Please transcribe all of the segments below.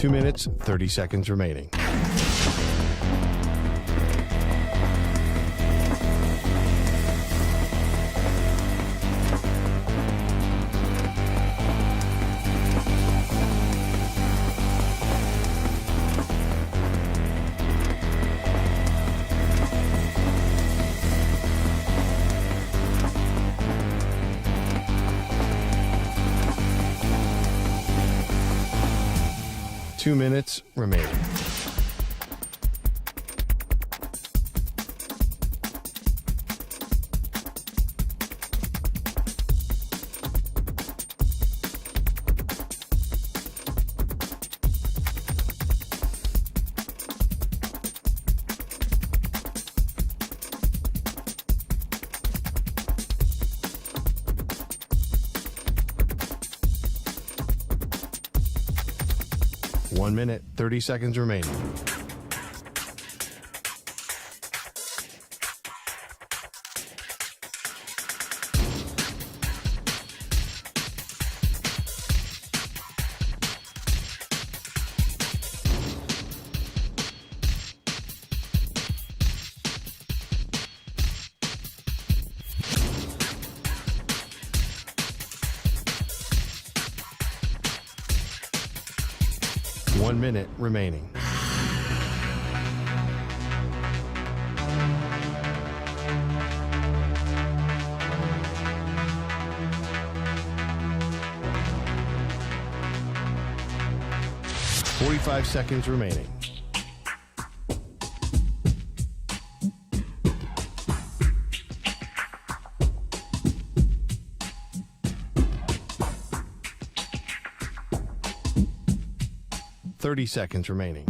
2 minutes, 30 seconds remaining. Two minutes remaining. One minute, 30 seconds remaining. One minute remaining. Forty-five seconds remaining. Thirty seconds remaining.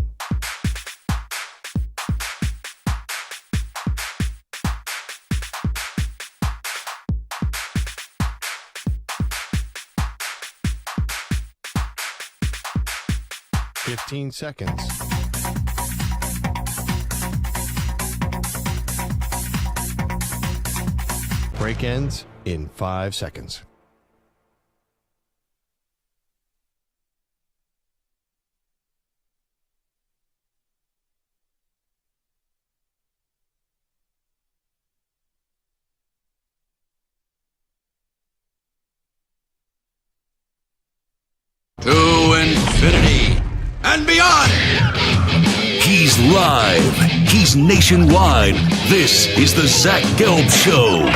Fifteen seconds. Break ends in 5 seconds. To infinity and beyond. He's live. He's nationwide. This is the Zach Gelb Show.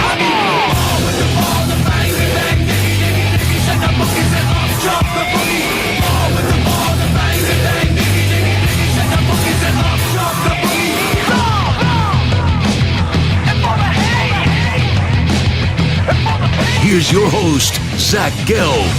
Here's your host, Zach Gelb.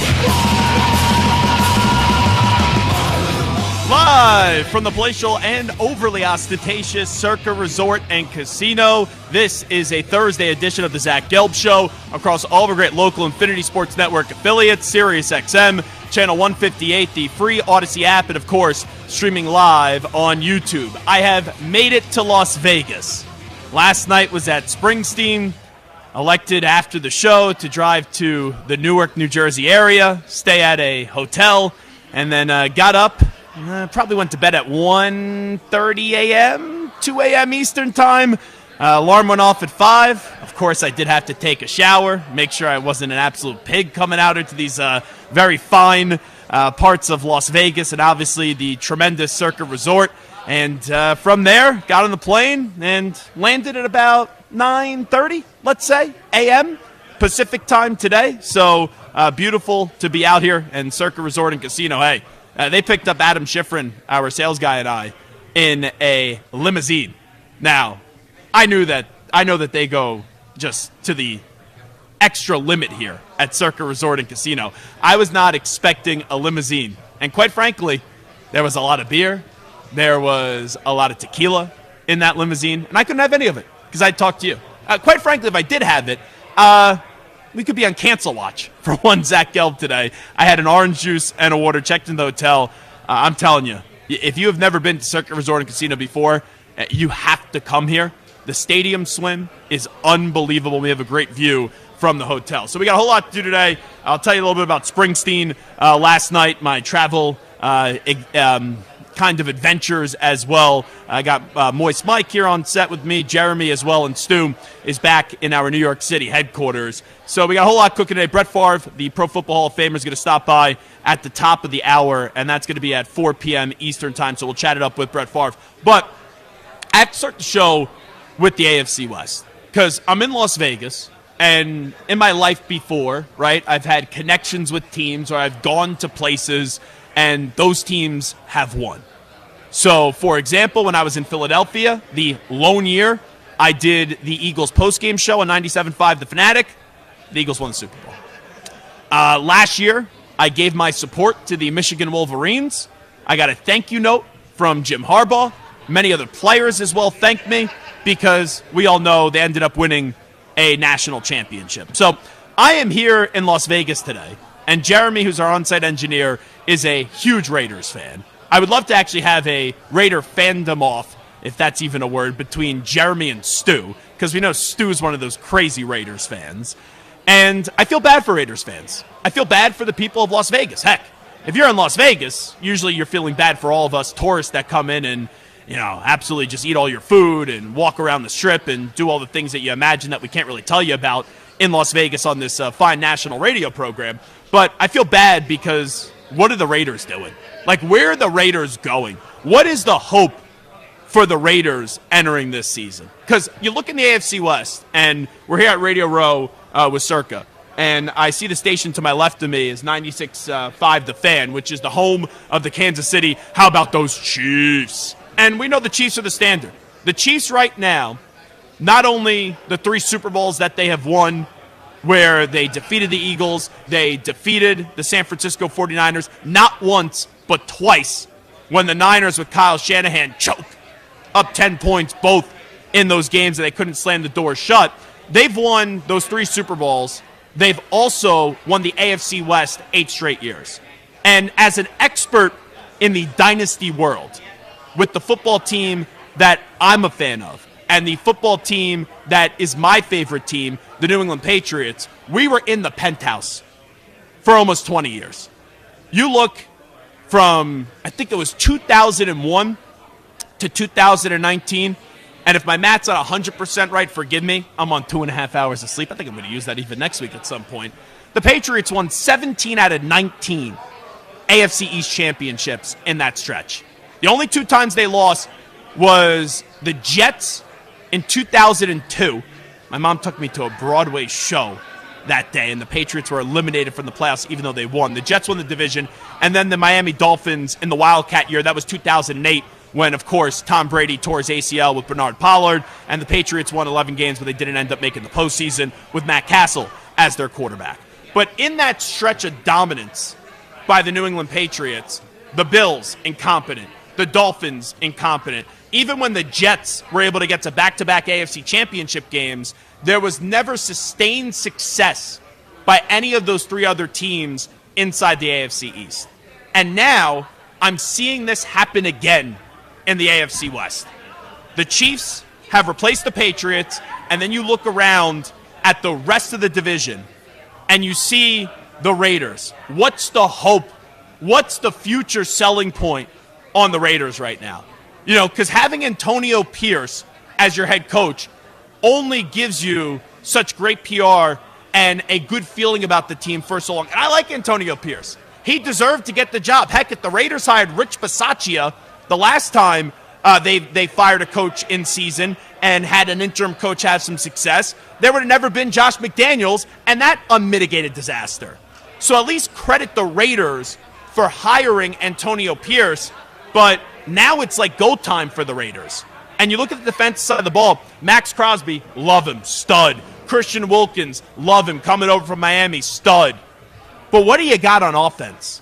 Live from the palatial and overly ostentatious Circa Resort and Casino, this is a Thursday edition of the Zach Gelb Show across all of our great local Infinity Sports Network affiliates, Sirius XM, Channel 158, the free Odyssey app, and of course, streaming live on YouTube. I have made it to Las Vegas. Last night was at Springsteen, elected after the show to drive to the Newark, New Jersey area, stay at a hotel, and then got up. Probably went to bed at 1:30 a.m., 2 a.m. Eastern time. Alarm went off at 5. Of course, I did have to take a shower, make sure I wasn't an absolute pig coming out into these very fine parts of Las Vegas and obviously the tremendous Circa Resort. And from there, got on the plane and landed at about 9:30, let's say, a.m. Pacific time today. So beautiful to be out here and Circa Resort and Casino. Hey, they picked up Adam Schifrin, our sales guy, and I in a limousine. Now, I know that they go just to the extra limit here at Circa Resort and Casino. I was not expecting a limousine. And quite frankly, there was a lot of beer. There was a lot of tequila in that limousine. And I couldn't have any of it because I talked to you. Quite frankly, if I did have it, we could be on cancel watch for one Zach Gelb today. I had an orange juice and a water, checked in the hotel. I'm telling you, if you have never been to Circa Resort and Casino before, you have to come here. The stadium swim is unbelievable. We have a great view from the hotel. So we got a whole lot to do today. I'll tell you a little bit about Springsteen last night, my travel kind of adventures as well. I got Moist Mike here on set with me, Jeremy as well, and Stu is back in our New York City headquarters. So we got a whole lot cooking today. Brett Favre, the Pro Football Hall of Famer, is going to stop by at the top of the hour, and that's going to be at 4 p.m. Eastern time, so we'll chat it up with Brett Favre. But I have to start the show with the AFC West because I'm in Las Vegas, and in my life before, right, I've had connections with teams or I've gone to places and those teams have won. So, for example, when I was in Philadelphia, the lone year, I did the Eagles postgame show on 97.5 The Fanatic. The Eagles won the Super Bowl. Last year, I gave my support to the Michigan Wolverines. I got a thank you note from Jim Harbaugh. Many other players as well thanked me because we all know they ended up winning a national championship. So I am here in Las Vegas today, and Jeremy, who's our on-site engineer, is a huge Raiders fan. I would love to actually have a Raider fandom off, if that's even a word, between Jeremy and Stu, because we know Stu is one of those crazy Raiders fans. And I feel bad for Raiders fans. I feel bad for the people of Las Vegas. Heck, if you're in Las Vegas, usually you're feeling bad for all of us tourists that come in and, you know, absolutely just eat all your food and walk around the strip and do all the things that you imagine that we can't really tell you about in Las Vegas on this fine national radio program. But I feel bad because what are the Raiders doing? Like, where are the Raiders going? What is the hope for the Raiders entering this season? Because you look in the AFC West, and we're here at Radio Row with Circa, and I see the station to my left of me is 96.5 The Fan, which is the home of the Kansas City. How about those Chiefs? And we know the Chiefs are the standard. The Chiefs right now, not only the 3 Super Bowls that they have won, where they defeated the Eagles, they defeated the San Francisco 49ers, not once, but twice, when the Niners with Kyle Shanahan choked up 10 points, both in those games that they couldn't slam the door shut. They've won those 3 Super Bowls. They've also won the AFC West 8 straight years. And as an expert in the dynasty world, with the football team that I'm a fan of, and the football team that is my favorite team, the New England Patriots, we were in the penthouse for almost 20 years. You look from, I think it was 2001 to 2019, and if my math's not 100% right, forgive me, I'm on 2.5 hours of sleep. I think I'm going to use that even next week at some point. The Patriots won 17 out of 19 AFC East championships in that stretch. The only 2 times they lost was the Jets in 2002. My mom took me to a Broadway show that day, and the Patriots were eliminated from the playoffs even though they won. The Jets won the division, and then the Miami Dolphins in the Wildcat year. That was 2008 when, of course, Tom Brady tore his ACL with Bernard Pollard, and the Patriots won 11 games, but they didn't end up making the postseason with Matt Castle as their quarterback. But in that stretch of dominance by the New England Patriots, the Bills, incompetent. The Dolphins, incompetent. Even when the Jets were able to get to back-to-back AFC championship games, there was never sustained success by any of those 3 other teams inside the AFC East. And now I'm seeing this happen again in the AFC West. The Chiefs have replaced the Patriots, and then you look around at the rest of the division, and you see the Raiders. What's the hope? What's the future selling point on the Raiders right now? You know, because having Antonio Pierce as your head coach only gives you such great PR and a good feeling about the team for so long. And I like Antonio Pierce. He deserved to get the job. Heck, if the Raiders hired Rich Bisaccia the last time they fired a coach in season and had an interim coach have some success, there would have never been Josh McDaniels, and that unmitigated disaster. So at least credit the Raiders for hiring Antonio Pierce, but now it's like go time for the Raiders. And you look at the defensive side of the ball, Max Crosby, love him, stud. Christian Wilkins, love him, coming over from Miami, stud. But what do you got on offense?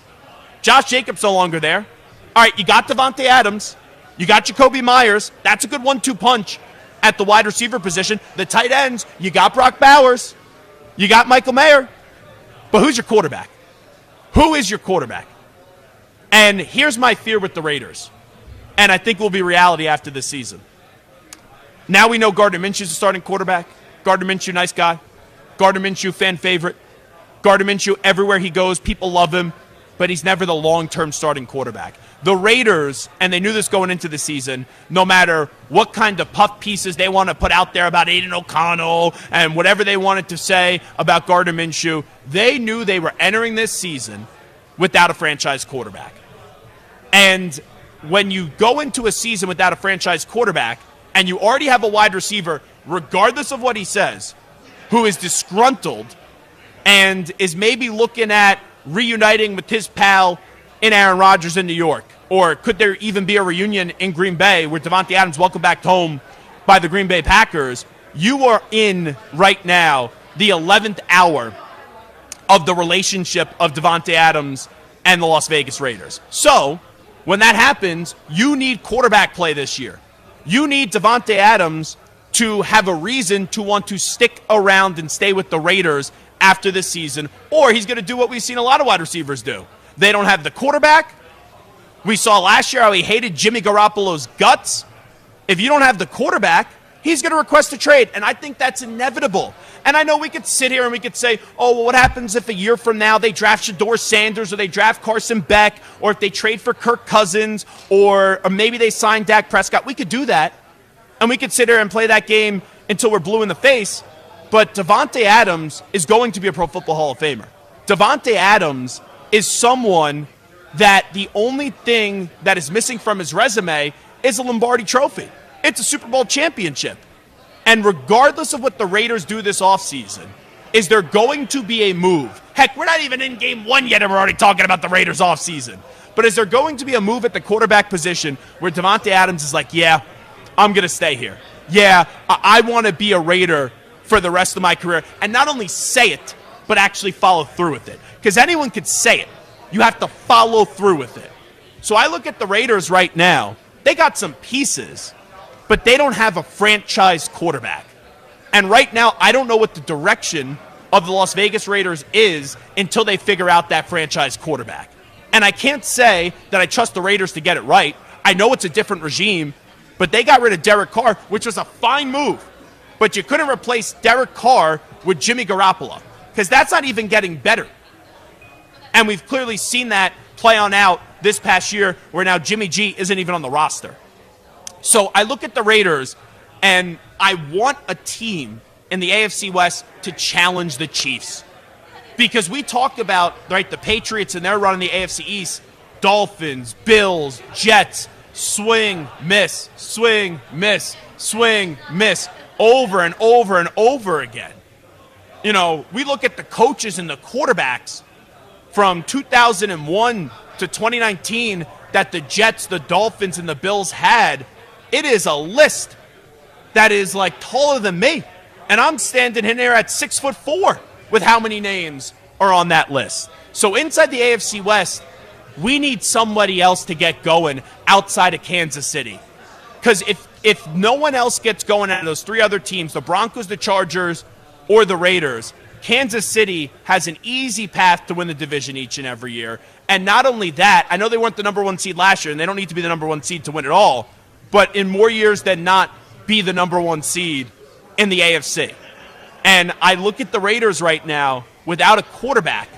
Josh Jacobs no longer there. All right, you got Devontae Adams. You got Jacoby Myers. That's a good 1-2 punch at the wide receiver position. The tight ends, you got Brock Bowers. You got Michael Mayer. But who's your quarterback? Who is your quarterback? And here's my fear with the Raiders, and I think will be reality after this season. Now we know Gardner Minshew's the starting quarterback. Gardner Minshew, nice guy. Gardner Minshew, fan favorite. Gardner Minshew, everywhere he goes, people love him. but he's never the long-term starting quarterback. The Raiders, and they knew this going into the season, no matter what kind of puff pieces they want to put out there about Aiden O'Connell and whatever they wanted to say about Gardner Minshew, they knew they were entering this season without a franchise quarterback. And when you go into a season without a franchise quarterback and you already have a wide receiver, regardless of what he says, who is disgruntled and is maybe looking at reuniting with his pal in Aaron Rodgers in New York, or could there even be a reunion in Green Bay where Davante Adams welcomed back home by the Green Bay Packers? You are in right now the 11th hour of the relationship of Davante Adams and the Las Vegas Raiders. So when that happens, you need quarterback play this year. You need Davante Adams to have a reason to want to stick around and stay with the Raiders after this season, or he's going to do what we've seen a lot of wide receivers do. They don't have the quarterback. We saw last year how he hated Jimmy Garoppolo's guts. If you don't have the quarterback, he's going to request a trade, and I think that's inevitable. And I know we could sit here and we could say, oh, well, what happens if a year from now they draft Shedeur Sanders or they draft Carson Beck, or if they trade for Kirk Cousins, or maybe they sign Dak Prescott. We could do that, and we could sit here and play that game until we're blue in the face. But Davante Adams is going to be a Pro Football Hall of Famer. Davante Adams is someone that the only thing that is missing from his resume is a Lombardi trophy. It's a Super Bowl championship. And regardless of what the Raiders do this offseason, is there going to be a move? Heck, we're not even in game one yet and we're already talking about the Raiders offseason. But is there going to be a move at the quarterback position where Davante Adams is like, yeah, I'm going to stay here. Yeah, I want to be a Raider for the rest of my career. And not only say it, but actually follow through with it. Because anyone could say it. You have to follow through with it. So I look at the Raiders right now. They got some pieces, but they don't have a franchise quarterback. And right now, I don't know what the direction of the Las Vegas Raiders is until they figure out that franchise quarterback. And I can't say that I trust the Raiders to get it right. I know it's a different regime, but they got rid of Derek Carr, which was a fine move. But you couldn't replace Derek Carr with Jimmy Garoppolo, because that's not even getting better. And we've clearly seen that play on out this past year where now Jimmy G isn't even on the roster. So I look at the Raiders, and I want a team in the AFC West to challenge the Chiefs. Because we talked about, right, the Patriots and their run in the AFC East, Dolphins, Bills, Jets, swing, miss, swing, miss, swing, miss, over and over and over again. You know, we look at the coaches and the quarterbacks from 2001 to 2019 that the Jets, the Dolphins, and the Bills had. It is a list that is like taller than me. And I'm standing in there at 6'4" with how many names are on that list. So inside the AFC West, we need somebody else to get going outside of Kansas City. Because if no one else gets going out of those three other teams, the Broncos, the Chargers, or the Raiders, Kansas City has an easy path to win the division each and every year. And not only that, I know they weren't the number one seed last year, and they don't need to be the number one seed to win it all, but in more years than not, be the number one seed in the AFC. And I look at the Raiders right now without a quarterback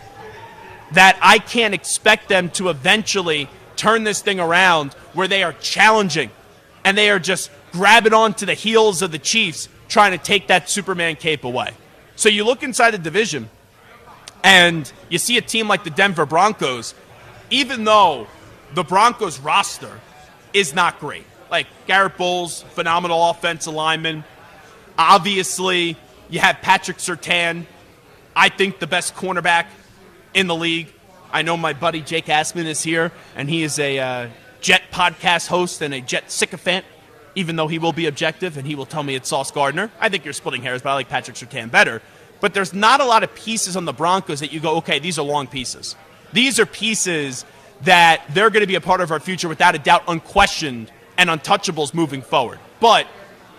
that I can't expect them to eventually turn this thing around where they are challenging and they are just grabbing onto the heels of the Chiefs trying to take that Superman cape away. So you look inside the division and you see a team like the Denver Broncos, even though the Broncos roster is not great. Like Garrett Bowles, phenomenal offensive lineman. Obviously, you have Patrick Surtain, I think the best cornerback in the league. I know my buddy Jake Asman is here, and he is a Jet podcast host and a Jet sycophant, even though he will be objective, and he will tell me it's Sauce Gardner. I think you're splitting hairs, but I like Patrick Surtain better. But there's not a lot of pieces on the Broncos that you go, okay, these are long pieces. These are pieces that they're going to be a part of our future without a doubt, unquestioned and untouchables moving forward. But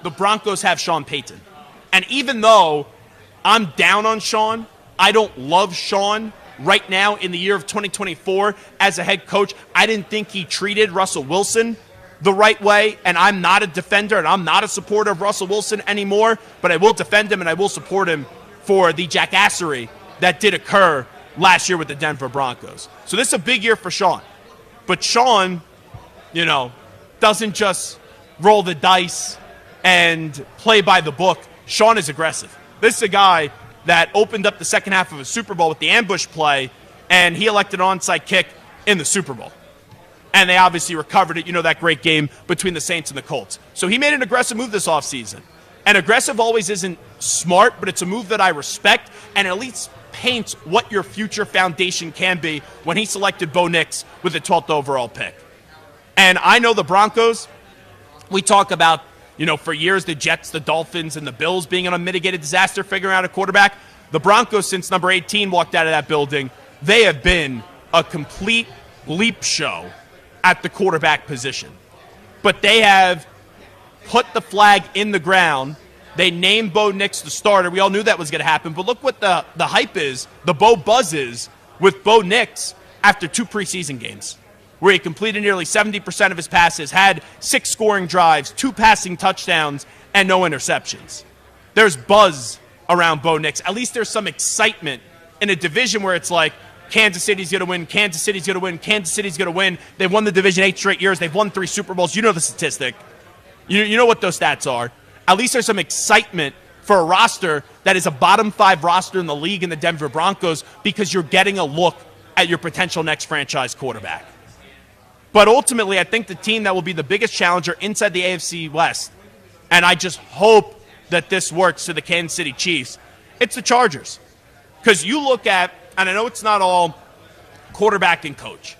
the Broncos have Sean Payton. And even though I'm down on Sean, I don't love Sean right now in the year of 2024 as a head coach. I didn't think he treated Russell Wilson the right way, and I'm not a defender and I'm not a supporter of Russell Wilson anymore, but I will defend him and I will support him for the jackassery that did occur last year with the Denver Broncos. So this is a big year for Sean. But Sean, doesn't just roll the dice and play by the book. Sean is aggressive. This is a guy that opened up the second half of a Super Bowl with the ambush play, and he elected an onside kick in the Super Bowl. And they obviously recovered it, that great game between the Saints and the Colts. So he made an aggressive move this offseason. And aggressive always isn't smart, but it's a move that I respect and at least paints what your future foundation can be when he selected Bo Nix with the 12th overall pick. And I know the Broncos, we talk about, for years the Jets, the Dolphins, and the Bills being an unmitigated disaster figuring out a quarterback. The Broncos, since number 18 walked out of that building, they have been a complete leap show at the quarterback position. But they have put the flag in the ground. They named Bo Nix the starter. We all knew that was going to happen. But look what the hype is, the Bo buzz is with Bo Nix after 2 preseason games, where he completed nearly 70% of his passes, had 6 scoring drives, 2 passing touchdowns, and no interceptions. There's buzz around Bo Nix. At least there's some excitement in a division where it's like, Kansas City's going to win, Kansas City's going to win, Kansas City's going to win. They've won the division 8 straight years. They've won 3 Super Bowls. You know the statistic. You know what those stats are. At least there's some excitement for a roster that is a bottom 5 roster in the league in the Denver Broncos because you're getting a look at your potential next franchise quarterback. But ultimately, I think the team that will be the biggest challenger inside the AFC West, and I just hope that this works to the Kansas City Chiefs, it's the Chargers. Because you look at, and I know it's not all quarterback and coach,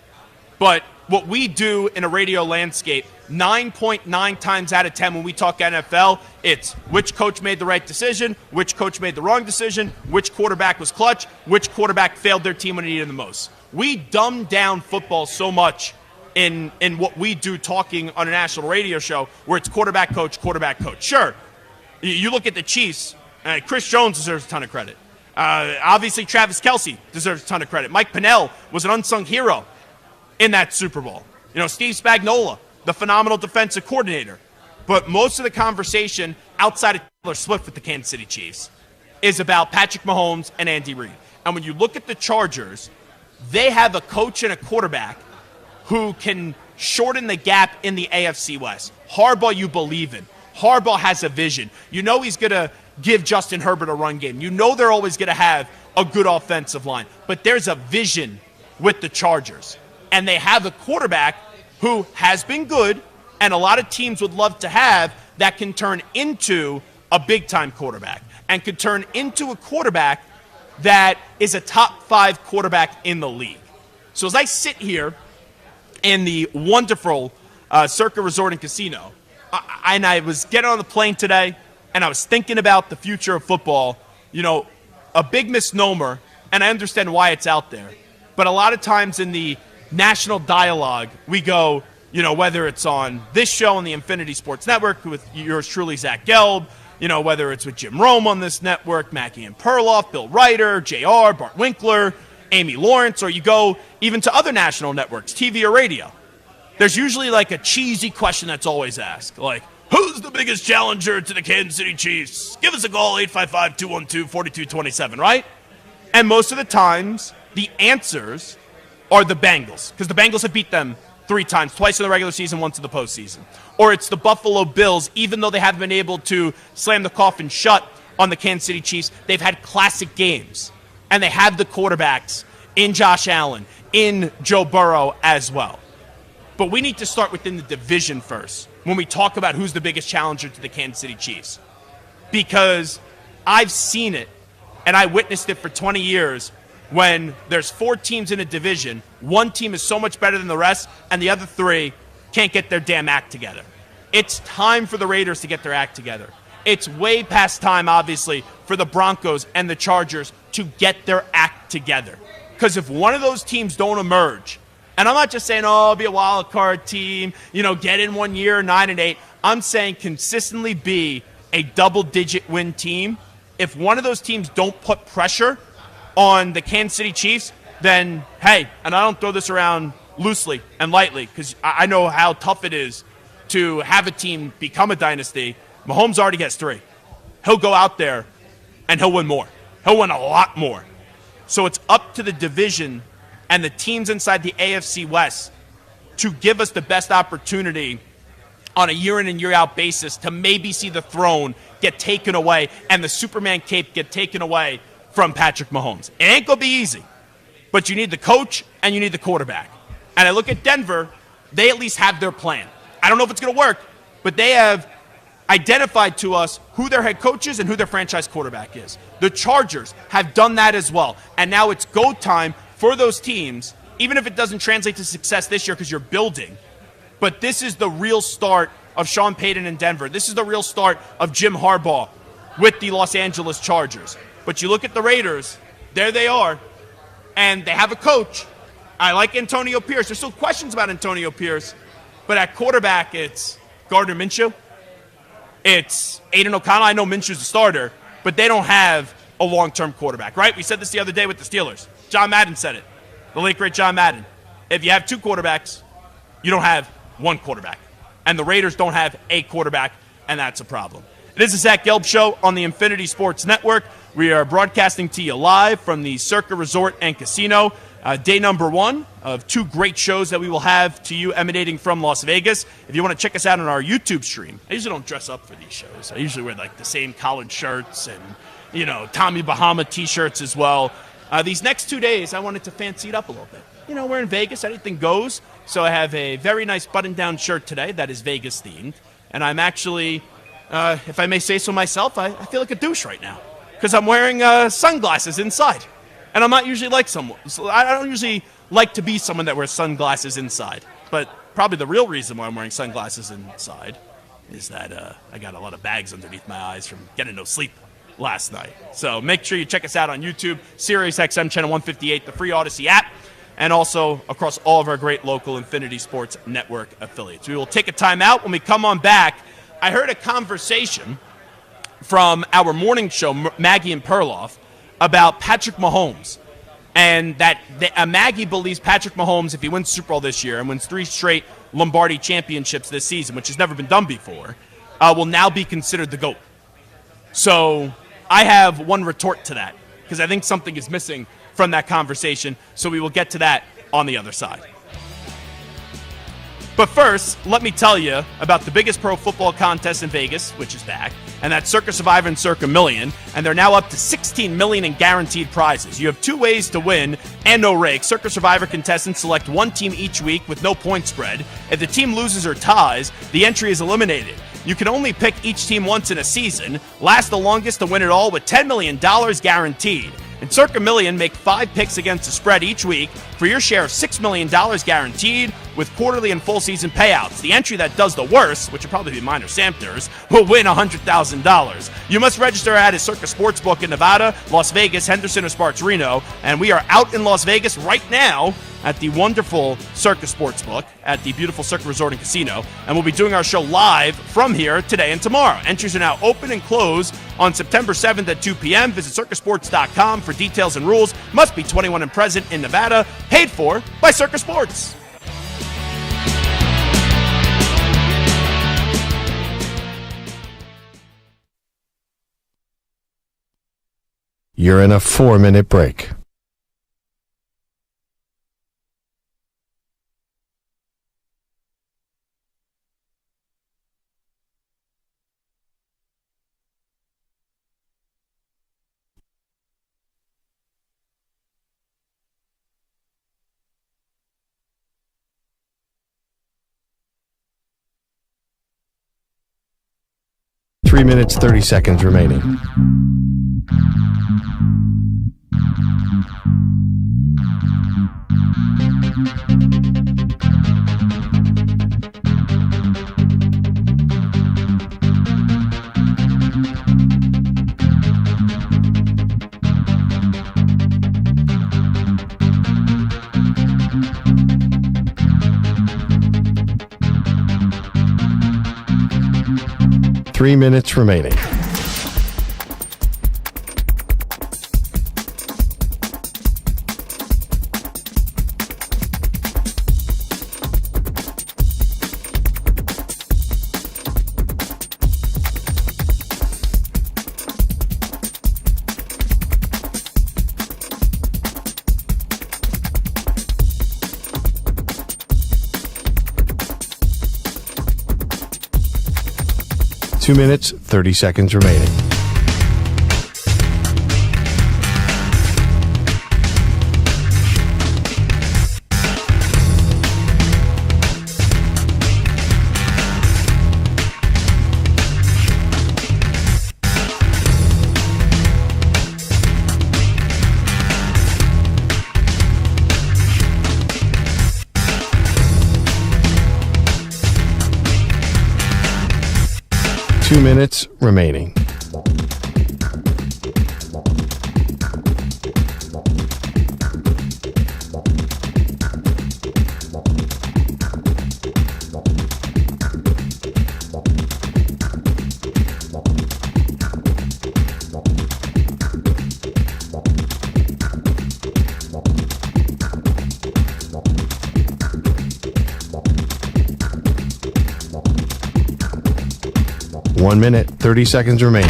but what we do in a radio landscape, 9.9 times out of 10 when we talk NFL, it's which coach made the right decision, which coach made the wrong decision, which quarterback was clutch, which quarterback failed their team when it needed the most. We dumb down football so much in what we do talking on a national radio show where it's quarterback, coach. Sure, you look at the Chiefs, Chris Jones deserves a ton of credit. Obviously, Travis Kelce deserves a ton of credit. Mike Pennell was an unsung hero in that Super Bowl. Steve Spagnuolo, the phenomenal defensive coordinator. But most of the conversation outside of Taylor Swift with the Kansas City Chiefs is about Patrick Mahomes and Andy Reid. And when you look at the Chargers, they have a coach and a quarterback who can shorten the gap in the AFC West. Harbaugh, you believe in. Harbaugh has a vision. He's going to give Justin Herbert a run game. They're always going to have a good offensive line. But there's a vision with the Chargers. And they have a quarterback who has been good and a lot of teams would love to have that can turn into a big-time quarterback and could turn into a quarterback that is a top 5 quarterback in the league. So as I sit here in the wonderful Circa Resort and Casino, and I was getting on the plane today, and I was thinking about the future of football, a big misnomer, and I understand why it's out there. But a lot of times in the national dialogue, we go, whether it's on this show on the Infinity Sports Network with yours truly, Zach Gelb, whether it's with Jim Rome on this network, Mackie and Perloff, Bill Ryder, JR, Bart Winkler, Amy Lawrence, or you go even to other national networks, TV or radio. There's usually like a cheesy question that's always asked, like, who's the biggest challenger to the Kansas City Chiefs? Give us a call, 855-212-4227, right? And most of the times, the answers are the Bengals, because the Bengals have beat them 3 times, twice in the regular season, once in the postseason. Or it's the Buffalo Bills, even though they haven't been able to slam the coffin shut on the Kansas City Chiefs, they've had classic games. And they have the quarterbacks in Josh Allen, in Joe Burrow as well. But we need to start within the division first when we talk about who's the biggest challenger to the Kansas City Chiefs. Because I've seen it, and I witnessed it for 20 years, when there's 4 teams in a division, one team is so much better than the rest, and the other 3 can't get their damn act together. It's time for the Raiders to get their act together. It's way past time, obviously, for the Broncos and the Chargers to get their act together. Because if one of those teams don't emerge, and I'm not just saying, it'll be a wild card team, get in 1 year, 9-8. I'm saying consistently be a double-digit win team. If one of those teams don't put pressure on the Kansas City Chiefs, then, hey, and I don't throw this around loosely and lightly because I know how tough it is to have a team become a dynasty. Mahomes already gets 3. He'll go out there and he'll win more. He'll win a lot more. So it's up to the division and the teams inside the AFC West to give us the best opportunity on a year in and year out basis to maybe see the throne get taken away and the Superman cape get taken away from Patrick Mahomes. It ain't going to be easy, but you need the coach and you need the quarterback. And I look at Denver, they at least have their plan. I don't know if it's going to work, but they have identified to us who their head coach is and who their franchise quarterback is. The Chargers have done that as well. And now it's go time for those teams, even if it doesn't translate to success this year because you're building. But this is the real start of Sean Payton in Denver. This is the real start of Jim Harbaugh with the Los Angeles Chargers. But you look at the Raiders, there they are, and they have a coach. I like Antonio Pierce. There's still questions about Antonio Pierce, but at quarterback, it's Gardner Minshew. It's Aiden O'Connell. I know Minshew's a starter, but they don't have a long-term quarterback, right? We said this the other day with the Steelers. John Madden said it, the late, great John Madden. If you have two quarterbacks, you don't have one quarterback. And the Raiders don't have a quarterback, and that's a problem. It is the Zach Gelb Show on the Infinity Sports Network. We are broadcasting to you live from the Circa Resort and Casino. Day number 1 of 2 great shows that we will have to you emanating from Las Vegas. If you want to check us out on our YouTube stream, I usually don't dress up for these shows. I usually wear like the same collared shirts and, Tommy Bahama t-shirts as well. These next 2 days, I wanted to fancy it up a little bit. We're in Vegas. Anything goes. So I have a very nice button-down shirt today that is Vegas-themed. And I'm actually, if I may say so myself, I feel like a douche right now because I'm wearing sunglasses inside. And I'm not usually like someone. I don't usually like to be someone that wears sunglasses inside. But probably the real reason why I'm wearing sunglasses inside is that I got a lot of bags underneath my eyes from getting no sleep last night. So make sure you check us out on YouTube, Sirius XM Channel 158, the free Odyssey app, and also across all of our great local Infinity Sports Network affiliates. We will take a time out. When we come on back, I heard a conversation from our morning show, Maggie and Perloff, about Patrick Mahomes, and that Maggie believes Patrick Mahomes, if he wins Super Bowl this year and wins 3 straight Lombardi championships this season, which has never been done before, will now be considered the GOAT. So I have one retort to that, because I think something is missing from that conversation, so we will get to that on the other side. But first, let me tell you about the biggest pro football contest in Vegas, which is back, and that's Circa Survivor and Circa Million, and they're now up to $16 million in guaranteed prizes. You have 2 ways to win and no rake. Circa Survivor contestants select one team each week with no point spread. If the team loses or ties, the entry is eliminated. You can only pick each team once in a season, last the longest to win it all with $10 million guaranteed. In Circa Million, make 5 picks against the spread each week for your share of $6 million guaranteed with quarterly and full season payouts. The entry that does the worst, which would probably be mine or Samter's, will win $100,000. You must register at a Circa Sportsbook in Nevada, Las Vegas, Henderson, or Sparks, Reno. And we are out in Las Vegas right now at the wonderful Circa Sportsbook at the beautiful Circa Resort and Casino. And we'll be doing our show live from here today and tomorrow. Entries are now open and close on September 7th at 2 p.m. Visit circasports.com for details and rules. Must be 21 and present in Nevada. Paid for by Circa Sports. You're in a 4-minute break. Three minutes, 30 seconds remaining. Three minutes remaining. 2 minutes, 30 seconds remaining. Two minutes remaining. One minute, 30 seconds remaining.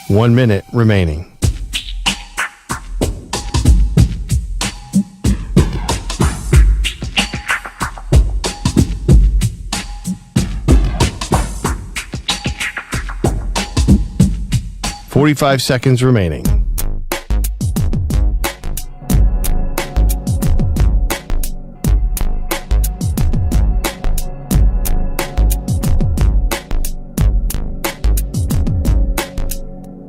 One minute remaining. Forty-five seconds remaining.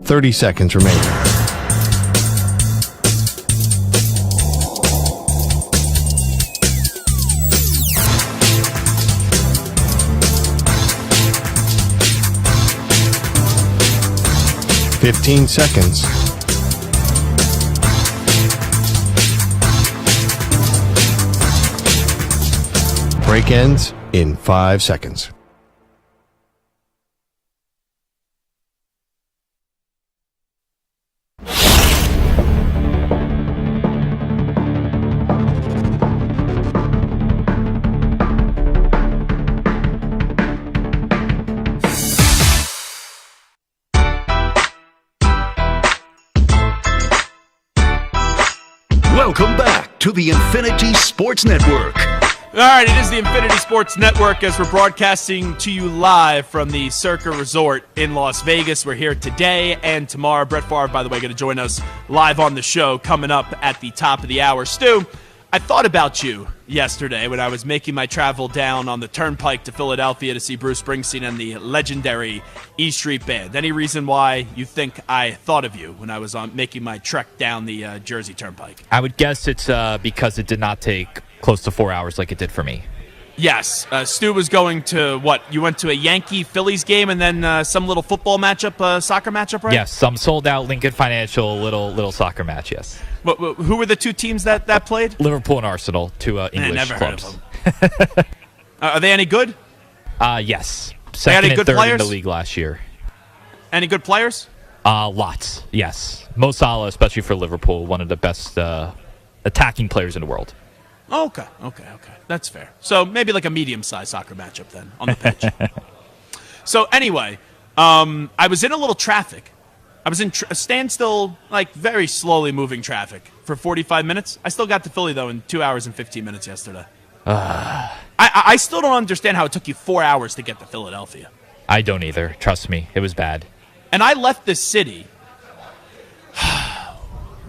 Thirty seconds remaining. Fifteen seconds. Break ends in 5 seconds. Welcome back to the Infinity Sports Network. All right, it is the Infinity Sports Network as we're broadcasting to you live from the Circa Resort in Las Vegas. We're here today and tomorrow. Brett Favre, by the way, going to join us live on the show coming up at the top of the hour. Stu, I thought about you yesterday when I was making my travel down on the Turnpike to Philadelphia to see Bruce Springsteen and the legendary E Street Band. Any reason why you think I thought of you when I was making my trek down the Jersey Turnpike? I would guess it's because it did not take close to 4 hours like it did for me. Yes. Stu was going to, what, you went to a Yankee-Phillies game and then some little football matchup, soccer matchup, right? Yes, some sold-out Lincoln Financial little soccer match, yes. Who were the two teams that played? Liverpool and Arsenal, two English never clubs. Heard of them. Are they any good? Yes. They had Second any and good third players? in the league last year. Any good players? Lots, yes. Mo Salah, especially for Liverpool, one of the best attacking players in the world. Oh, okay. That's fair. So maybe like a medium-sized soccer matchup then on the pitch. So anyway, I was in a little traffic. I was in a standstill, like very slowly moving traffic for 45 minutes. I still got to Philly, though, in 2 hours and 15 minutes yesterday. I still don't understand how it took you 4 hours to get to Philadelphia. I don't either. Trust me. It was bad. And I left this city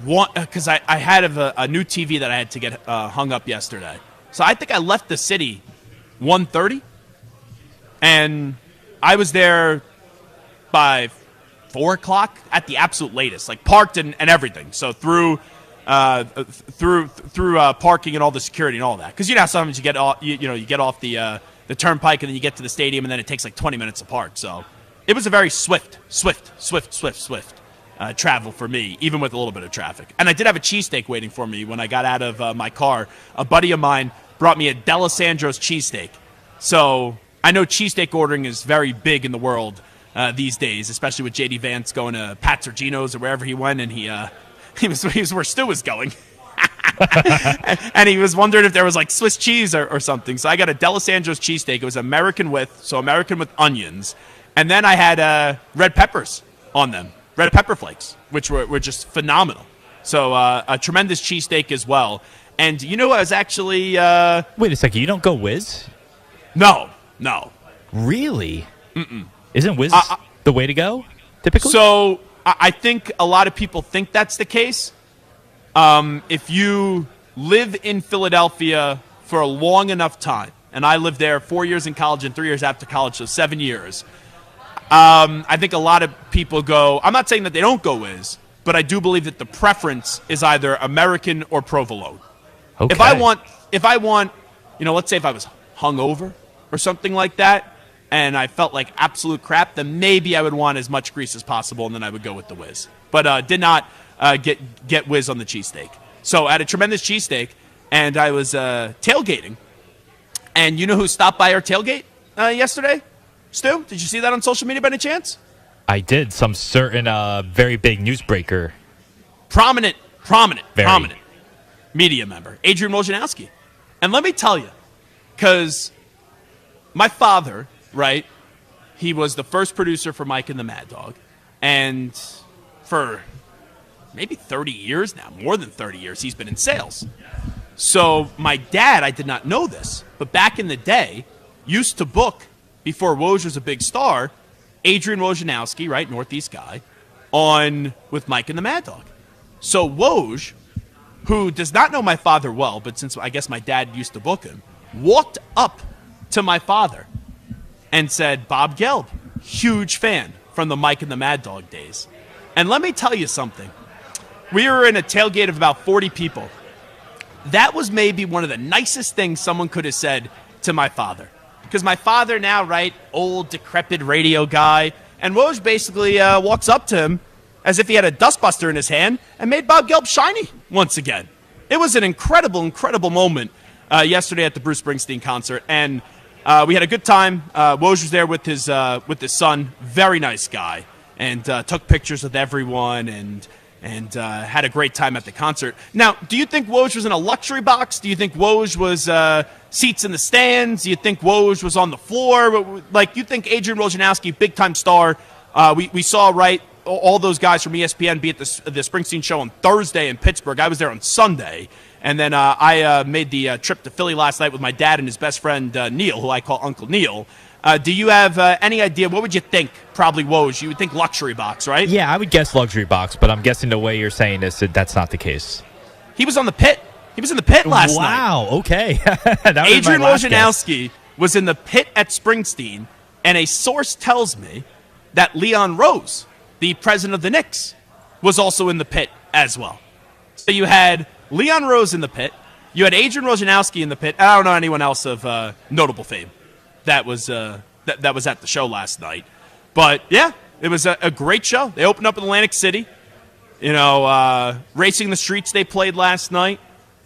because I had a new TV that I had to get hung up yesterday. So I think I left the city 1:30, and I was there by 4 o'clock at the absolute latest, like parked and everything. So through parking and all the security and all that. Because you know how sometimes you get off, you get off the turnpike and then you get to the stadium and then it takes like 20 minutes to park. So it was a very swift travel for me, even with a little bit of traffic. And I did have a cheesesteak waiting for me when I got out of my car. A buddy of mine brought me a D'Alessandro's cheesesteak. So I know cheesesteak ordering is very big in the world these days, especially with J.D. Vance going to Pat Sergino's or wherever he went, and he was where Stu was going. And he was wondering if there was like Swiss cheese or something. So I got a D'Alessandro's cheesesteak. It was American with onions. And then I had red peppers on them, red pepper flakes, which were just phenomenal. So a tremendous cheesesteak as well. And you know, I was actually... Wait a second, you don't go Whiz? No. Really? Mm-mm. Isn't Whiz the way to go, typically? So I think a lot of people think that's the case. If you live in Philadelphia for a long enough time, and I lived there 4 years in college and 3 years after college, so 7 years, I think a lot of people go, I'm not saying that they don't go Whiz, but I do believe that the preference is either American or provolone. Okay. If I want, let's say if I was hungover or something like that, and I felt like absolute crap, then maybe I would want as much grease as possible, and then I would go with the Whiz. But did not get Whiz on the cheesesteak. So I had a tremendous cheesesteak, and I was tailgating. And you know who stopped by our tailgate yesterday? Stu, did you see that on social media by any chance? I did. Some certain very big newsbreaker. Prominent media member, Adrian Wojnarowski. And let me tell you, because my father, right, he was the first producer for Mike and the Mad Dog. And for maybe 30 years now, more than 30 years, he's been in sales. So my dad, I did not know this, but back in the day, used to book, before Woj was a big star, Adrian Wojnarowski, right, Northeast guy, on with Mike and the Mad Dog. So Woj, who does not know my father well, but since I guess my dad used to book him, walked up to my father and said, Bob Gelb, huge fan from the Mike and the Mad Dog days. And let me tell you something. We were in a tailgate of about 40 people. That was maybe one of the nicest things someone could have said to my father. Because my father now, right, old, decrepit radio guy, and Woj basically walks up to him as if he had a dustbuster in his hand and made Bob Gelb shiny once again. It was an incredible, incredible moment yesterday at the Bruce Springsteen concert, and we had a good time. Woj was there with his son, very nice guy, and took pictures with everyone and had a great time at the concert. Now, do you think Woj was in a luxury box? Do you think Woj was seats in the stands? Do you think Woj was on the floor? Like, you think Adrian Wojnarowski, big-time star, we saw, right, all those guys from ESPN be at the Springsteen show on Thursday in Pittsburgh. I was there on Sunday. And then I made the trip to Philly last night with my dad and his best friend, Neil, who I call Uncle Neil. Do you have any idea? What would you think? Probably Woj. You would think luxury box, right? Yeah, I would guess luxury box, but I'm guessing the way you're saying this, that's not the case. He was on the pit. He was in the pit last night. Wow, okay. Adrian Wojnarowski was in the pit at Springsteen, and a source tells me that Leon Rose, the president of the Knicks, was also in the pit as well. So you had Leon Rose in the pit. You had Adrian Wojnarowski in the pit. I don't know anyone else of notable fame that was that was at the show last night. But, yeah, it was a great show. They opened up in Atlantic City. Racing the Streets they played last night.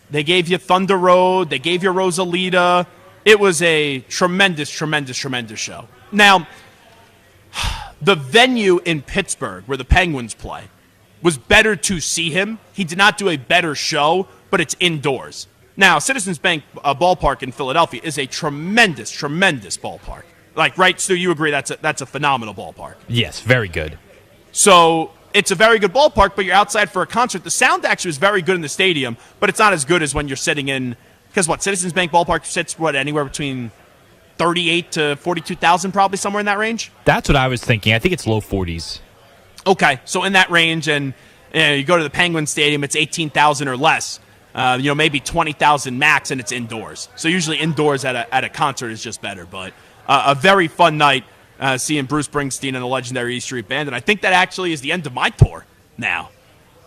They gave you Thunder Road. They gave you Rosalita. It was a tremendous, tremendous, tremendous show. Now, the venue in Pittsburgh where the Penguins play was better to see him. He did not do a better show, but it's indoors. Now, Citizens Bank Ballpark in Philadelphia is a tremendous, tremendous ballpark. Like, right, Stu, you agree that's a phenomenal ballpark. Yes, very good. So it's a very good ballpark, but you're outside for a concert. The sound actually is very good in the stadium, but it's not as good as when you're sitting in, because Citizens Bank Ballpark sits, anywhere between 38 to 42,000, probably somewhere in that range? That's what I was thinking. I think it's low 40s. Okay, so in that range, and you go to the Penguin Stadium, it's 18,000 or less. Maybe 20,000 max, and it's indoors. So usually indoors at a concert is just better. But a very fun night seeing Bruce Springsteen and the legendary E Street Band, and I think that actually is the end of my tour now.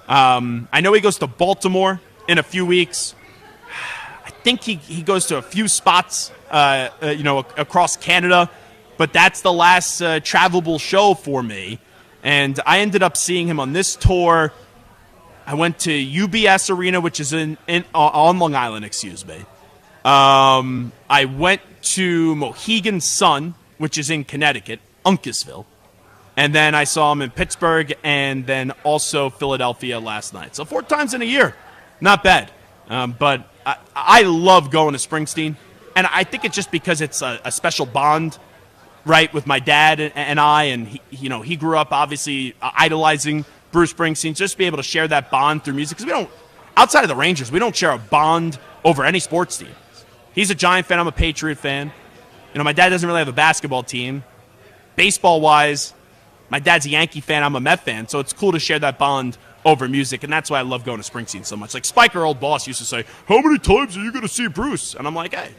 I know he goes to Baltimore in a few weeks. I think he goes to a few spots, across Canada, but that's the last travelable show for me. And I ended up seeing him on this tour. I went to UBS Arena, which is on Long Island, excuse me. I went to Mohegan Sun, which is in Connecticut, Uncasville. And then I saw him in Pittsburgh and then also Philadelphia last night. So 4 times in a year. Not bad. But I love going to Springsteen. And I think it's just because it's a special bond, right, with my dad and I. And, he grew up obviously idolizing Bruce Springsteen. Just to be able to share that bond through music. Because outside of the Rangers, we don't share a bond over any sports team. He's a Giant fan. I'm a Patriot fan. My dad doesn't really have a basketball team. Baseball-wise, my dad's a Yankee fan. I'm a Met fan. So it's cool to share that bond over music, and that's why I love going to Springsteen so much. Like Spike, our old boss, used to say, how many times are you going to see Bruce? And I'm like, hey,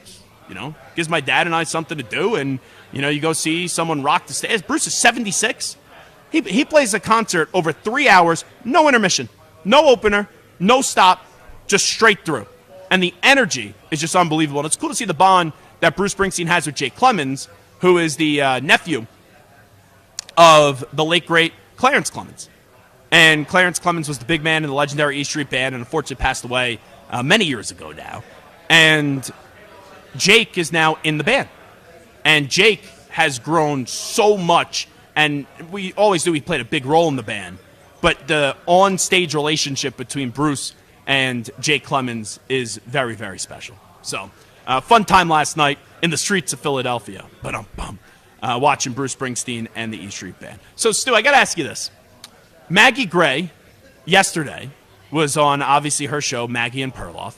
gives my dad and I something to do, and, you go see someone rock the stage. Bruce is 76. He plays a concert over 3 hours, no intermission, no opener, no stop, just straight through. And the energy is just unbelievable. And it's cool to see the bond that Bruce Springsteen has with Jake Clemens, who is the nephew of the late, great Clarence Clemens. And Clarence Clemens was the big man in the legendary E Street Band and unfortunately passed away many years ago now. And Jake is now in the band. And Jake has grown so much, and we always knew he played a big role in the band. But the on-stage relationship between Bruce and Jake Clemens is very, very special. So, fun time last night in the streets of Philadelphia. Watching Bruce Springsteen and the E Street Band. So, Stu, I got to ask you this. Maggie Gray, yesterday, was on, obviously, her show, Maggie and Perloff.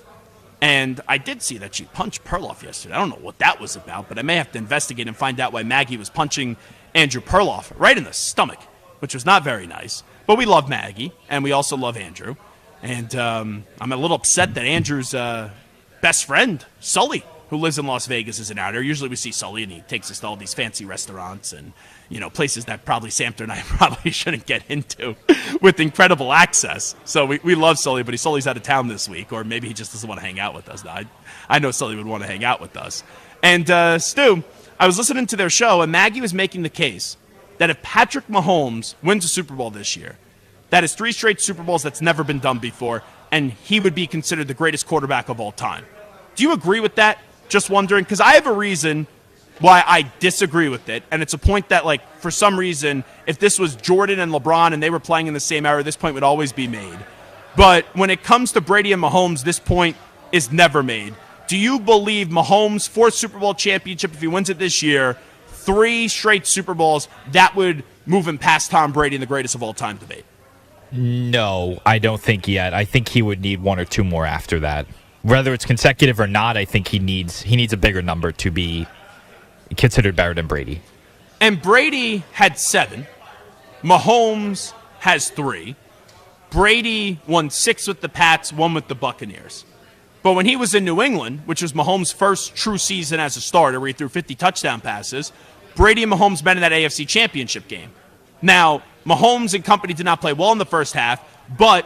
And I did see that she punched Perloff yesterday. I don't know what that was about, but I may have to investigate and find out why Maggie was punching Andrew Perloff right in the stomach, which was not very nice. But we love Maggie, and we also love Andrew. And I'm a little upset that Andrew's best friend, Sully, who lives in Las Vegas, isn't out here. Usually we see Sully, and he takes us to all these fancy restaurants and, places that probably Samter and I probably shouldn't get into with incredible access. So we love Sully, but Sully's out of town this week, or maybe he just doesn't want to hang out with us. I know Sully would want to hang out with us. And, Stu, I was listening to their show, and Maggie was making the case that if Patrick Mahomes wins a Super Bowl this year, that is 3 straight Super Bowls that's never been done before, and he would be considered the greatest quarterback of all time. Do you agree with that? Just wondering, because I have a reason why I disagree with it, and it's a point that, for some reason, if this was Jordan and LeBron and they were playing in the same era, this point would always be made. But when it comes to Brady and Mahomes, this point is never made. Do you believe Mahomes' 4th Super Bowl championship, if he wins it this year, 3 straight Super Bowls, that would move him past Tom Brady in the greatest of all time debate? No, I don't think yet. I think he would need 1 or 2 more after that. Whether it's consecutive or not, I think he needs a bigger number to be considered better than Brady. And Brady had 7. Mahomes has 3. Brady won 6 with the Pats, 1 with the Buccaneers. But when he was in New England, which was Mahomes' first true season as a starter, where he threw 50 touchdown passes, Brady and Mahomes met in that AFC Championship game. Now, Mahomes and company did not play well in the first half, but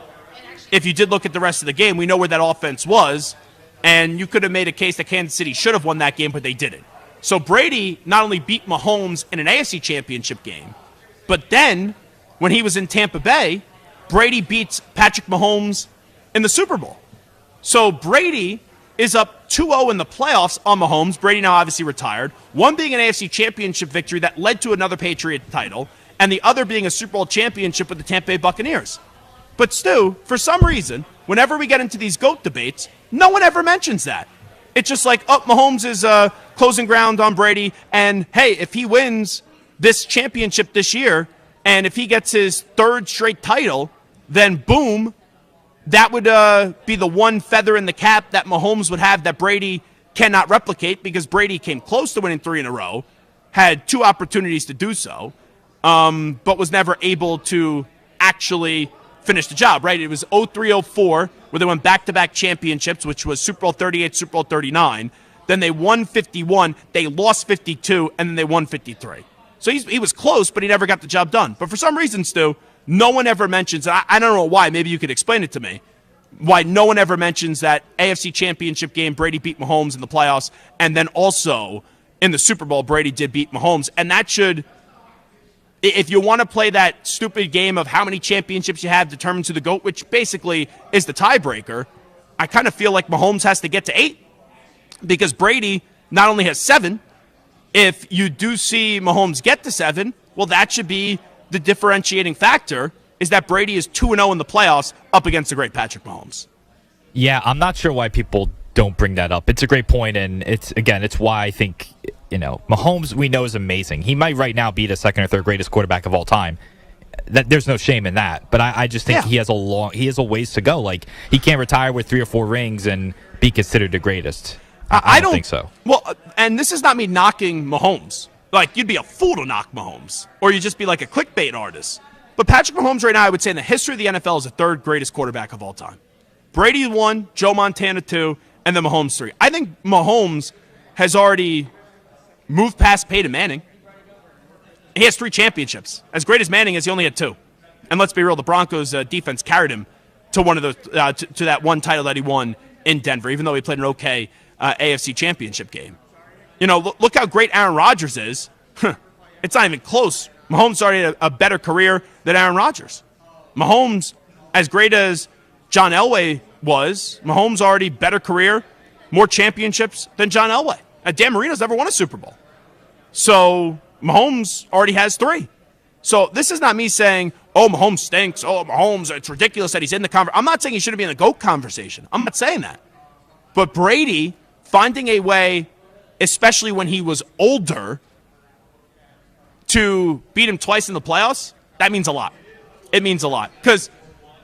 if you did look at the rest of the game, we know where that offense was, and you could have made a case that Kansas City should have won that game, but they didn't. So Brady not only beat Mahomes in an AFC Championship game, but then when he was in Tampa Bay, Brady beats Patrick Mahomes in the Super Bowl. So Brady is up 2-0 in the playoffs on Mahomes. Brady now obviously retired. One being an AFC Championship victory that led to another Patriot title, and the other being a Super Bowl championship with the Tampa Bay Buccaneers. But Stu, for some reason, whenever we get into these GOAT debates, no one ever mentions that. It's just like, Mahomes is closing ground on Brady, and hey, if he wins this championship this year, and if he gets his 3rd straight title, then boom, that would be the one feather in the cap that Mahomes would have that Brady cannot replicate, because Brady came close to winning 3 in a row, had 2 opportunities to do so, but was never able to actually finish the job, right? It was 03-04 where they won back-to-back championships, which was Super Bowl 38, Super Bowl 39. Then they won 51, they lost 52, and then they won 53. So he was close, but he never got the job done. But for some reason, Stu, no one ever mentions, I don't know why, maybe you could explain it to me, why no one ever mentions that AFC Championship game, Brady beat Mahomes in the playoffs, and then also in the Super Bowl, Brady did beat Mahomes. And that should, if you want to play that stupid game of how many championships you have determines who the GOAT, which basically is the tiebreaker, I kind of feel like Mahomes has to get to 8 because Brady not only has 7, if you do see Mahomes get to 7, well, that should be the differentiating factor is that Brady is 2-0 in the playoffs up against the great Patrick Mahomes. Yeah, I'm not sure why people don't bring that up. It's a great point, and it's why I think, Mahomes we know is amazing. He might right now be the second or third greatest quarterback of all time. There's no shame in that, but I just think he has a ways to go. Like, he can't retire with 3 or 4 rings and be considered the greatest. I don't think so. Well, and this is not me knocking Mahomes. Like, you'd be a fool to knock Mahomes, or you'd just be like a clickbait artist. But Patrick Mahomes right now, I would say in the history of the NFL, is the third greatest quarterback of all time. Brady 1, Joe Montana 2, and then Mahomes 3. I think Mahomes has already moved past Peyton Manning. He has 3 championships. As great as Manning is, he only had 2. And let's be real, the Broncos defense carried him to one of those to that one title that he won in Denver, even though he played an okay AFC championship game. Look how great Aaron Rodgers is. It's not even close. Mahomes already had a better career than Aaron Rodgers. Mahomes, as great as John Elway was, Mahomes already better career, more championships than John Elway. Dan Marino's never won a Super Bowl. So Mahomes already has 3. So this is not me saying, oh, Mahomes stinks. Oh, Mahomes, it's ridiculous that he's in the conversation. I'm not saying he shouldn't be in the GOAT conversation. I'm not saying that. But Brady finding a way, especially when he was older, to beat him twice in the playoffs, that means a lot. It means a lot. Because,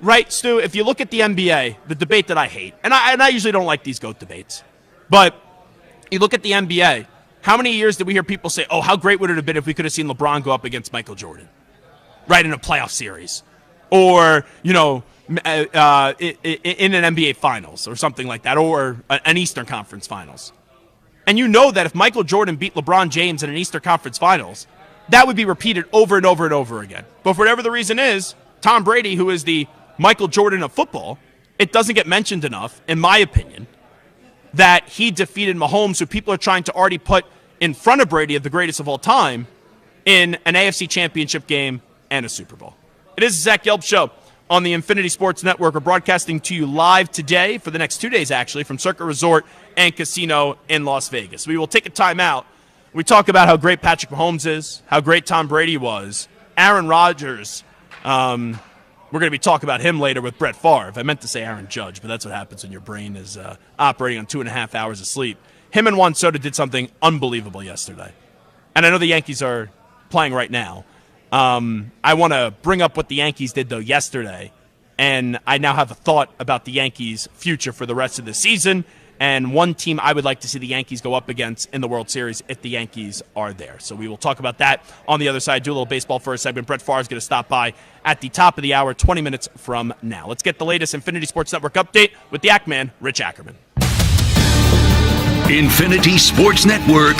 right, Stu, if you look at the NBA, the debate that I hate, and I usually don't like these GOAT debates, but you look at the NBA, how many years did we hear people say, oh, how great would it have been if we could have seen LeBron go up against Michael Jordan, right, in a playoff series? Or, in an NBA Finals or something like that, or an Eastern Conference Finals. And you know that if Michael Jordan beat LeBron James in an Eastern Conference Finals, that would be repeated over and over and over again. But for whatever the reason is, Tom Brady, who is the Michael Jordan of football, it doesn't get mentioned enough, in my opinion, that he defeated Mahomes, who people are trying to already put in front of Brady of the greatest of all time, in an AFC Championship game and a Super Bowl. It is the Zach Gelb Show on the Infinity Sports Network. We're broadcasting to you live today for the next 2 days, actually, from Circa Resort and Casino in Las Vegas. We will take a time out. We talk about how great Patrick Mahomes is, how great Tom Brady was, Aaron Rodgers. We're going to be talking about him later with Brett Favre. I meant to say Aaron Judge, but that's what happens when your brain is operating on 2.5 hours of sleep. Him and Juan Soto did something unbelievable yesterday. And I know the Yankees are playing right now. I want to bring up what the Yankees did, though, yesterday. And I now have a thought about the Yankees' future for the rest of the season. And one team I would like to see the Yankees go up against in the World Series if the Yankees are there. So we will talk about that on the other side. Do a little baseball for a segment. Brett Favre is going to stop by at the top of the hour, 20 minutes from now. Let's get the latest Infinity Sports Network update with the Ackman, Rich Ackerman. Infinity Sports Network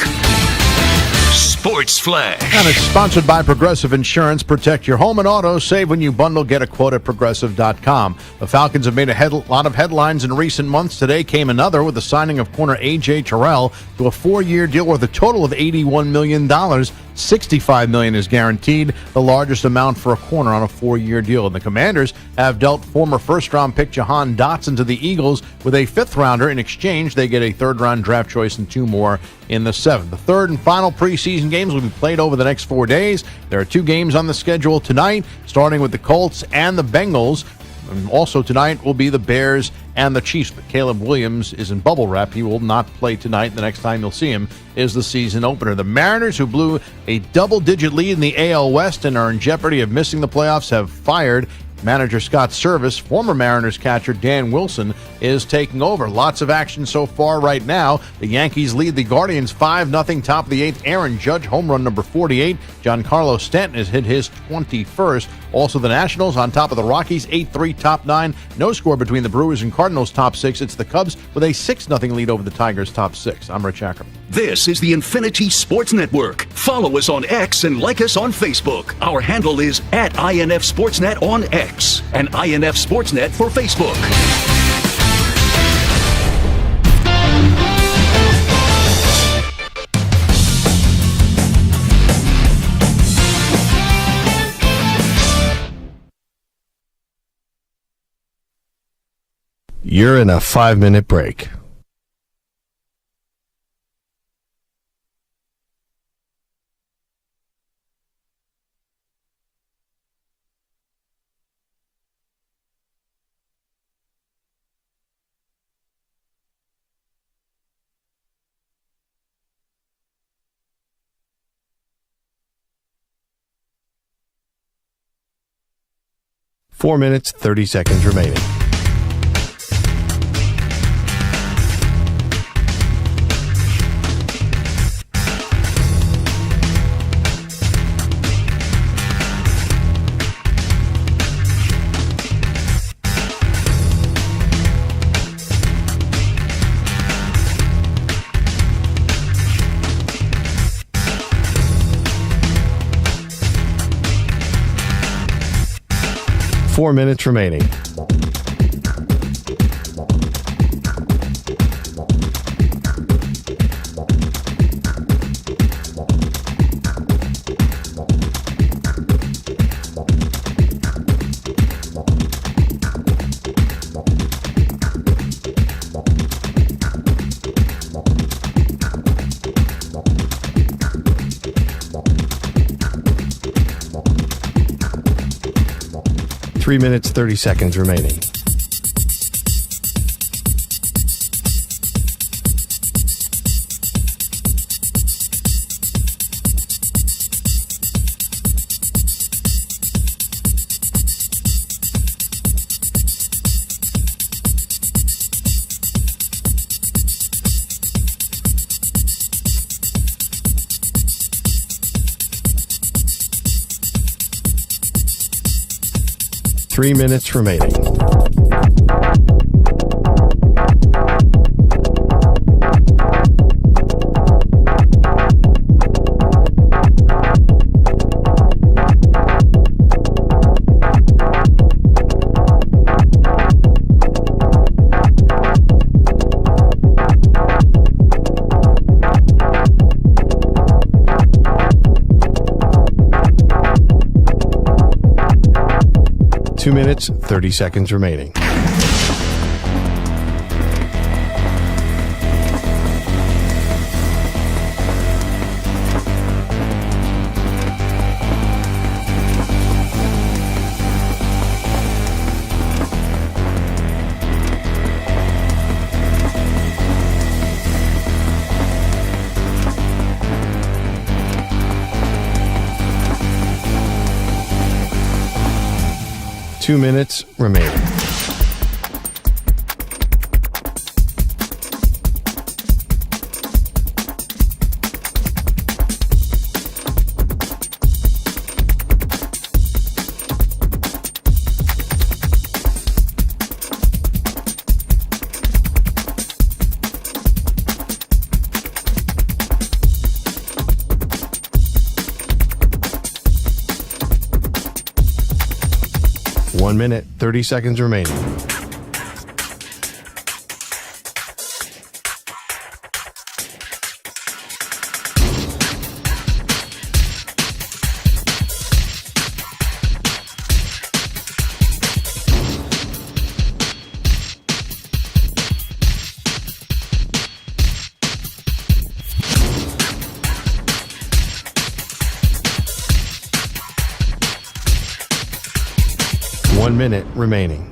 Sports Flash. And it's sponsored by Progressive Insurance. Protect your home and auto. Save when you bundle. Get a quote at Progressive.com. The Falcons have made a lot of headlines in recent months. Today came another with the signing of corner A.J. Terrell to a 4-year deal worth a total of $81 million. $65 million is guaranteed, the largest amount for a corner on a 4-year deal. And the Commanders have dealt former first-round pick Jahan Dotson to the Eagles with a 5th-rounder. In exchange, they get a 3rd-round draft choice and 2 more in the 7th. The 3rd and final preseason games will be played over the next 4 days. There are 2 games on the schedule tonight, starting with the Colts and the Bengals. And also tonight will be the Bears and the Chiefs. But Caleb Williams is in bubble wrap. He will not play tonight. The next time you'll see him is the season opener. The Mariners, who blew a double-digit lead in the AL West and are in jeopardy of missing the playoffs, have fired manager Scott Service. Former Mariners catcher Dan Wilson is taking over. Lots of action so far right now. The Yankees lead the Guardians 5-0, top of the 8th. Aaron Judge, home run number 48. Giancarlo Stanton has hit his 21st. Also the Nationals on top of the Rockies, 8-3, top 9. No score between the Brewers and Cardinals, top 6. It's the Cubs with a 6-0 lead over the Tigers, top 6. I'm Rich Ackerman. This is the Infinity Sports Network. Follow us on X and like us on Facebook. Our handle is at INF Sportsnet on X and INF Sportsnet for Facebook. You're in a 5-minute break. 4 minutes, 30 seconds remaining. Four minutes remaining. Three minutes, 30 seconds remaining. Three minutes remaining. Two minutes, 30 seconds remaining. Two minutes remaining. One minute, 30 seconds remaining. One minute remaining.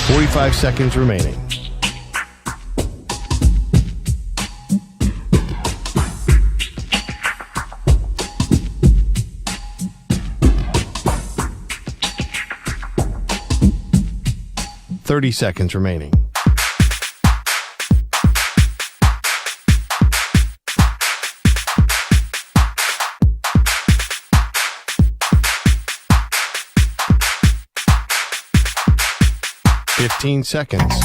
Forty-five seconds remaining. 30 seconds remaining. Fifteen seconds.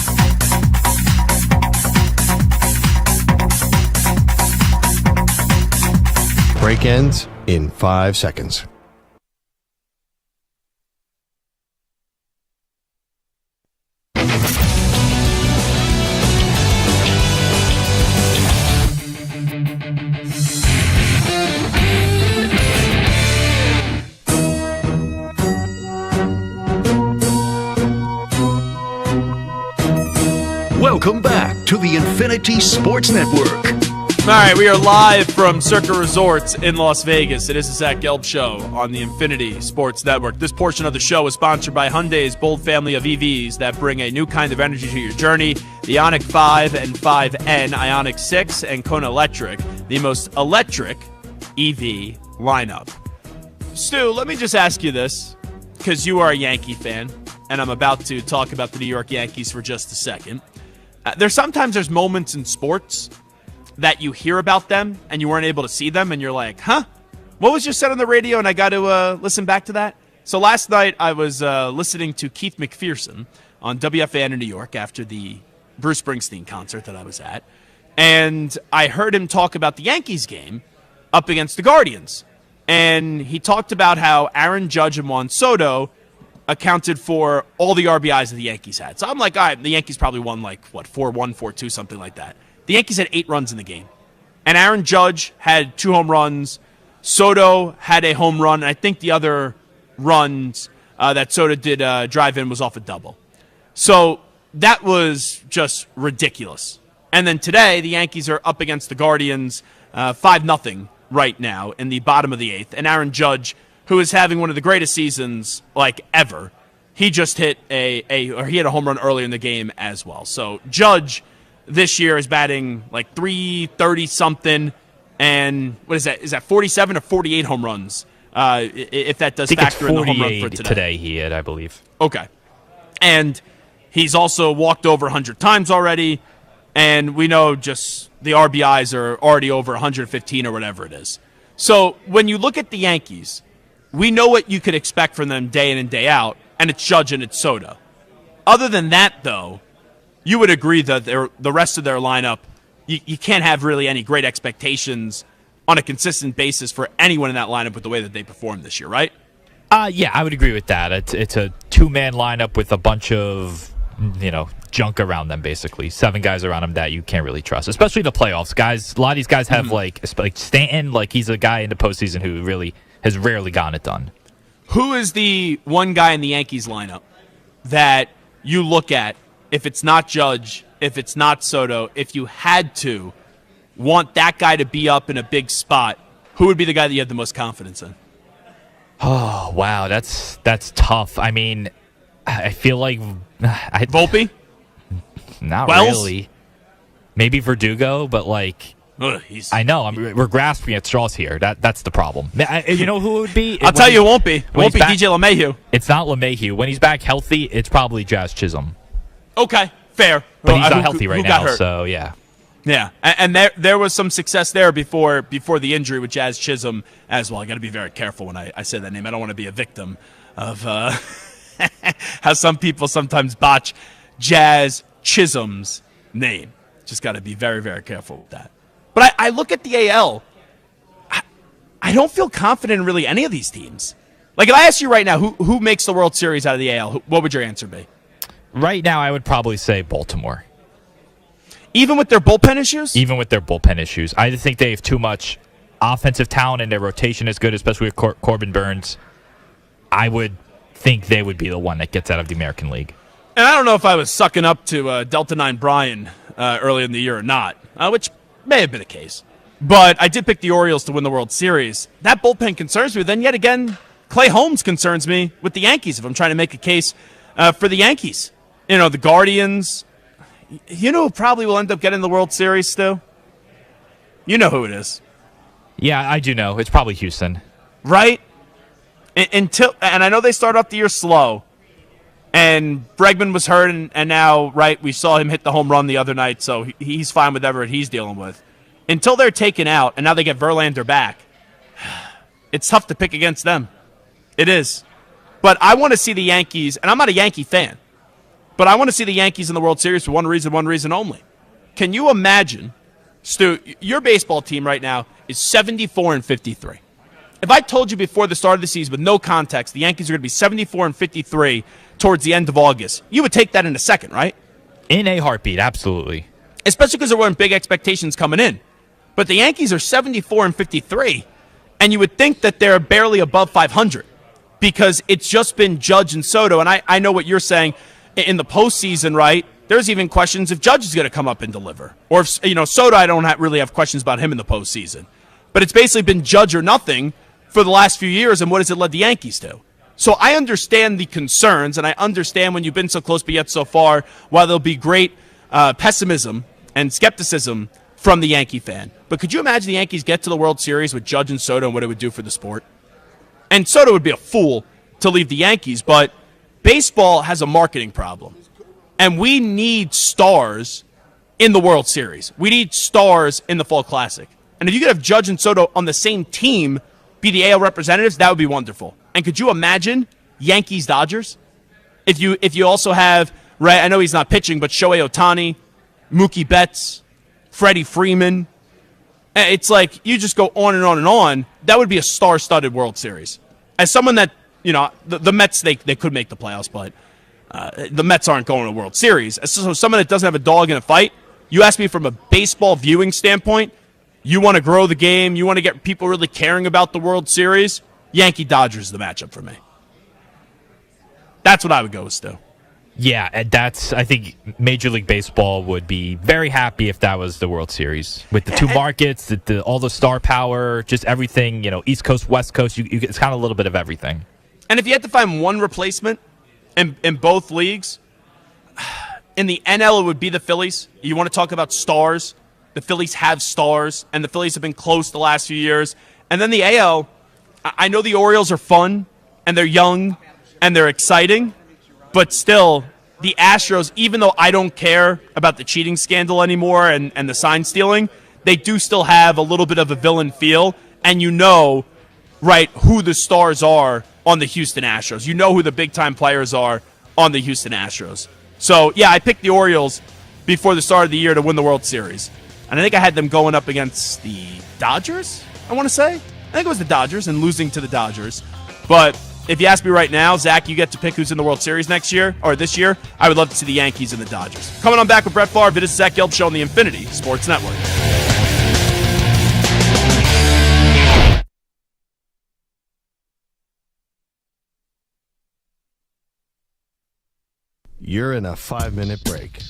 Break ends in 5 seconds. Welcome back to the Infinity Sports Network. All right, we are live from Circa Resorts in Las Vegas. It is the Zach Gelb Show on the Infinity Sports Network. This portion of the show is sponsored by Hyundai's bold family of EVs that bring a new kind of energy to your journey. The Ioniq 5 and 5N, Ioniq 6, and Kona Electric, the most electric EV lineup. Stu, let me just ask you this, because you are a Yankee fan, and I'm about to talk about the New York Yankees for just a second. There's moments in sports that you hear about them and you weren't able to see them, and you're like, huh? What was just said on the radio, and I got to listen back to that? So last night I was listening to Keith McPherson on WFAN in New York after the Bruce Springsteen concert that I was at, and I heard him talk about the Yankees game up against the Guardians. And he talked about how Aaron Judge and Juan Soto accounted for all the RBIs that the Yankees had. So I'm like, all right, the Yankees probably won 4-1, 4-2, something like that. The Yankees had 8 runs in the game. And Aaron Judge had 2 home runs. Soto had a home run. And I think the other runs that Soto did drive in was off a double. So that was just ridiculous. And then today, the Yankees are up against the Guardians 5-0 right now in the bottom of the 8th. And Aaron Judge, who is having one of the greatest seasons ever, he just hit he had a home run earlier in the game as well. So Judge this year is batting 330 something, and what is that? Is that 47 or 48 home runs? If that does factor in the home run for today. He had, I believe. Okay, and he's also walked over 100 times already, and we know just the RBIs are already over 115 or whatever it is. So when you look at the Yankees, we know what you could expect from them day in and day out, and it's Judge and it's Soto. Other than that, though, you would agree that the rest of their lineup, you can't have really any great expectations on a consistent basis for anyone in that lineup with the way that they performed this year, right? Yeah, I would agree with that. It's a 2-man lineup with a bunch of junk around them, basically 7 guys around them that you can't really trust, especially the playoffs. Guys, a lot of these guys have like Stanton, he's a guy in the postseason who really has rarely gotten it done. Who is the one guy in the Yankees lineup that you look at, if it's not Judge, if it's not Soto, if you had to want that guy to be up in a big spot, who would be the guy that you have the most confidence in? Oh, wow, that's tough. I mean, I feel like Volpe? Not Wells? really. Maybe Verdugo, but I know we're grasping at straws here. That's the problem. You know who it would be? I'll tell you, it won't be. It won't be DJ LeMahieu. It's not LeMahieu. When he's back healthy, it's probably Jazz Chisholm. Okay, fair. But he's not healthy right now, so yeah. Yeah, and there was some success there before the injury with Jazz Chisholm as well. I got to be very careful when I say that name. I don't want to be a victim of how some people sometimes botch Jazz Chisholm's name. Just got to be very, very careful with that. But I look at the AL, I don't feel confident in really any of these teams. If I ask you right now, who makes the World Series out of the AL, what would your answer be? Right now, I would probably say Baltimore. Even with their bullpen issues? Even with their bullpen issues. I just think they have too much offensive talent, and their rotation is good, especially with Corbin Burns. I would think they would be the one that gets out of the American League. And I don't know if I was sucking up to Delta 9 Brian earlier in the year or not, which may have been the case. But I did pick the Orioles to win the World Series. That bullpen concerns me. Then yet again, Clay Holmes concerns me with the Yankees if I'm trying to make a case for the Yankees. The Guardians. You know who probably will end up getting the World Series, Stu? You know who it is. Yeah, I do know. It's probably Houston. Right? And I know they started off the year slow. And Bregman was hurt, and now, right, we saw him hit the home run the other night, so he's fine with whatever he's dealing with. Until they're taken out, and now they get Verlander back, it's tough to pick against them. It is. But I want to see the Yankees, and I'm not a Yankee fan, but I want to see the Yankees in the World Series for one reason only. Can you imagine, Stu, your baseball team right now is 74-53. If I told you before the start of the season with no context, the Yankees are going to be 74-53 towards the end of August, you would take that in a second, right? In a heartbeat, absolutely. Especially because there weren't big expectations coming in. But the Yankees are 74-53, and you would think that they're barely above 500 because it's just been Judge and Soto. And I know what you're saying in the postseason, right? there's even questions if Judge is going to come up and deliver. Or if, Soto, I don't really have questions about him in the postseason. But it's basically been Judge or nothing for the last few years, and what has it led the Yankees to? So I understand the concerns, and I understand when you've been so close but yet so far, while there'll be great pessimism and skepticism from the Yankee fan. But could you imagine the Yankees get to the World Series with Judge and Soto and what it would do for the sport? And Soto would be a fool to leave the Yankees, but baseball has a marketing problem. And we need stars in the World Series. We need stars in the Fall Classic. And if you could have Judge and Soto on the same team be the AL representatives, that would be wonderful. And could you imagine Yankees-Dodgers? If you also have, right, I know he's not pitching, but Shohei Ohtani, Mookie Betts, Freddie Freeman. It's like you just go on and on and on. That would be a star-studded World Series. As someone that, the Mets, they could make the playoffs, but the Mets aren't going to the World Series. So someone that doesn't have a dog in a fight, you ask me from a baseball viewing standpoint, you want to grow the game, you want to get people really caring about the World Series, Yankee-Dodgers is the matchup for me. That's what I would go with, Stu. Yeah, and I think Major League Baseball would be very happy if that was the World Series. With the two markets, all the star power, just everything, East Coast, West Coast, it's kind of a little bit of everything. And if you had to find one replacement in both leagues, in the NL, it would be the Phillies. You want to talk about stars. The Phillies have stars, and the Phillies have been close the last few years. And then the AL, I know the Orioles are fun, and they're young, and they're exciting, but still, the Astros, even though I don't care about the cheating scandal anymore and the sign stealing, they do still have a little bit of a villain feel, and right, who the stars are on the Houston Astros. You know who the big-time players are on the Houston Astros. So, yeah, I picked the Orioles before the start of the year to win the World Series. And I think I had them going up against the Dodgers, I want to say. I think it was the Dodgers and losing to the Dodgers. But if you ask me right now, Zach, you get to pick who's in the World Series next year, or this year, I would love to see the Yankees and the Dodgers. Coming on back with Brett Favre, this is Zach Gelb Show on the Infinity Sports Network. You're in a 5-minute break.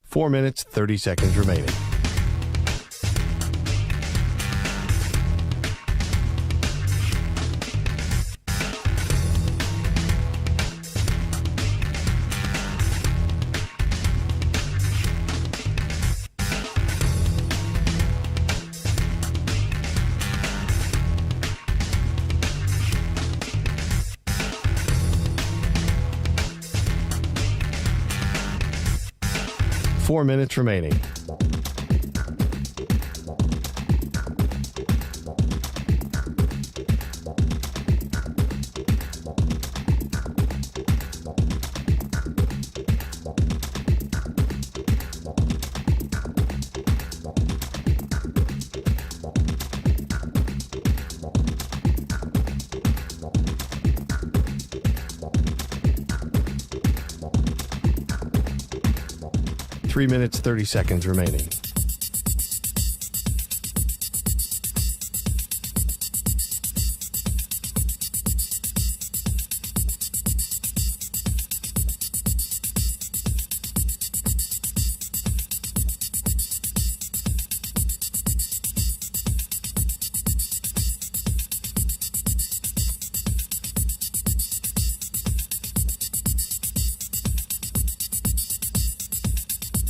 Four minutes, 30 seconds remaining. Four minutes remaining. Three minutes, 30 seconds remaining.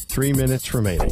Three minutes remaining.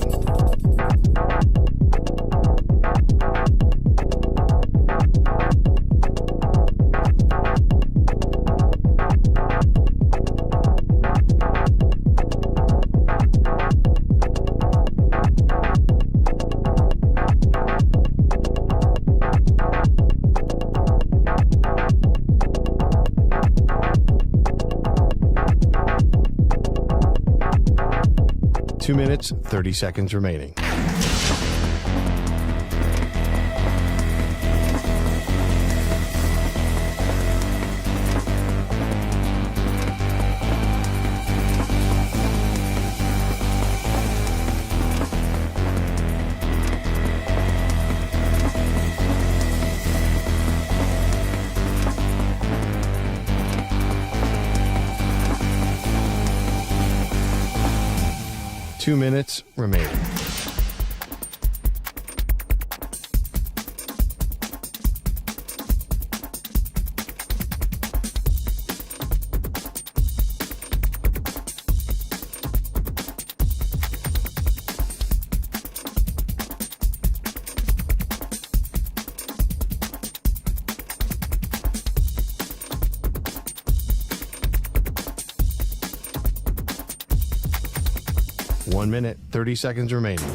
Minutes, 30 seconds remaining. 2 minutes remaining. One minute, 30 seconds remaining.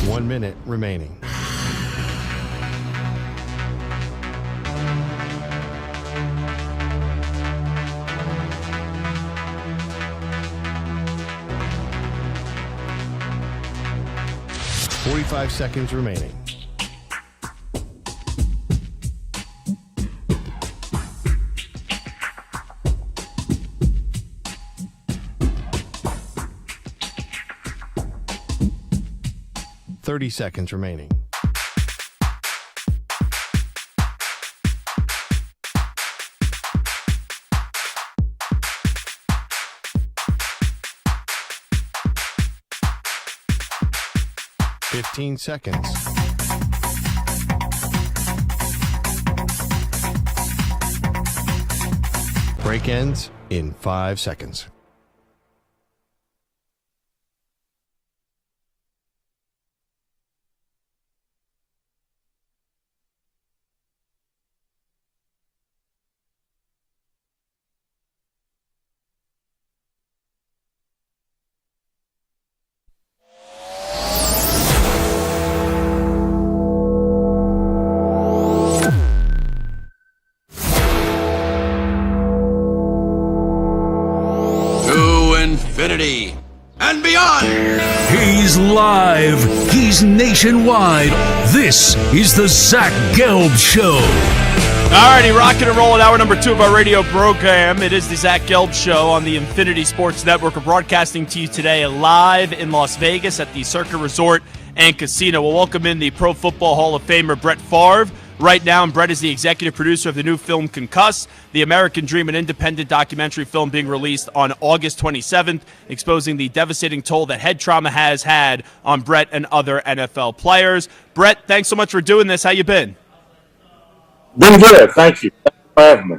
One minute remaining. Forty-five seconds remaining. Seconds remaining. Fifteen seconds. Break ends in 5 seconds. Infinity and beyond. He's live. He's nationwide. This is the Zach Gelb Show. Alrighty, rocking and rolling. Hour number 2 of our radio program. It is the Zach Gelb Show on the Infinity Sports Network. We're broadcasting to you today live in Las Vegas at the Circa Resort and Casino. We'll welcome in the Pro Football Hall of Famer Brett Favre. Right now, Brett is the executive producer of the new film Concuss, the American Dream, an independent documentary film being released on August 27th, exposing the devastating toll that head trauma has had on Brett and other NFL players. Brett, thanks so much for doing this. How you been? Been good. Thank you. Thanks for having me.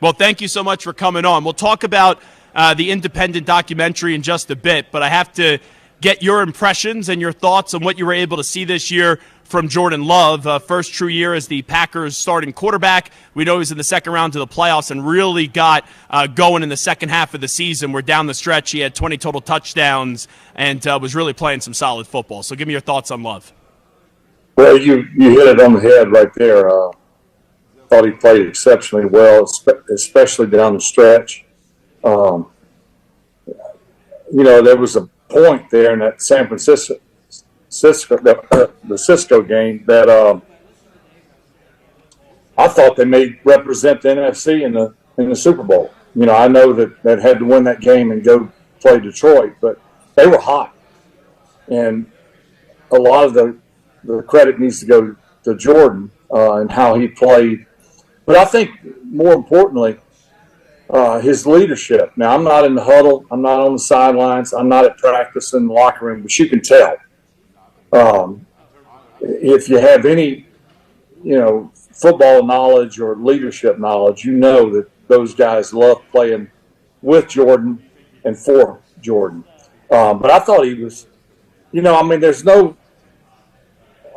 Well, thank you so much for coming on. We'll talk about the independent documentary in just a bit, but I have to get your impressions and your thoughts on what you were able to see this year from Jordan Love. First true year as the Packers starting quarterback. We know he was in the second round to the playoffs and really got going in the second half of the season, where down the stretch he had 20 total touchdowns and was really playing some solid football. So give me your thoughts on Love. Well, you hit it on the head right there. Thought he played exceptionally well, especially down the stretch. You know, there was a point there in that San Francisco the Cisco game that I thought they may represent the NFC in the Super Bowl. You know, I know that had to win that game and go play Detroit, but they were hot, and a lot of the credit needs to go to Jordan and how he played. But I think more importantly, his leadership. Now, I'm not in the huddle. I'm not on the sidelines. I'm not at practice in the locker room, but you can tell. If you have any, football knowledge or leadership knowledge, you know that those guys love playing with Jordan and for Jordan. But I thought he was, there's no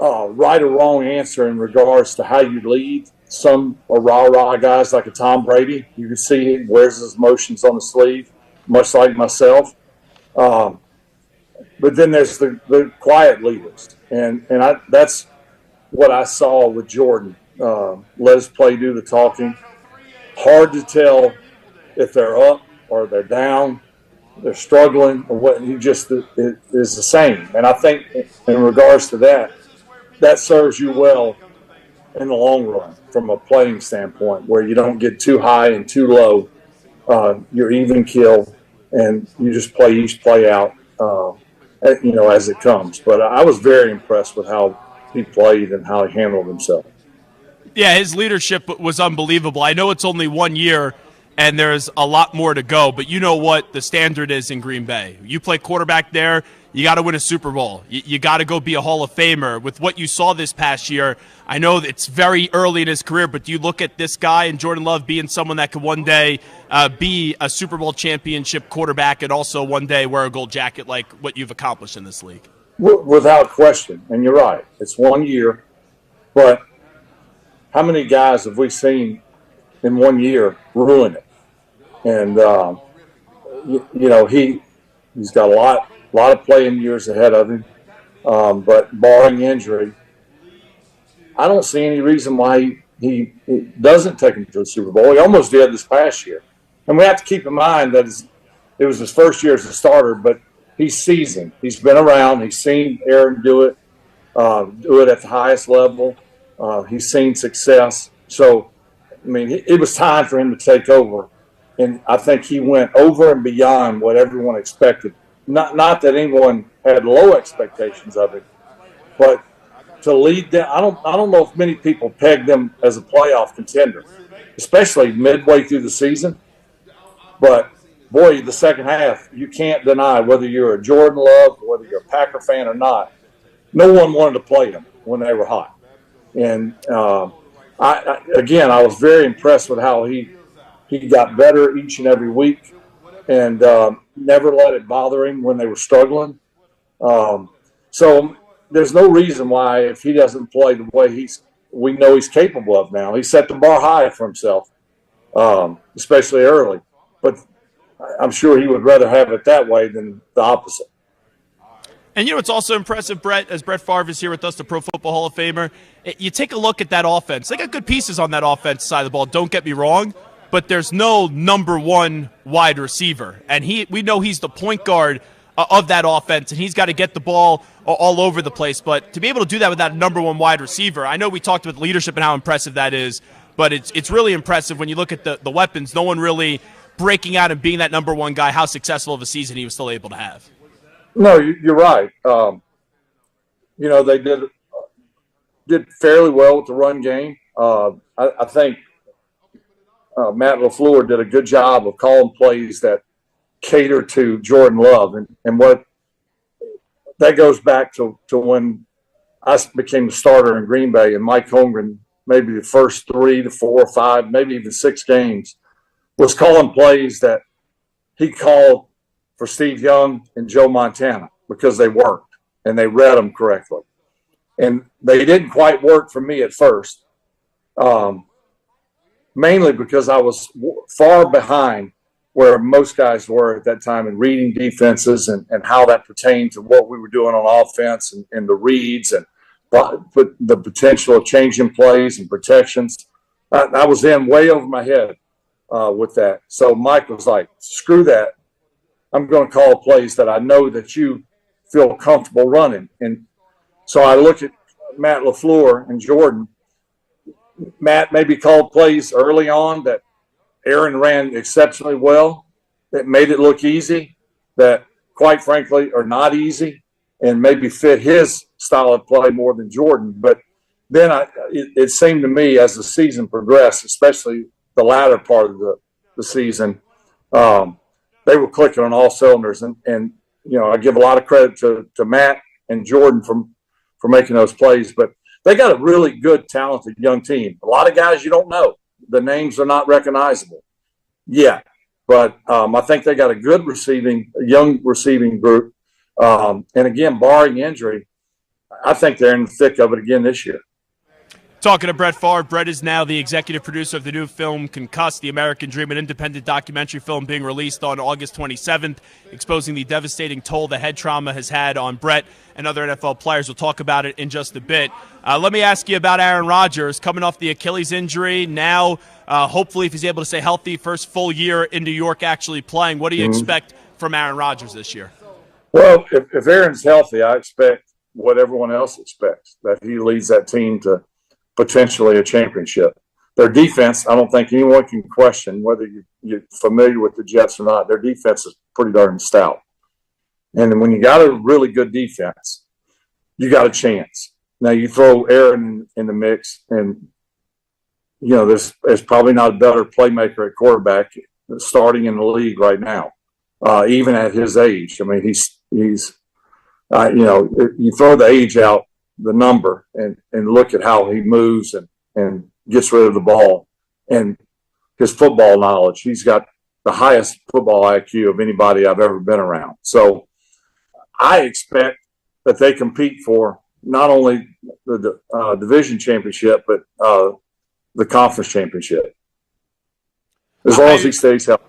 right or wrong answer in regards to how you lead. Some are rah-rah guys like a Tom Brady. You can see he wears his emotions on the sleeve, much like myself. But then there's the quiet leaders, and that's what I saw with Jordan. Let his play do the talking. Hard to tell if they're up or they're down. they're struggling, or what, he just is the same. And I think in regards to that, that serves you well in the long run from a playing standpoint, where you don't get too high and too low. You're even kill, and you just play each play out, as it comes. But I was very impressed with how he played and how he handled himself. Yeah, his leadership was unbelievable. I know it's only 1 year, and there's a lot more to go, but you know what the standard is in Green Bay. You play quarterback there, you got to win a Super Bowl. You got to go be a Hall of Famer. With what you saw this past year, I know it's very early in his career, but do you look at this guy and Jordan Love being someone that could one day be a Super Bowl championship quarterback and also one day wear a gold jacket like what you've accomplished in this league? Without question, and you're right. It's 1 year, but how many guys have we seen in 1 year ruin it? And he's got a lot of playing years ahead of him. But barring injury, I don't see any reason why he doesn't take him to the Super Bowl. He almost did this past year, and we have to keep in mind that it was his first year as a starter, but he's seasoned. He's been around. He's seen Aaron do it at the highest level. He's seen success. So, I mean, it was time for him to take over. And I think he went over and beyond what everyone expected. Not that anyone had low expectations of him, but to lead them, I don't know if many people pegged them as a playoff contender, especially midway through the season. But boy, the second half, you can't deny whether you're a Jordan Love, whether you're a Packer fan or not. No one wanted to play them when they were hot. And I was very impressed with how he got better each and every week, and never let it bother him when they were struggling. So there's no reason why, if he doesn't play the way we know he's capable of now. He set the bar high for himself, especially early. But I'm sure he would rather have it that way than the opposite. And you know what's also impressive, Brett, as Brett Favre is here with us, the Pro Football Hall of Famer, you take a look at that offense. They got good pieces on that offense side of the ball, don't get me wrong, but there's no number one wide receiver. And we know he's the point guard of that offense, and he's got to get the ball all over the place. But to be able to do that with that number one wide receiver, I know we talked about leadership and how impressive that is, but it's really impressive when you look at the weapons. No one really breaking out and being that number one guy, how successful of a season he was still able to have. No, you're right. They did fairly well with the run game. I think Matt LaFleur did a good job of calling plays that cater to Jordan Love. And what that goes back to when I became the starter in Green Bay, and Mike Holmgren, maybe the first 3 to 4 or 5, maybe even 6 games, was calling plays that he called for Steve Young and Joe Montana because they worked and they read them correctly. And they didn't quite work for me at first, mainly because I was far behind where most guys were at that time in reading defenses and how that pertained to what we were doing on offense and the reads and the potential of changing plays and protections. I was in way over my head with that. So Mike was like, screw that. I'm going to call plays that I know that you feel comfortable running. And so I look at Matt LaFleur and Jordan. Matt maybe called plays early on that Aaron ran exceptionally well, that made it look easy, that quite frankly are not easy, and maybe fit his style of play more than Jordan. But then it seemed to me as the season progressed, especially the latter part of the season, they were clicking on all cylinders. And I give a lot of credit to Matt and Jordan for making those plays. But they got a really good, talented young team. A lot of guys you don't know. The names are not recognizable yet. But I think they got a good young receiving group. And again, barring injury, I think they're in the thick of it again this year. Talking to Brett Favre. Brett is now the executive producer of the new film Concussed, the American Dream, an independent documentary film being released on August 27th, exposing the devastating toll the head trauma has had on Brett and other NFL players. We'll talk about it in just a bit. Let me ask you about Aaron Rodgers, coming off the Achilles injury. Now, hopefully, if he's able to stay healthy, first full year in New York actually playing, what do you expect from Aaron Rodgers this year? Well, if Aaron's healthy, I expect what everyone else expects, that he leads that team to potentially a championship. Their defense, I don't think anyone can question whether you're familiar with the Jets or not. Their defense is pretty darn stout. And when you got a really good defense, you got a chance. Now you throw Aaron in the mix, and there's probably not a better playmaker at quarterback starting in the league right now, even at his age. I mean, he's you throw the age out, the number, and look at how he moves and gets rid of the ball, and his football knowledge. He's got the highest football IQ of anybody I've ever been around. So I expect that they compete for not only the division championship, but the conference championship, as long as he stays healthy.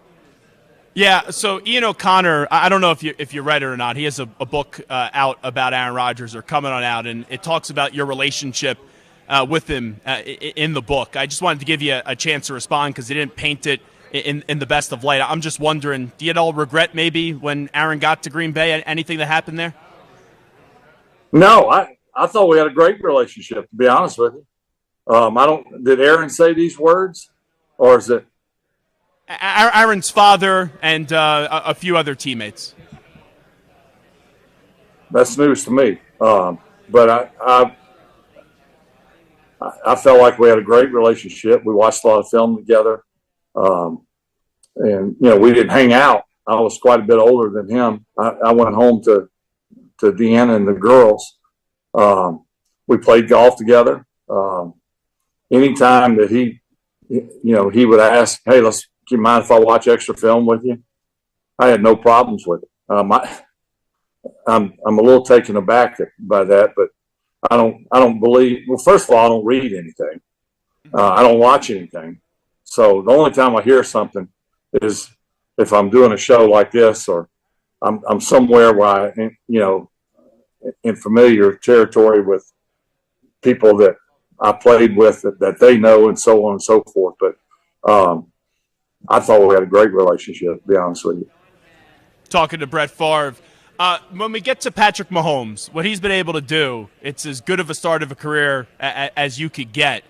Yeah, so Ian O'Connor, I don't know if you read it or not. He has a book out about Aaron Rodgers, or coming on out, and it talks about your relationship with him in the book. I just wanted to give you a chance to respond because he didn't paint it in the best of light. I'm just wondering, do you at all regret maybe when Aaron got to Green Bay, anything that happened there? No, I thought we had a great relationship, to be honest with you. Did Aaron say these words, or is it Aaron's father and a few other teammates? That's news to me. But I felt like we had a great relationship. We watched a lot of film together. And we didn't hang out. I was quite a bit older than him. I went home to Deanna and the girls. We played golf together. Anytime that he would ask, "Hey, do you mind if I watch extra film with you?" I had no problems with it. I'm a little taken aback by that, but I don't believe. Well, first of all, I don't read anything. I don't watch anything. So the only time I hear something is if I'm doing a show like this, or I'm somewhere where in familiar territory with people that I played with that they know, and so on and so forth. But I thought we had a great relationship, to be honest with you. Talking to Brett Favre. When we get to Patrick Mahomes, what he's been able to do, it's as good of a start of a career as you could get.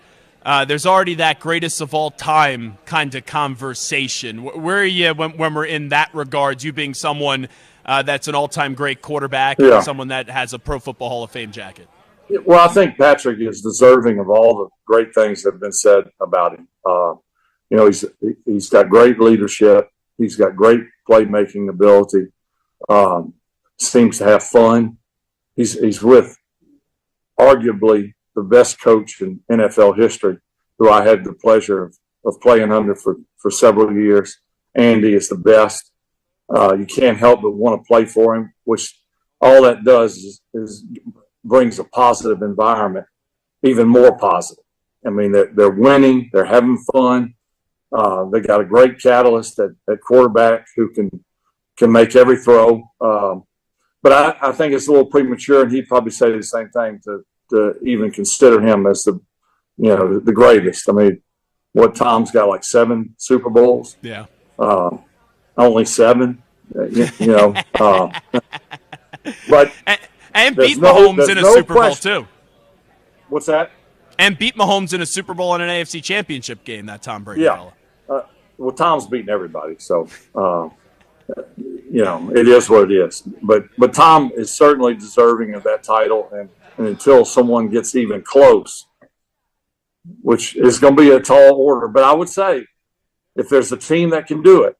There's already that greatest of all time kind of conversation. Where are you when we're in that regards, you being someone that's an all-time great quarterback, and someone that has a Pro Football Hall of Fame jacket? Well, I think Patrick is deserving of all the great things that have been said about him. He's got great leadership. He's got great playmaking ability. Seems to have fun. He's with arguably the best coach in NFL history, who I had the pleasure of playing under for several years. Andy is the best. You can't help but want to play for him, which all that does is brings a positive environment, even more positive. I mean, they're winning, they're having fun. They got a great catalyst at quarterback who can make every throw. But I think it's a little premature, and he'd probably say the same thing to even consider him as the greatest. I mean, what, Tom's got like 7 Super Bowls? Yeah. Only 7, but and beat Mahomes in a Super Bowl too. What's that? And beat Mahomes in a Super Bowl and an AFC Championship game. That Tom Brady. Yeah. Well, Tom's beating everybody, so it is what it is. But Tom is certainly deserving of that title, and until someone gets even close, which is going to be a tall order. But I would say, if there's a team that can do it,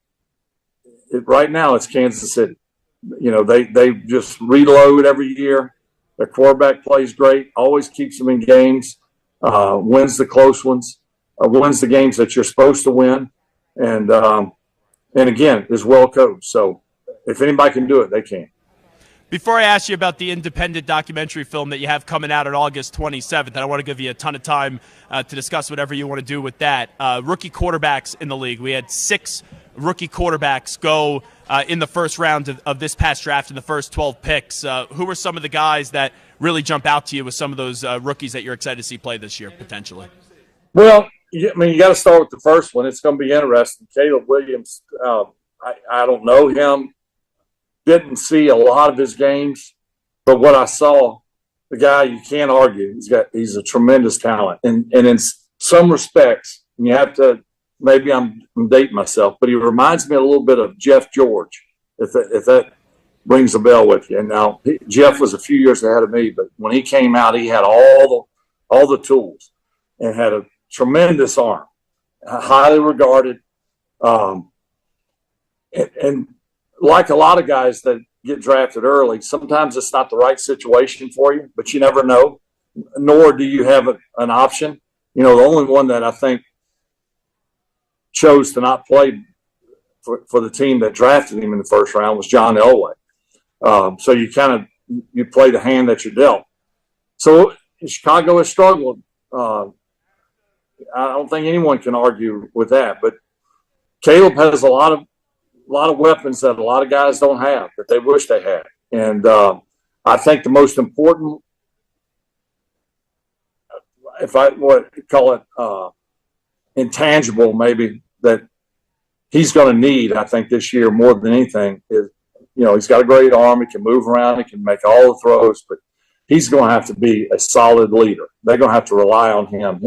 right now it's Kansas City. They just reload every year. Their quarterback plays great, always keeps them in games, wins the close ones, wins the games that you're supposed to win, and again is well coached. So if anybody can do it, they can. Before I ask you about the independent documentary film that you have coming out on August 27th, and I want to give you a ton of time to discuss whatever you want to do with that. Rookie quarterbacks in the league. We had 6 rookie quarterbacks go in the first round of this past draft in the first 12 picks. Who were some of the guys that really jump out to you with some of those rookies that you're excited to see play this year, potentially? Well, you got to start with the first one. It's going to be interesting. Caleb Williams, I don't know him. didn't see a lot of his games, but what I saw, the guy, you can't argue. He's a tremendous talent. And in some respects, and you have to, maybe I'm dating myself, but he reminds me a little bit of Jeff George, if that rings a bell with you. And now Jeff was a few years ahead of me, but when he came out, he had all the tools and had a tremendous arm, highly regarded. And like a lot of guys that get drafted early, sometimes it's not the right situation for you, but you never know, nor do you have an option. The only one that I think chose to not play for the team that drafted him in the first round was John Elway. So you play the hand that you're dealt. So Chicago has struggled. I don't think anyone can argue with that, but Caleb has a lot of weapons that a lot of guys don't have that they wish they had. And I think the most important, if I would call it intangible, maybe that he's going to need, I think this year more than anything is, he's got a great arm. He can move around. He can make all the throws, but he's going to have to be a solid leader. They're going to have to rely on him.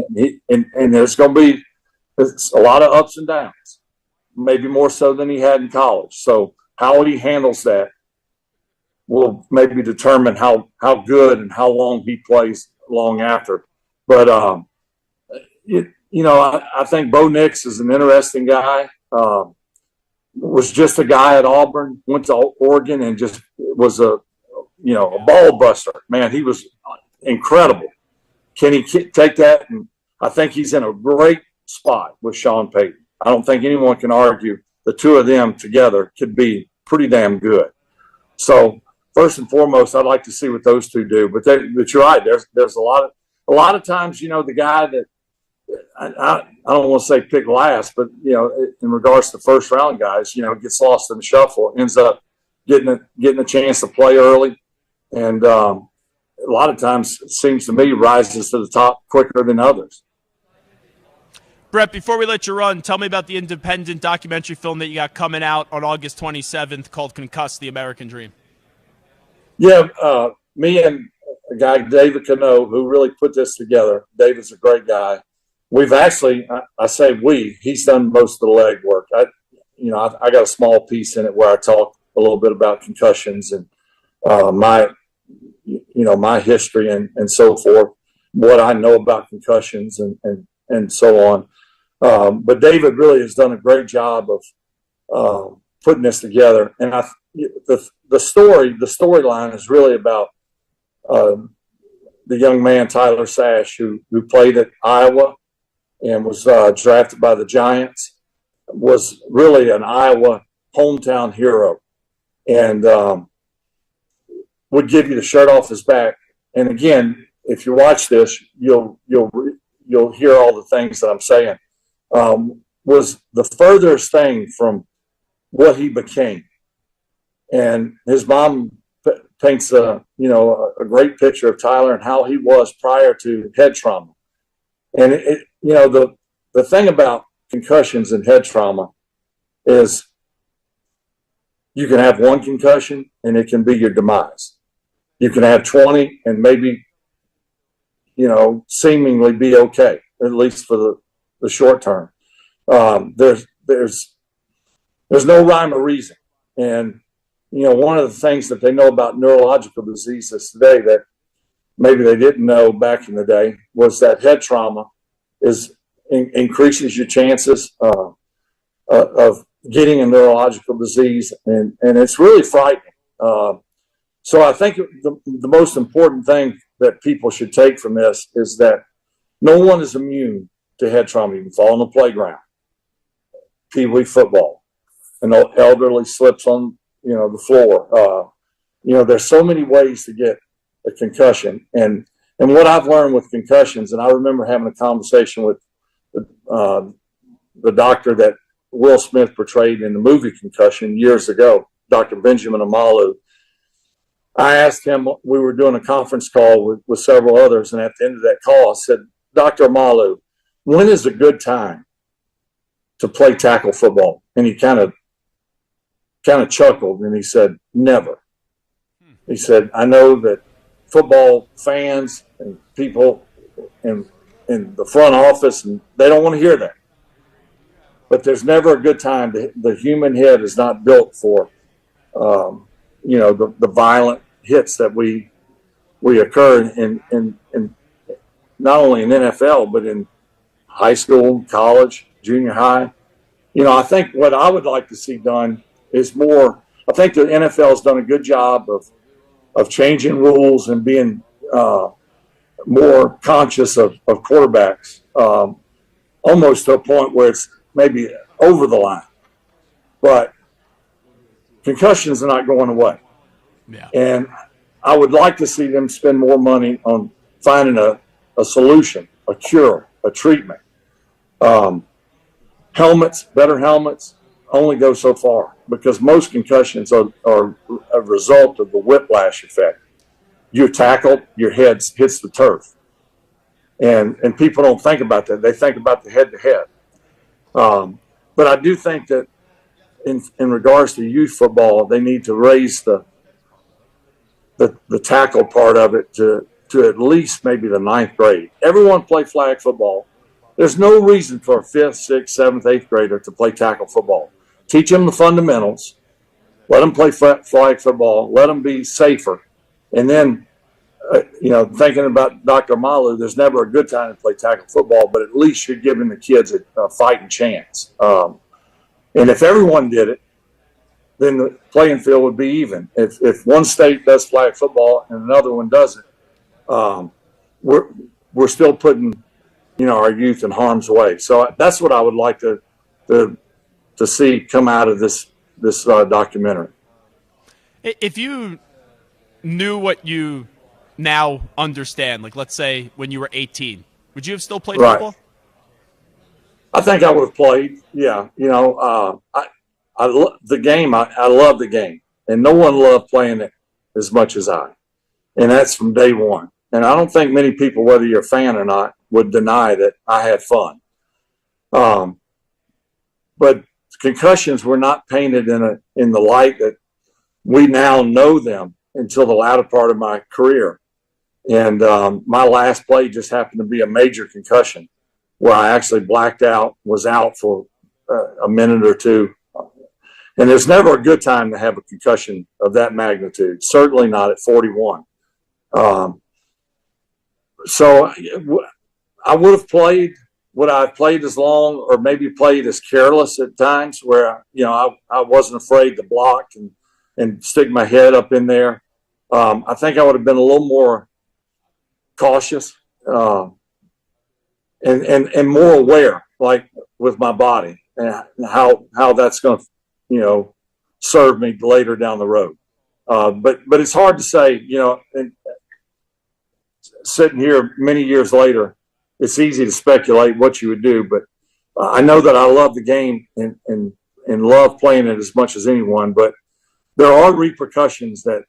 And there's going to be a lot of ups and downs, maybe more so than he had in college. So how he handles that will maybe determine how good and how long he plays long after. But, I think Bo Nix is an interesting guy. Was just a guy at Auburn, went to Oregon, and just was a ball buster. Man, he was incredible. Can he take that? And I think he's in a great spot with Sean Payton. I don't think anyone can argue the two of them together could be pretty damn good. So first and foremost, I'd like to see what those two do. But you're right. There's a lot of times, the guy that I don't want to say pick last, but in regards to first round guys, gets lost in the shuffle, ends up getting a chance to play early, and a lot of times it seems to me rises to the top quicker than others. Brett, before we let you run, tell me about the independent documentary film that you got coming out on August 27th called Concussed: The American Dream. Yeah, me and a guy, David Cano, who really put this together. David's a great guy. We've actually, I say we, he's done most of the leg work. I got a small piece in it where I talk a little bit about concussions and my history and so forth, what I know about concussions and so on. But David really has done a great job of putting this together. And the storyline is really about the young man, Tyler Sash, who played at Iowa and was drafted by the Giants, was really an Iowa hometown hero, and would give you the shirt off his back. And again, if you watch this, you'll hear all the things that I'm saying. Was the furthest thing from what he became, and his mom paints a great picture of Tyler and how he was prior to head trauma. And the thing about concussions and head trauma is you can have one concussion and it can be your demise. You can have 20 and maybe, seemingly be okay, at least for the short term. There's no rhyme or reason. And, one of the things that they know about neurological diseases today that maybe they didn't know back in the day was that head trauma increases your chances of getting a neurological disease, and it's really frightening. So I think the most important thing that people should take from this is that no one is immune to head trauma. You can fall on the playground, pee-wee football, an elderly slips on the floor. There's so many ways to get a concussion, and what I've learned with concussions, and I remember having a conversation with the doctor that Will Smith portrayed in the movie Concussion years ago, Dr. Benjamin Amalu. I asked him, we were doing a conference call with several others, and at the end of that call, I said, Dr. Amalu, when is a good time to play tackle football? And he kind of kind of chuckled and he said, "Never." He said, "I know that football fans and people in the front office, and they don't want to hear that. But there's never a good time. The human head is not built for, the violent hits that we occur in not only in NFL, but in high school, college, junior high. I think what I would like to see done is more. I think the NFL has done a good job of changing rules and being more conscious of quarterbacks, almost to a point where it's maybe over the line. But concussions are not going away. Yeah. And I would like to see them spend more money on finding a solution, a cure, a treatment. Helmets, better helmets, only go so far because most concussions are a result of the whiplash effect. You're tackled, your head hits the turf. And people don't think about that. They think about the head-to-head. But I do think that in regards to youth football, they need to raise the tackle part of it to at least maybe the 9th grade. Everyone play flag football. There's no reason for a 5th, 6th, 7th, 8th grader to play tackle football. Teach them the fundamentals. Let them play flag football. Let them be safer. And then, thinking about Dr. Malu, there's never a good time to play tackle football, but at least you're giving the kids a fighting chance. And if everyone did it, then the playing field would be even. If one state does flag football and another one doesn't, we're still putting our youth in harm's way. So that's what I would like to see come out of this documentary. If you knew what you now understand, like let's say when you were 18, would you have still played football? I think I would have played. Yeah, I love the game. I love the game, and no one loved playing it as much as I. And that's from day one. And I don't think many people, whether you're a fan or not, would deny that I had fun. But concussions were not painted in the light that we now know them until the latter part of my career. And my last play just happened to be a major concussion where I actually blacked out, was out for a minute or two. And there's never a good time to have a concussion of that magnitude, certainly not at 41. So I would have played. Would I have played as long or maybe played as careless at times where, I wasn't afraid to block and stick my head up in there? I think I would have been a little more cautious and more aware, like with my body and how that's going to, serve me later down the road. But it's hard to say, and sitting here many years later, it's easy to speculate what you would do, but I know that I love the game and love playing it as much as anyone, but there are repercussions that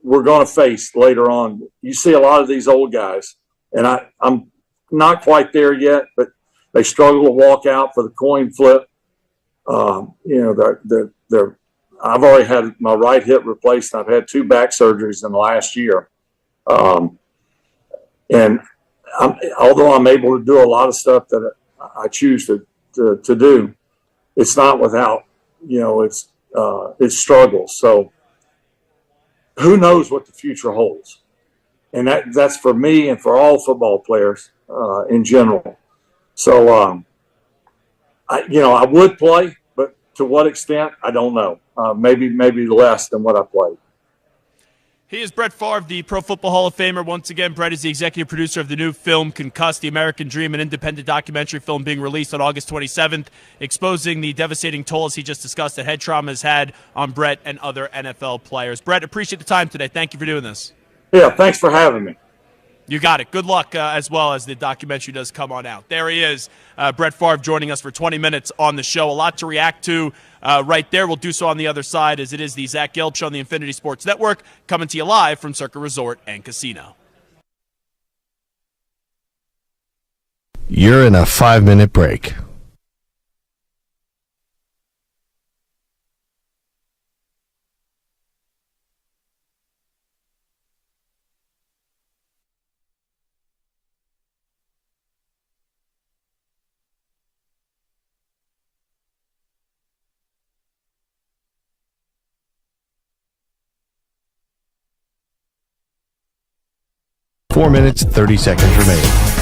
we're going to face later on. You see a lot of these old guys, and I'm not quite there yet, but they struggle to walk out for the coin flip. I've already had my right hip replaced. I've had 2 back surgeries in the last year. And although I'm able to do a lot of stuff that I choose to do, it's not without, it's struggles. So who knows what the future holds? And that's for me and for all football players in general. So, I would play, but to what extent, I don't know. Maybe less than what I played. He is Brett Favre, the Pro Football Hall of Famer. Once again, Brett is the executive producer of the new film, Concussed, the American Dream, an independent documentary film being released on August 27th, exposing the devastating toll, as he just discussed, that head trauma has had on Brett and other NFL players. Brett, appreciate the time today. Thank you for doing this. Yeah, thanks for having me. You got it. Good luck as well as the documentary does come on out. There he is, Brett Favre, joining us for 20 minutes on the show. A lot to react to right there. We'll do so on the other side, as it is the Zach Gelb Show on the Infinity Sports Network, coming to you live from Circa Resort and Casino. You're in a 5-minute break. 4 minutes, 30 seconds remaining.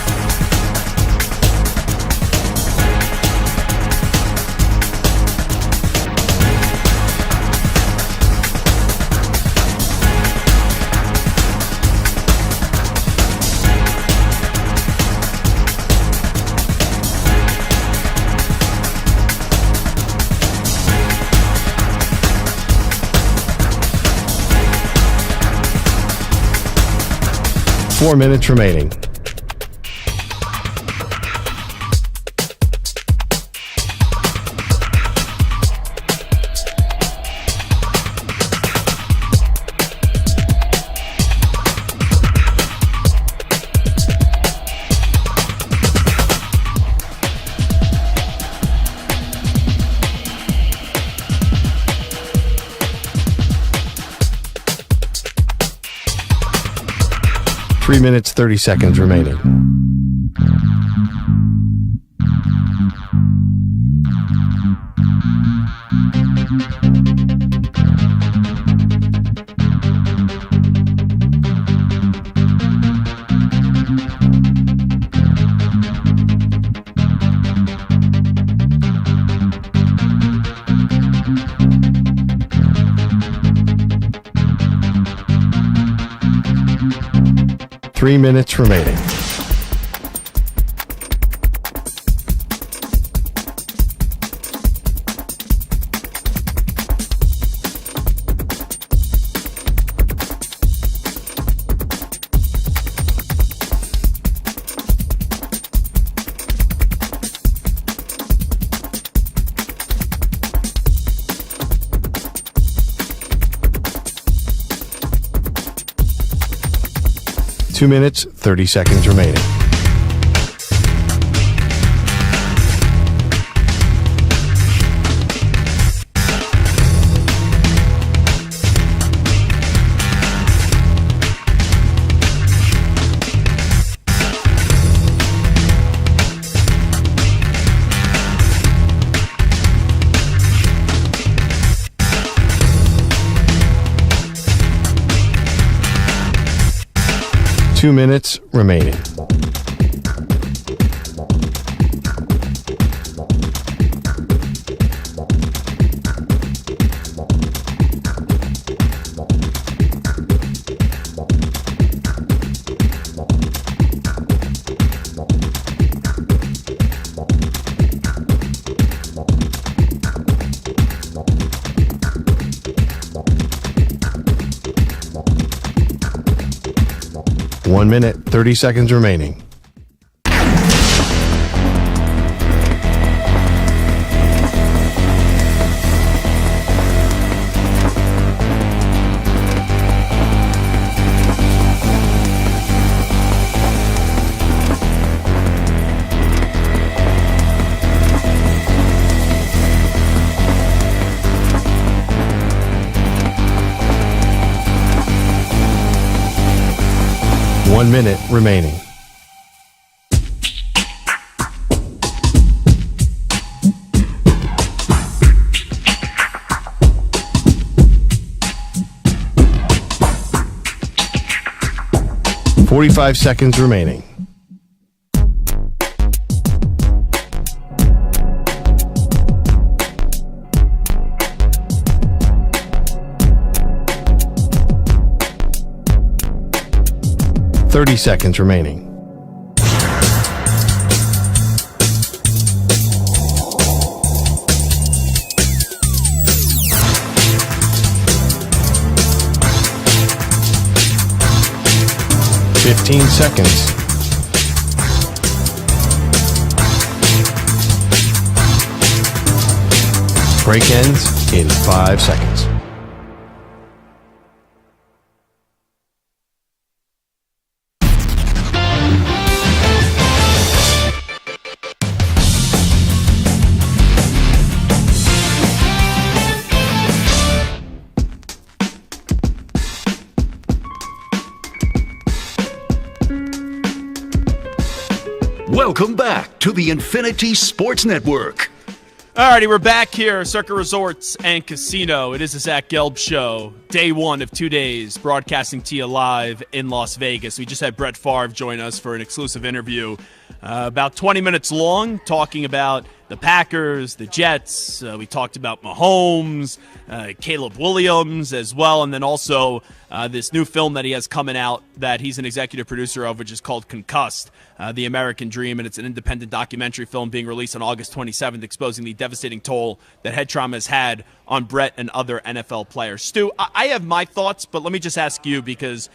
Four minutes remaining. Three minutes, 30 seconds remaining. Three minutes remaining. Two minutes, 30 seconds remaining. Two minutes remaining. 1 minute, 30 seconds remaining. One minute remaining. .45 seconds remaining. .30 seconds remaining. .15 seconds. Break ends in 5 seconds. Welcome back to the Infinity Sports Network. Alrighty, we're back here, Circa Resorts and Casino. It is the Zach Gelb Show, day one of 2 days, broadcasting to you live in Las Vegas. We just had Brett Favre join us for an exclusive interview, about 20 minutes long, talking about the Packers, the Jets. We talked about Mahomes, Caleb Williams as well, and then also this new film that he has coming out that he's an executive producer of, which is called Concussed, The American Dream, and it's an independent documentary film being released on August 27th, exposing the devastating toll that head trauma has had on Brett and other NFL players. Stu, I have my thoughts, but let me just ask you, because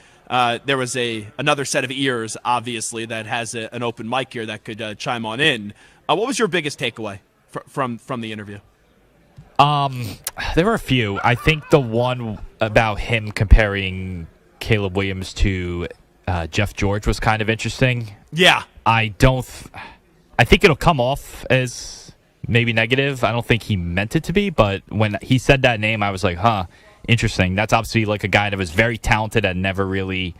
there was another set of ears, obviously, that has an open mic here that could chime on in. What was your biggest takeaway from the interview? There were a few. I think the one about him comparing Caleb Williams to Jeff George was kind of interesting. Yeah. I think it'll come off as maybe negative. I don't think he meant it to be, but when he said that name, I was like, huh, interesting. That's obviously like a guy that was very talented and never really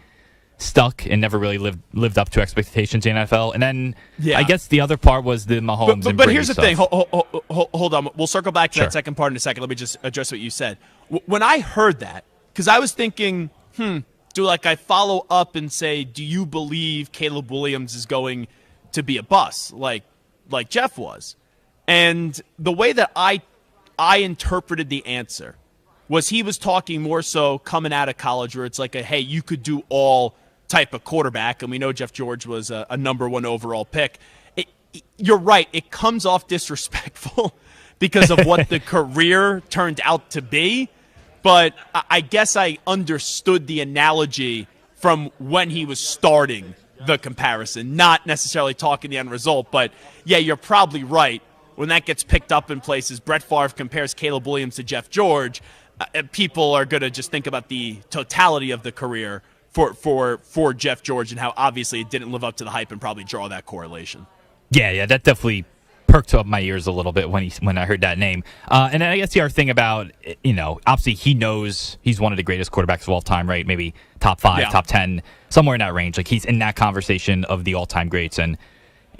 stuck and never really lived up to expectations in the NFL. And then I guess the other part was the Mahomes and But Brady here's the stuff. thing. Hold on. We'll circle back to Sure. that second part in a second. Let me just address what you said. When I heard that, because I was thinking, do I follow up and say, do you believe Caleb Williams is going to be a bust like Jeff was? And the way that I interpreted the answer was he was talking more so coming out of college where it's like hey, you could do all type of quarterback, and we know Jeff George was a number one overall pick. You're right. It comes off disrespectful because of what the career turned out to be, but I guess I understood the analogy from when he was starting the comparison, not necessarily talking the end result, but yeah, you're probably right. When that gets picked up in places, Brett Favre compares Caleb Williams to Jeff George, people are going to just think about the totality of the career for Jeff George and how obviously it didn't live up to the hype and probably draw that correlation. Yeah, that definitely perked up my ears a little bit when I heard that name. And I guess the other thing about, obviously he knows he's one of the greatest quarterbacks of all time, right? Maybe top 5, top 10, somewhere in that range. Like he's in that conversation of the all-time greats. And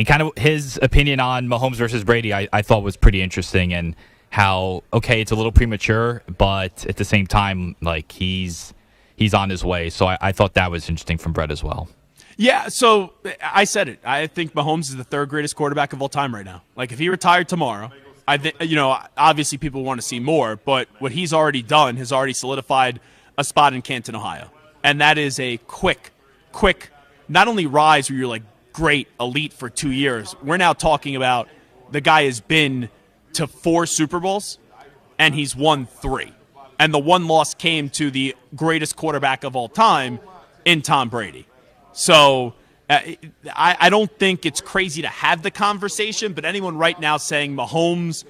kind of his opinion on Mahomes versus Brady, I thought was pretty interesting, and how, okay, it's a little premature, but at the same time, like he's on his way. So I thought that was interesting from Brett as well. Yeah, so I said it. I think Mahomes is the third greatest quarterback of all time right now. Like if he retired tomorrow, I think obviously people want to see more, but what he's already done has already solidified a spot in Canton, Ohio. And that is a quick not only rise where you're like great, elite for 2 years. We're now talking about the guy has been to 4 Super Bowls and he's won 3. And the one loss came to the greatest quarterback of all time in Tom Brady. So I don't think it's crazy to have the conversation, but anyone right now saying Mahomes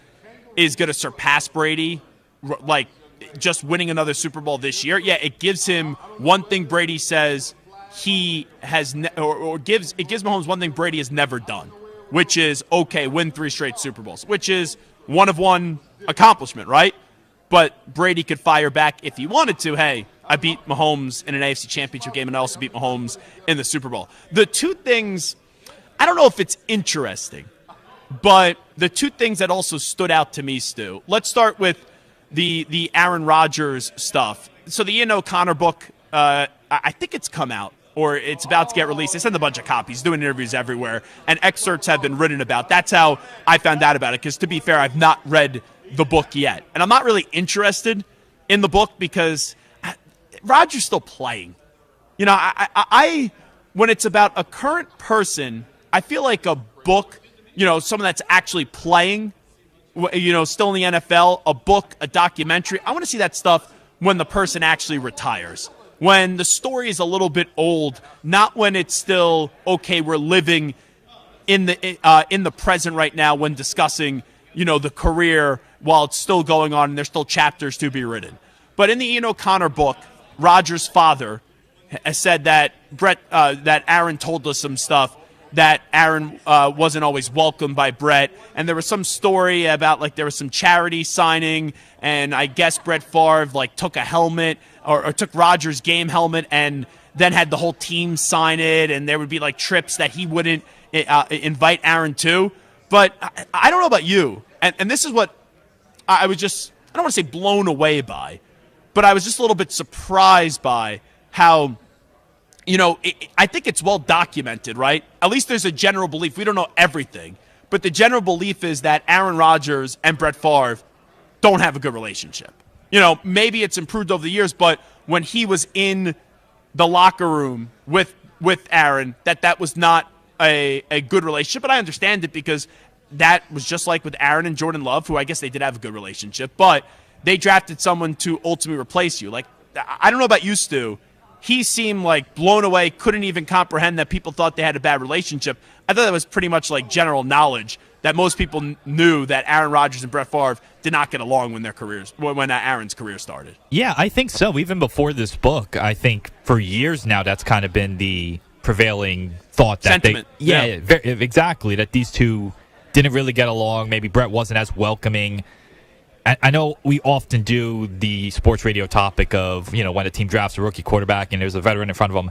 is going to surpass Brady, like just winning another Super Bowl this year, yeah, it gives him one thing Brady says he has gives Mahomes one thing Brady has never done, which is, okay, win 3 straight Super Bowls, which is one of one accomplishment, right? But Brady could fire back if he wanted to. Hey, I beat Mahomes in an AFC Championship game, and I also beat Mahomes in the Super Bowl. The two things, I don't know if it's interesting, but the two things that also stood out to me, Stu, let's start with the Aaron Rodgers stuff. So the Ian O'Connor book, I think it's come out, or it's about to get released. They send a bunch of copies, doing interviews everywhere, and excerpts have been written about. That's how I found out about it, because to be fair, I've not read the book yet. And I'm not really interested in the book because Rodgers still playing. I when it's about a current person, I feel like a book, someone that's actually playing, still in the NFL, a book, a documentary, I want to see that stuff when the person actually retires. When the story is a little bit old, not when it's still, okay, we're living in the present right now when discussing, the career while it's still going on and there's still chapters to be written. But in the Ian O'Connor book, Rodgers' father has said that that Aaron told us some stuff, that Aaron wasn't always welcomed by Brett, and there was some story about there was some charity signing, and I guess Brett Favre took a helmet or took Rodgers' game helmet and then had the whole team sign it, and there would be trips that he wouldn't invite Aaron to. But I don't know about you, And this is what I was just, I don't want to say blown away by, but I was just a little bit surprised by how, I think it's well documented, right? At least there's a general belief. We don't know everything, but the general belief is that Aaron Rodgers and Brett Favre don't have a good relationship. Maybe it's improved over the years, but when he was in the locker room with Aaron, that was not a good relationship. But I understand it because that was just like with Aaron and Jordan Love, who I guess they did have a good relationship, but they drafted someone to ultimately replace you. Like, I don't know about you, Stu. He seemed like blown away, couldn't even comprehend that people thought they had a bad relationship. I thought that was pretty much like general knowledge that most people knew that Aaron Rodgers and Brett Favre did not get along when Aaron's career started. Yeah, I think so. Even before this book, I think for years now that's kind of been the prevailing thought. That Sentiment. Exactly, that these two didn't really get along. Maybe Brett wasn't as welcoming. I know we often do the sports radio topic of, when a team drafts a rookie quarterback and there's a veteran in front of him,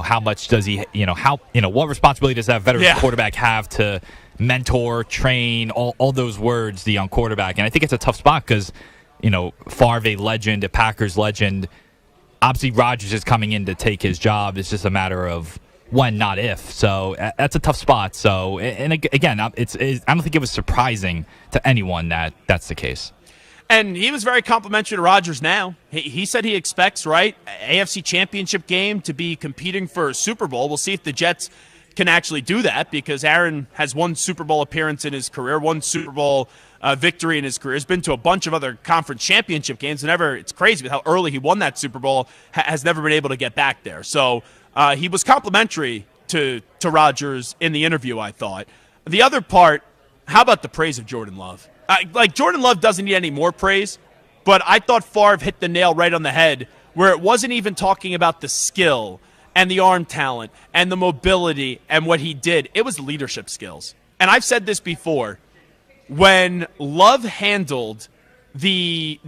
how much does he, what responsibility does that veteran quarterback have to mentor, train, all those words, the young quarterback? And I think it's a tough spot because, Favre, a legend, a Packers legend, obviously Rodgers is coming in to take his job. It's just a matter of when, not if. So that's a tough spot. So, and again, I don't think it was surprising to anyone that that's the case. And he was very complimentary to Rodgers now. He said he expects, right, AFC Championship game to be competing for a Super Bowl. We'll see if the Jets can actually do that because Aaron has one Super Bowl appearance in his career, one Super Bowl victory in his career. He's been to a bunch of other conference championship games. It's crazy with how early he won that Super Bowl, has never been able to get back there. So he was complimentary to Rodgers in the interview, I thought. The other part, how about the praise of Jordan Love? Jordan Love doesn't need any more praise, but I thought Favre hit the nail right on the head where it wasn't even talking about the skill and the arm talent and the mobility and what he did. It was leadership skills. And I've said this before. When Love handled the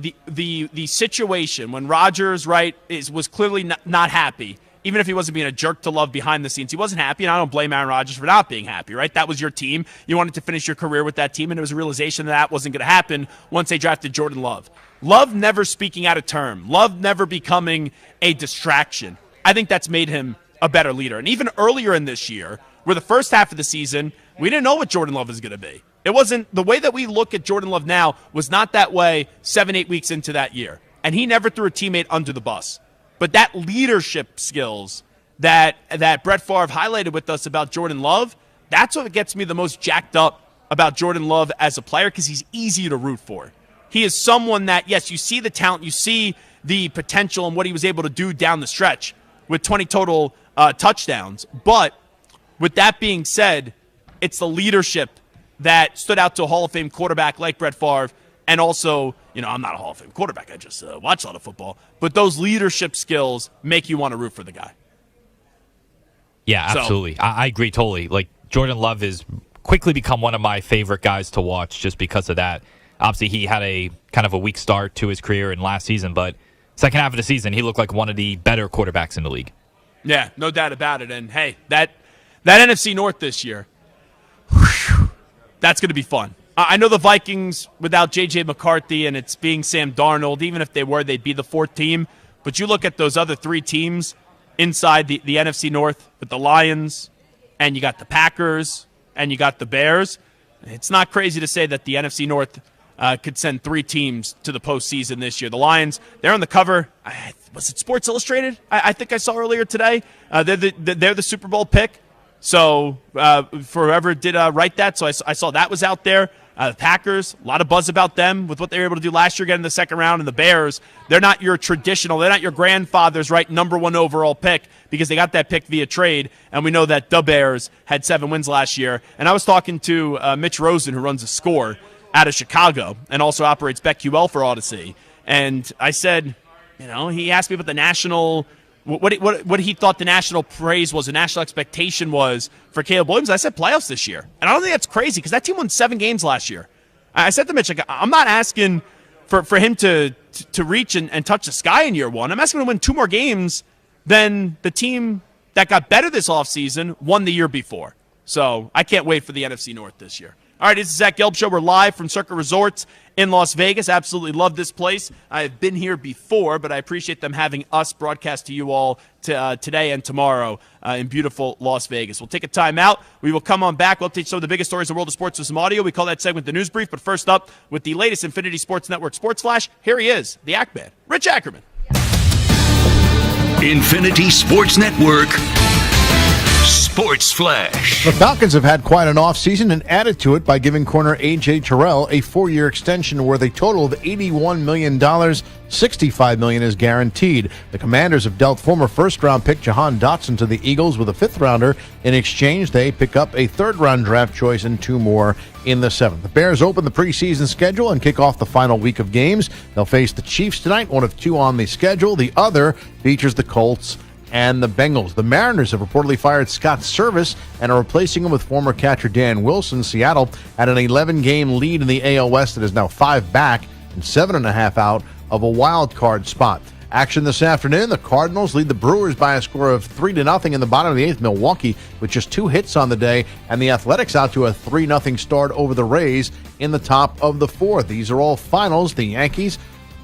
situation, when Rodgers, was clearly not happy, even if he wasn't being a jerk to Love behind the scenes, he wasn't happy, and I don't blame Aaron Rodgers for not being happy, right? That was your team. You wanted to finish your career with that team, and it was a realization that wasn't going to happen once they drafted Jordan Love. Love never speaking out of term. Love never becoming a distraction. I think that's made him a better leader. And even earlier in this year, where the first half of the season, we didn't know what Jordan Love was going to be. It wasn't the way that we look at Jordan Love now was not that way 7-8 weeks into that year. And he never threw a teammate under the bus. But that leadership skills that Brett Favre highlighted with us about Jordan Love, that's what gets me the most jacked up about Jordan Love as a player because he's easy to root for. He is someone that, yes, you see the talent, you see the potential and what he was able to do down the stretch with 20 total touchdowns. But with that being said, it's the leadership that stood out to a Hall of Fame quarterback like Brett Favre. And also, I'm not a Hall of Fame quarterback. I just watch a lot of football. But those leadership skills make you want to root for the guy. Yeah, absolutely. I agree totally. Like, Jordan Love has quickly become one of my favorite guys to watch just because of that. Obviously, he had a kind of a weak start to his career in last season, but second half of the season, he looked like one of the better quarterbacks in the league. Yeah, no doubt about it. And, hey, that NFC North this year, whew, that's going to be fun. I know the Vikings without J.J. McCarthy and it's being Sam Darnold, even if they were, they'd be the fourth team. But you look at those other three teams inside the NFC North with the Lions, and you got the Packers, and you got the Bears. It's not crazy to say that the NFC North could send three teams to the postseason this year. The Lions, they're on the cover. Was it Sports Illustrated? I think I saw earlier today. They're the Super Bowl pick. So for whoever did write that, so I saw that was out there. The Packers, a lot of buzz about them with what they were able to do last year, getting in the second round. And the Bears, they're not your traditional, they're not your grandfather's number one overall pick because they got that pick via trade. And we know that the Bears had 7 wins last year. And I was talking to Mitch Rosen, who runs a Score out of Chicago and also operates BetQL for Odyssey. And I said, he asked me about the national. What he thought the national praise was, the national expectation was for Caleb Williams. I said playoffs this year. And I don't think that's crazy because that team won 7 games last year. I said to Mitch, I'm not asking for him to reach and touch the sky in year one. I'm asking him to win 2 more games than the team that got better this offseason won the year before. So I can't wait for the NFC North this year. All right, it's the Zach Gelb Show. We're live from Circa Resorts in Las Vegas. Absolutely love this place. I've been here before, but I appreciate them having us broadcast to you all today and tomorrow in beautiful Las Vegas. We'll take a time out. We will come on back. We'll update some of the biggest stories in the world of sports with some audio. We call that segment the News Brief. But first up, with the latest Infinity Sports Network Sports Flash, here he is, the Act Man, Rich Ackerman. Infinity Sports Network Sports Flash. The Falcons have had quite an offseason and added to it by giving corner A.J. Terrell a 4-year extension worth a total of $81 million. $65 million is guaranteed. The Commanders have dealt former first-round pick Jahan Dotson to the Eagles with a fifth-rounder. In exchange, they pick up a third-round draft choice and 2 more in the 7th. The Bears open the preseason schedule and kick off the final week of games. They'll face the Chiefs tonight, one of 2 on the schedule. The other features the Colts and the Bengals. The Mariners have reportedly fired Scott Service and are replacing him with former catcher Dan Wilson. Seattle had an 11-game lead in the AL West that is now 5 back and 7.5 out of a wild card spot. Action this afternoon, the Cardinals lead the Brewers by a score of 3-0 in the bottom of the 8th. Milwaukee with just 2 hits on the day, and the Athletics out to a 3-0 start over the Rays in the top of the 4th. These are all finals. The Yankees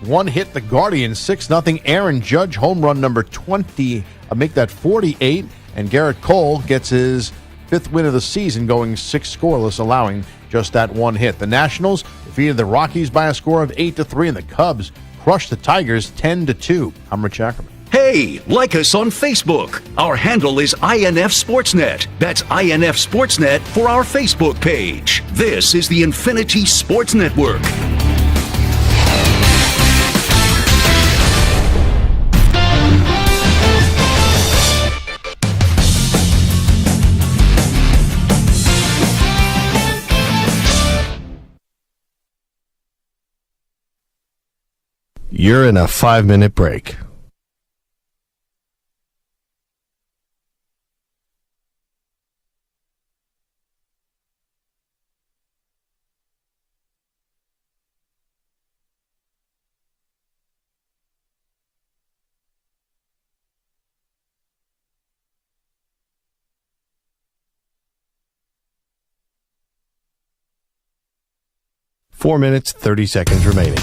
1 hit the Guardians 6-0. Aaron Judge home run number 20, make that 48, and Garrett Cole gets his 5th win of the season, going 6 scoreless, allowing just that 1 hit. The Nationals defeated the Rockies by a score of 8-3, and the Cubs crushed the Tigers 10-2. I'm Rich Ackerman. Hey, like us on Facebook. Our handle is INF Sportsnet. That's INF Sportsnet for our Facebook page. This is the Infinity Sports Network. You're in a 5-minute break. Four minutes, 30 seconds remaining.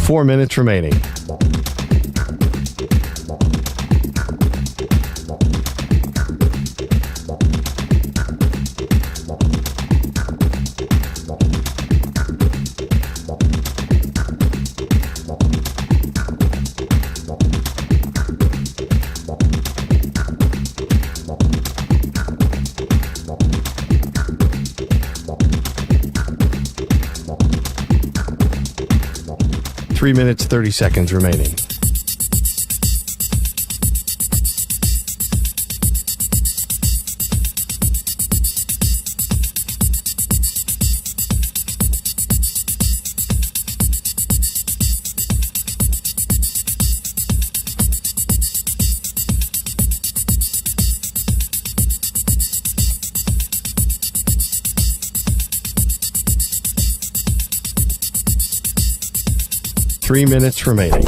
Four minutes remaining. Three minutes, 30 seconds remaining. Three minutes remaining.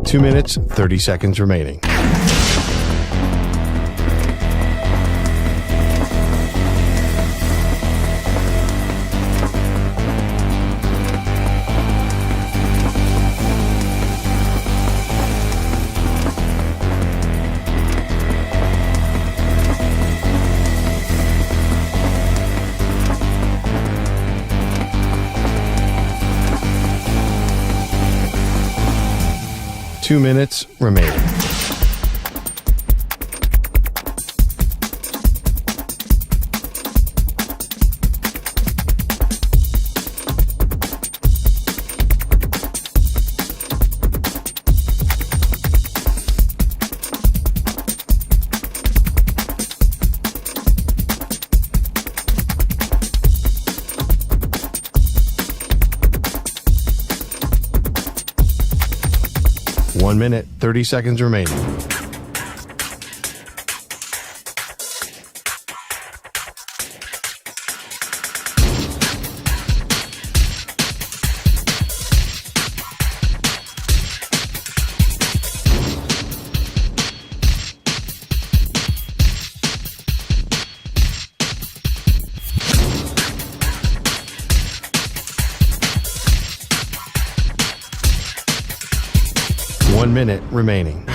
Two minutes, 30 seconds remaining. 2 minutes remaining. One minute, 30 seconds remaining. One minute remaining.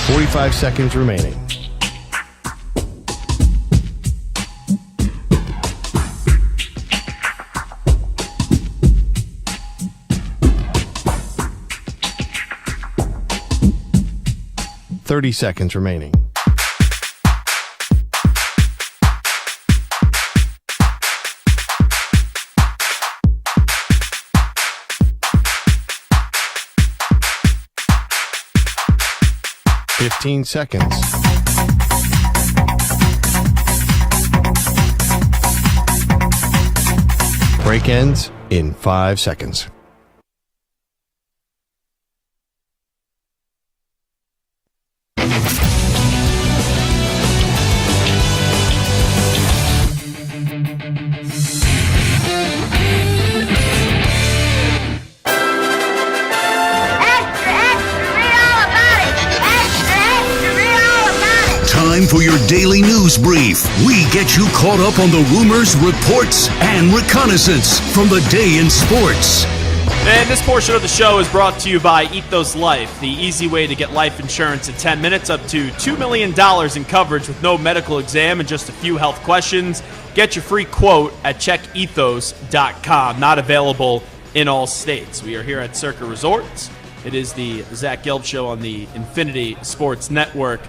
Forty-five seconds remaining. Thirty seconds remaining. Fifteen seconds. Break ends in 5 seconds. Time for your daily news brief. We get you caught up on the rumors, reports, and reconnaissance from the day in sports. And this portion of the show is brought to you by Ethos Life, the easy way to get life insurance in 10 minutes, up to $2 million in coverage with no medical exam and just a few health questions. Get your free quote at checkethos.com. Not available in all states. We are here at Circa Resorts. It is the Zach Gelb Show on the Infinity Sports Network.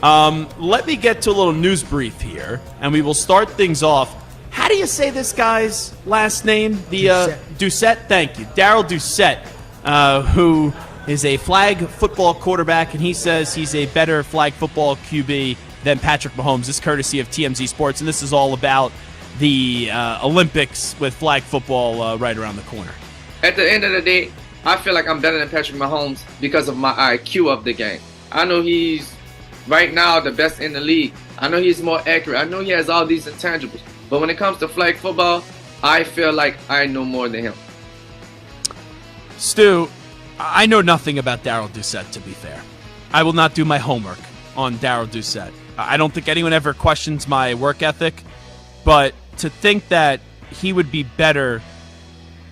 Let me get to a little news brief here, and we will start things off. How do you say this guy's last name? Doucette. Thank you. Darrell Doucette, who is a flag football quarterback, and he says he's a better flag football QB than Patrick Mahomes. This is courtesy of TMZ Sports, and this is all about the Olympics with flag football right around the corner. At the end of the day, I feel like I'm better than Patrick Mahomes because of my IQ of the game. I know he's right now the best in the league. I know he's more accurate. I know he has all these intangibles. But when it comes to flag football, I feel like I know more than him. Stu, I know nothing about Darrell Doucette, to be fair. I will not do my homework on Darrell Doucette. I don't think anyone ever questions my work ethic, but to think that he would be better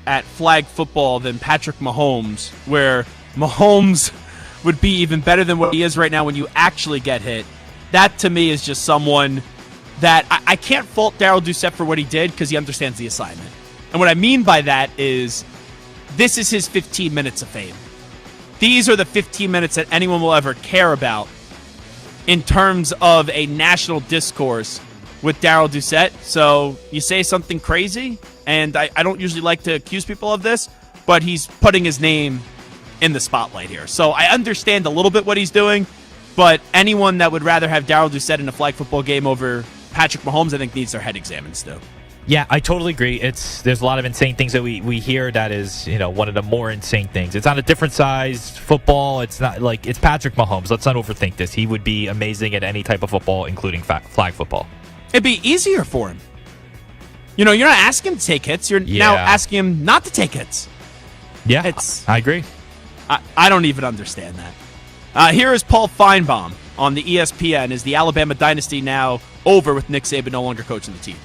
at flag football than Patrick Mahomes, where Mahomes would be even better than what he is right now when you actually get hit, that to me is just someone that I can't fault Darrell Doucette for what he did because he understands the assignment. And what I mean by that is this is his 15 minutes of fame. These are the 15 minutes that anyone will ever care about in terms of a national discourse with Darrell Doucette. So you say something crazy, and I don't usually like to accuse people of this, but he's putting his name in the spotlight here. So I understand a little bit what he's doing, but anyone that would rather have Darrell Doucette in a flag football game over Patrick Mahomes, I think, needs their head examined still. Yeah, I totally agree. There's a lot of insane things that we hear that is, one of the more insane things. It's on a different size football. It's not like it's Patrick Mahomes. Let's not overthink this. He would be amazing at any type of football, including flag football. It'd be easier for him. You're not asking him to take hits. You're now asking him not to take hits. Yeah, I agree. I don't even understand that. Here is Paul Feinbaum on the ESPN. Is the Alabama dynasty now over with Nick Saban no longer coaching the team?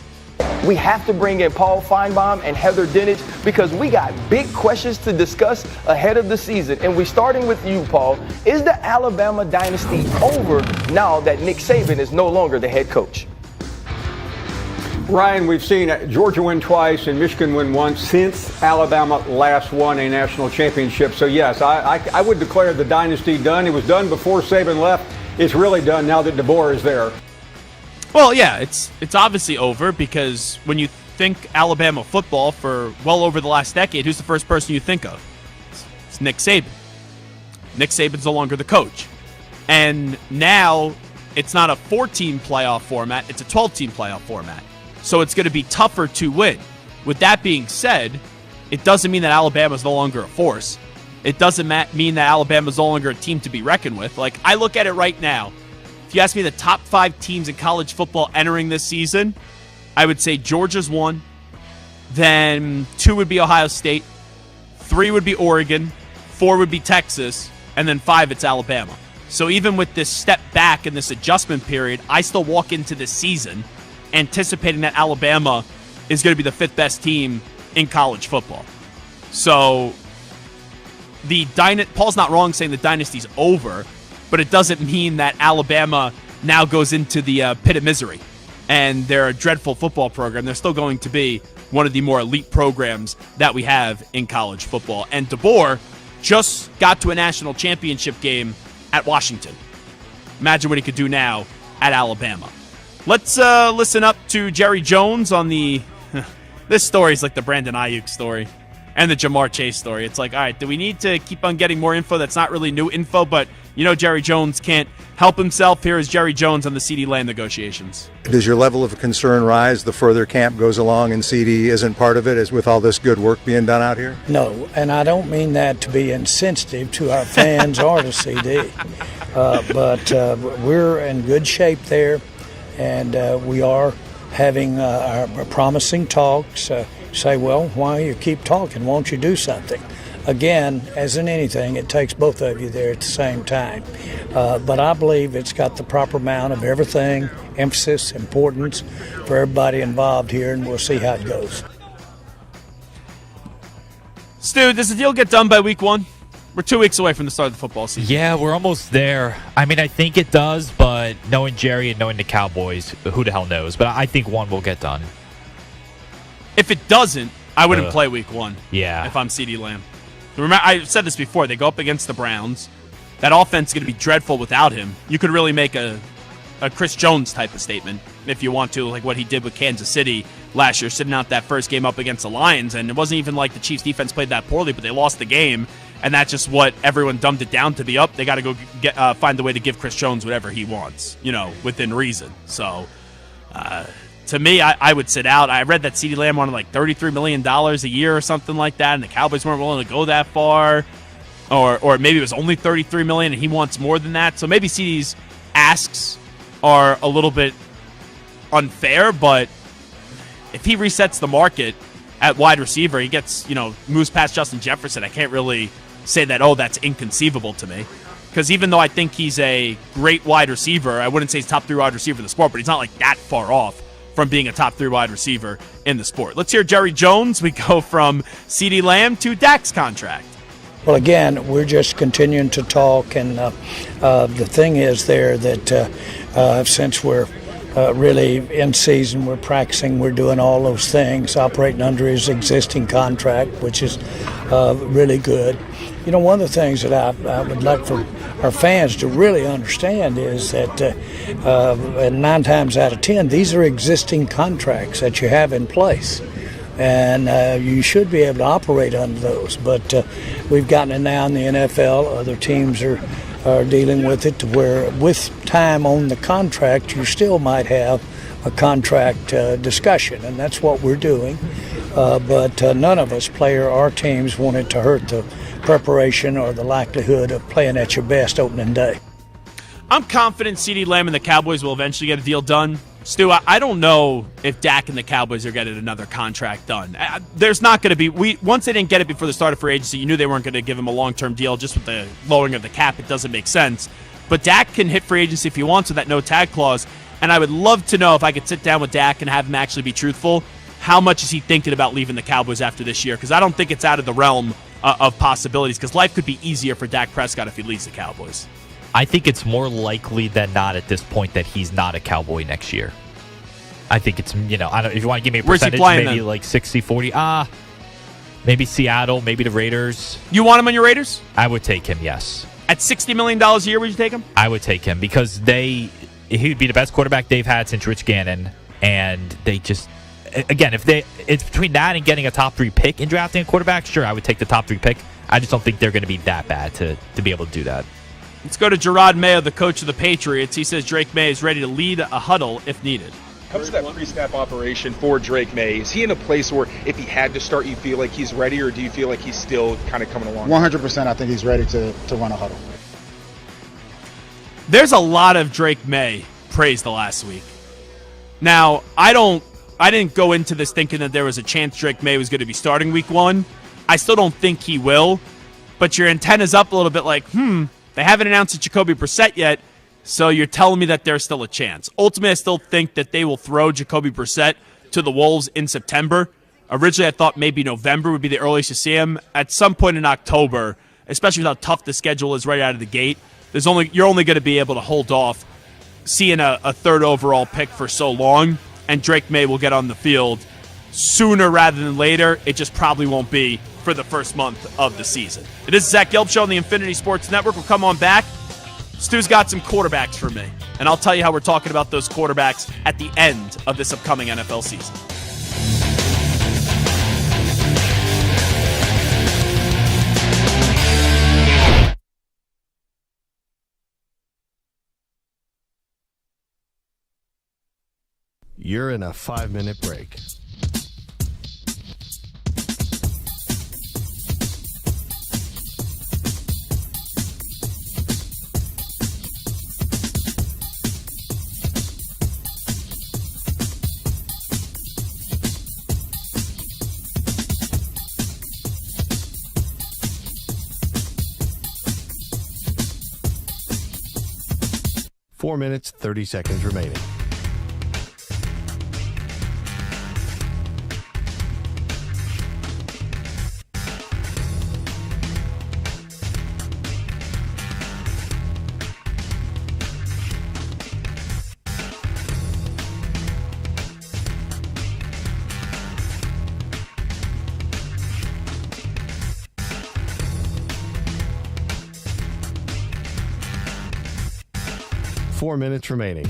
We have to bring in Paul Feinbaum and Heather Dinich because we got big questions to discuss ahead of the season. And we're starting with you, Paul. Is the Alabama dynasty over now that Nick Saban is no longer the head coach? Ryan, we've seen Georgia win twice and Michigan win once since Alabama last won a national championship. So, yes, I would declare the dynasty done. It was done before Saban left. It's really done now that DeBoer is there. Well, yeah, it's obviously over because when you think Alabama football for well over the last decade, who's the first person you think of? It's Nick Saban. Nick Saban's no longer the coach. And now it's not a 4-team playoff format, it's a 12-team playoff format. So it's going to be tougher to win. With that being said, it doesn't mean that Alabama's no longer a force. It doesn't mean that Alabama's no longer a team to be reckoned with. Like, I look at it right now. If you ask me the top 5 teams in college football entering this season, I would say Georgia's 1. Then 2 would be Ohio State. 3 would be Oregon. 4 would be Texas. And then 5, it's Alabama. So even with this step back in this adjustment period, I still walk into this season anticipating that Alabama is going to be the 5th best team in college football. So Paul's not wrong saying the dynasty's over, but it doesn't mean that Alabama now goes into the pit of misery and they're a dreadful football program. They're still going to be one of the more elite programs that we have in college football. And DeBoer just got to a national championship game at Washington. Imagine what he could do now at Alabama. Let's listen up to Jerry Jones on the this story is like the Brandon Ayuk story and the Jamar Chase story. It's like, all right, do we need to keep on getting more info that's not really new info? But, Jerry Jones can't help himself. Here is Jerry Jones on the CeeDee Lamb negotiations. Does your level of concern rise the further camp goes along and CeeDee isn't part of it, as with all this good work being done out here? No, and I don't mean that to be insensitive to our fans or to CD. But we're in good shape there. And we are having our promising talks. Say, well, why you keep talking? Won't you do something? Again, as in anything, it takes both of you there at the same time. But I believe it's got the proper amount of everything, emphasis, importance for everybody involved here, and we'll see how it goes. Stu, does the deal get done by week 1? We're 2 weeks away from the start of the football season. Yeah, we're almost there. I mean, I think it does, but knowing Jerry and knowing the Cowboys, who the hell knows? But I think 1 will get done. If it doesn't, I wouldn't play week 1. Yeah. If I'm CeeDee Lamb. Remember, I said this before. They go up against the Browns. That offense is going to be dreadful without him. You could really make a Chris Jones type of statement if you want to, like what he did with Kansas City last year, sitting out that first game up against the Lions. And it wasn't even like the Chiefs defense played that poorly, but they lost the game. And that's just what everyone dumbed it down to be up. They got to go find a way to give Chris Jones whatever he wants, within reason. So, to me, I would sit out. I read that CeeDee Lamb wanted like $33 million a year or something like that, and the Cowboys weren't willing to go that far. Or maybe it was only $33 million and he wants more than that. So maybe CeeDee's asks are a little bit unfair, but if he resets the market at wide receiver, he gets, moves past Justin Jefferson. I can't really say that, that's inconceivable to me. Because even though I think he's a great wide receiver, I wouldn't say he's top 3 wide receiver in the sport, but he's not like that far off from being a top 3 wide receiver in the sport. Let's hear Jerry Jones. We go from CeeDee Lamb to Dak's contract. Well, again, we're just continuing to talk, and the thing is there that since we're really in season, we're practicing, we're doing all those things, operating under his existing contract, which is really good. One of the things that I would like for our fans to really understand is that 9 times out of 10, these are existing contracts that you have in place. And you should be able to operate under those. But we've gotten it now in the NFL. Other teams are dealing with it to where with time on the contract, you still might have a contract discussion. And that's what we're doing. But none of us, player or teams, want it to hurt the preparation or the likelihood of playing at your best opening day. I'm confident CeeDee Lamb and the Cowboys will eventually get a deal done. Stu, I don't know if Dak and the Cowboys are getting another contract done. There's not going to be. Once they didn't get it before the start of free agency, you knew they weren't going to give him a long-term deal just with the lowering of the cap. It doesn't make sense. But Dak can hit free agency if he wants with that no-tag clause. And I would love to know if I could sit down with Dak and have him actually be truthful. how much is he thinking about leaving the Cowboys after this year? Because I don't think it's out of the realm of possibilities, because life could be easier for Dak Prescott if he leaves the Cowboys. I think it's more likely than not at this point that he's not a Cowboy next year. I think it's, I don't, if you want to give me a percentage, maybe then? Like 60-40. Maybe Seattle, maybe the Raiders. You want him on your Raiders? I would take him, yes. At $60 million a year, would you take him? I would take him because he would be the best quarterback they've had since Rich Gannon, and they just, again, it's between that and getting a top 3 pick and drafting a quarterback, sure, I would take the top 3 pick. I just don't think they're going to be that bad to be able to do that. Let's go to Gerard Mayo, the coach of the Patriots. He says Drake May is ready to lead a huddle if needed. Comes to that pre-snap operation for Drake May, is he in a place where if he had to start, you feel like he's ready, or do you feel like he's still kind of coming along? 100%, I think he's ready to run a huddle. There's a lot of Drake May praise the last week. Now, I didn't go into this thinking that there was a chance Drake May was going to be starting week 1. I still don't think he will, but your antenna's up a little bit like, they haven't announced Jacoby Brissett yet, so you're telling me that there's still a chance. Ultimately, I still think that they will throw Jacoby Brissett to the Wolves in September. Originally, I thought maybe November would be the earliest to see him. At some point in October, especially with how tough the schedule is right out of the gate, you're only going to be able to hold off seeing a 3rd overall pick for so long, and Drake May will get on the field sooner rather than later. It just probably won't be for the first month of the season. It is Zach Gelb Show on the Infinity Sports Network. We'll come on back. Stu's got some quarterbacks for me, and I'll tell you how we're talking about those quarterbacks at the end of this upcoming NFL season. You're in a 5-minute break. Four minutes, 30 seconds remaining. Four minutes remaining.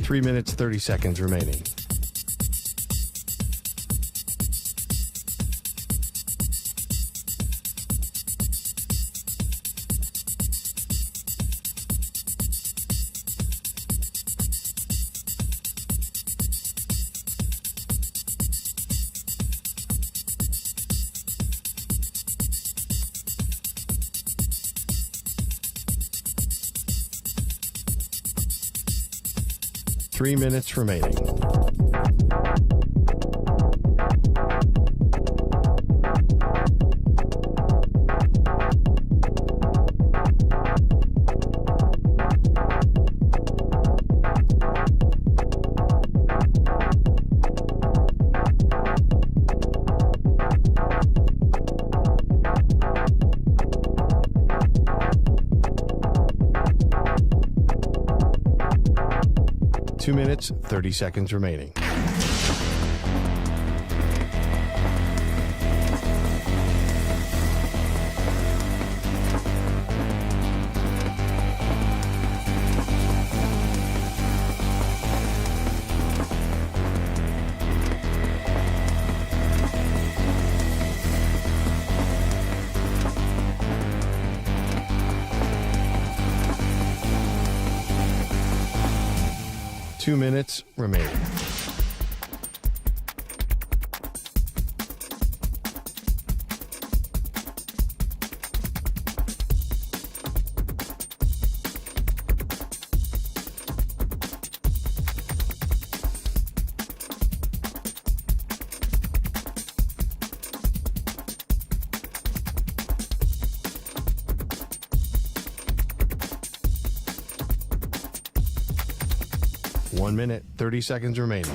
Three minutes, 30 seconds remaining. Three minutes remaining. Two minutes, 30 seconds remaining. Two minutes remaining. 1 minute, 30 seconds remaining.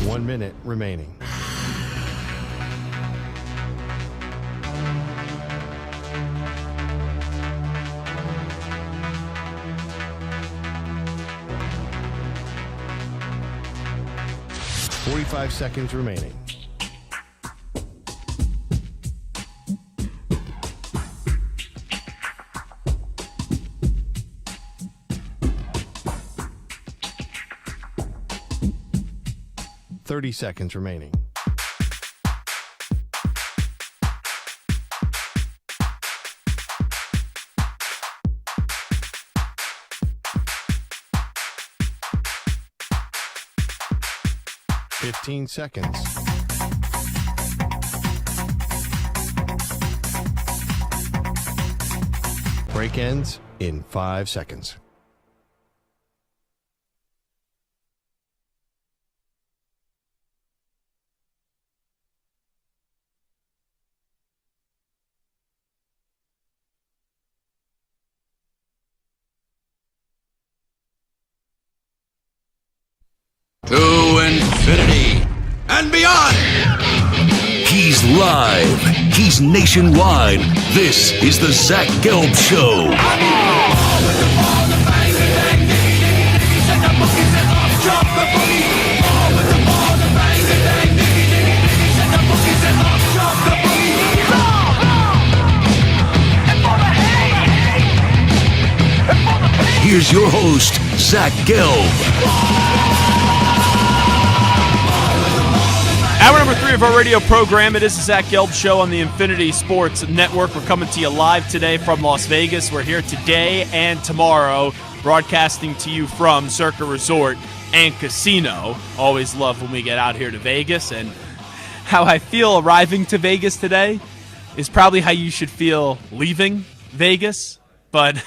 One minute remaining. Forty-five seconds remaining. Seconds remaining. Fifteen seconds. Break ends in 5 seconds. To infinity and beyond. He's live. He's nationwide. This is the Zach Gelb Show. Here's your host, Zach Gelb. Hour number 3 of our radio program. It is the Zach Gelb Show on the Infinity Sports Network. We're coming to you live today from Las Vegas. We're here today and tomorrow, broadcasting to you from Circa Resort and Casino. Always love when we get out here to Vegas. And how I feel arriving to Vegas today is probably how you should feel leaving Vegas. But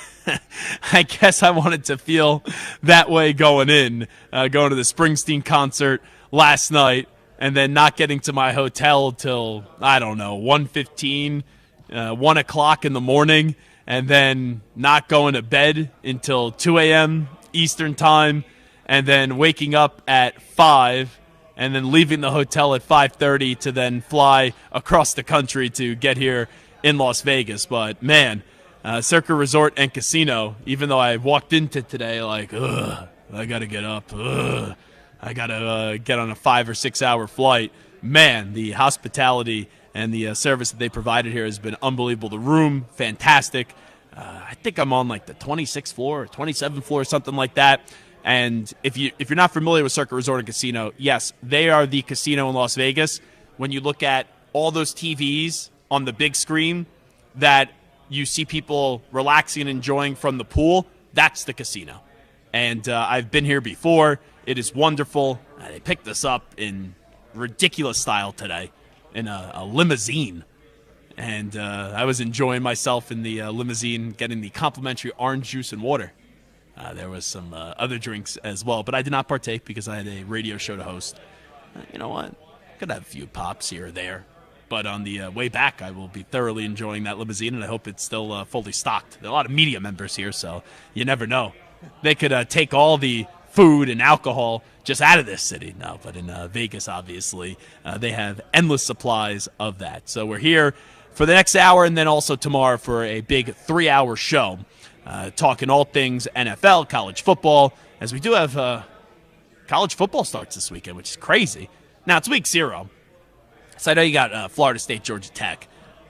I guess I wanted to feel that way going in, going to the Springsteen concert last night. And then not getting to my hotel till, I don't know, 1:15, 1 o'clock in the morning, and then not going to bed until 2 a.m. Eastern time, and then waking up at 5, and then leaving the hotel at 5:30 to then fly across the country to get here in Las Vegas. But, man, Circa Resort and Casino, even though I walked into today like, ugh, I got to get up, ugh. I got to get on a 5 or 6 hour flight. Man, the hospitality and the service that they provided here has been unbelievable. The room, fantastic. I think I'm on like the 26th floor or 27th floor or something like that. And if you're not familiar with Circa Resort and Casino, yes, they are the casino in Las Vegas. When you look at all those TVs on the big screen that you see people relaxing and enjoying from the pool, that's the casino. And I've been here before. It is wonderful. They picked us up in ridiculous style today in a limousine. And I was enjoying myself in the limousine, getting the complimentary orange juice and water. There was some other drinks as well, but I did not partake because I had a radio show to host. You know what? Could have a few pops here or there. But on the way back, I will be thoroughly enjoying that limousine, and I hope it's still fully stocked. There are a lot of media members here, so you never know. They could take all the food and alcohol just out of this city. No, but in Vegas, obviously, they have endless supplies of that. So we're here for the next hour and then also tomorrow for a big 3-hour show talking all things NFL, college football, as we do have college football starts this weekend, which is crazy. Now, it's week 0. So I know you got Florida State, Georgia Tech,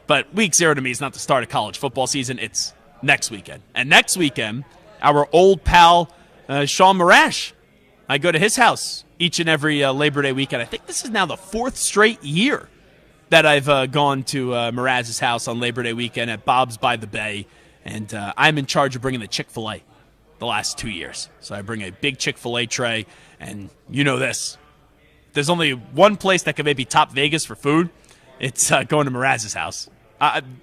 but week 0 to me is not the start of college football season. It's next weekend. And next weekend, our old pal, Sean Marash. I go to his house each and every Labor Day weekend. I think this is now the 4th straight year that I've gone to Mraz's house on Labor Day weekend at Bob's by the Bay. And I'm in charge of bringing the Chick-fil-A the last 2 years. So I bring a big Chick-fil-A tray. And you know this. there's only one place that could maybe top Vegas for food. It's going to Mraz's house.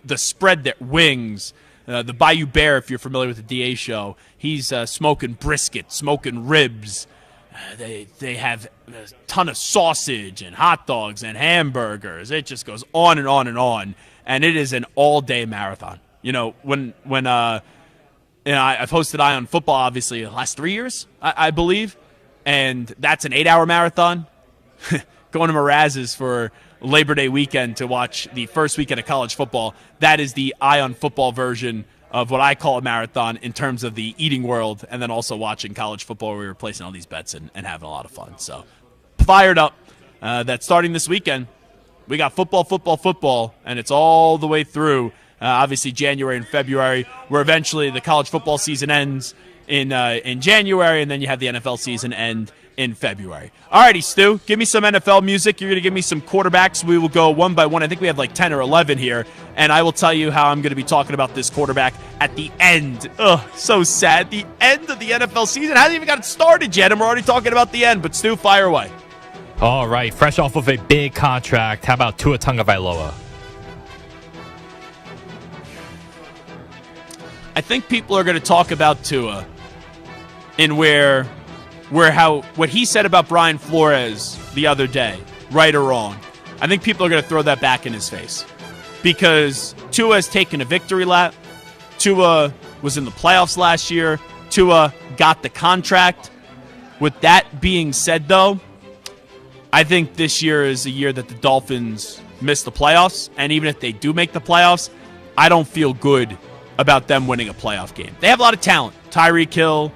The spread there, wings, the Bayou Bear, if you're familiar with the DA show, he's smoking brisket, smoking ribs. They have a ton of sausage and hot dogs and hamburgers. It just goes on and on and on, and it is an all-day marathon. When I've hosted Eye on Football, obviously, the last 3 years, I believe, and that's an 8-hour marathon. Going to Mraz's for Labor Day weekend to watch the first weekend of college football, that is the Eye on Football version of what I call a marathon in terms of the eating world, and then also watching college football where we were placing all these bets and having a lot of fun. So fired up that starting this weekend, we got football, and it's all the way through, obviously, January and February, where eventually the college football season ends in January, and then you have the NFL season end in February. All righty, Stu, give me some NFL music. You're going to give me some quarterbacks. We will go one by one. I think we have like 10 or 11 here, and I will tell you how I'm going to be talking about this quarterback at the end. Ugh, so sad. The end of the NFL season hasn't even got started yet, and we're already talking about the end. But Stu, fire away. All right, fresh off of a big contract, how about Tua Tagovailoa? I think people are going to talk about Tua and what he said about Brian Flores the other day, right or wrong. I think people are going to throw that back in his face because Tua has taken a victory lap. Tua was in the playoffs last year. Tua got the contract. With that being said, though, I think this year is a year that the Dolphins miss the playoffs, and even if they do make the playoffs, I don't feel good about them winning a playoff game. They have a lot of talent. Tyreek Hill,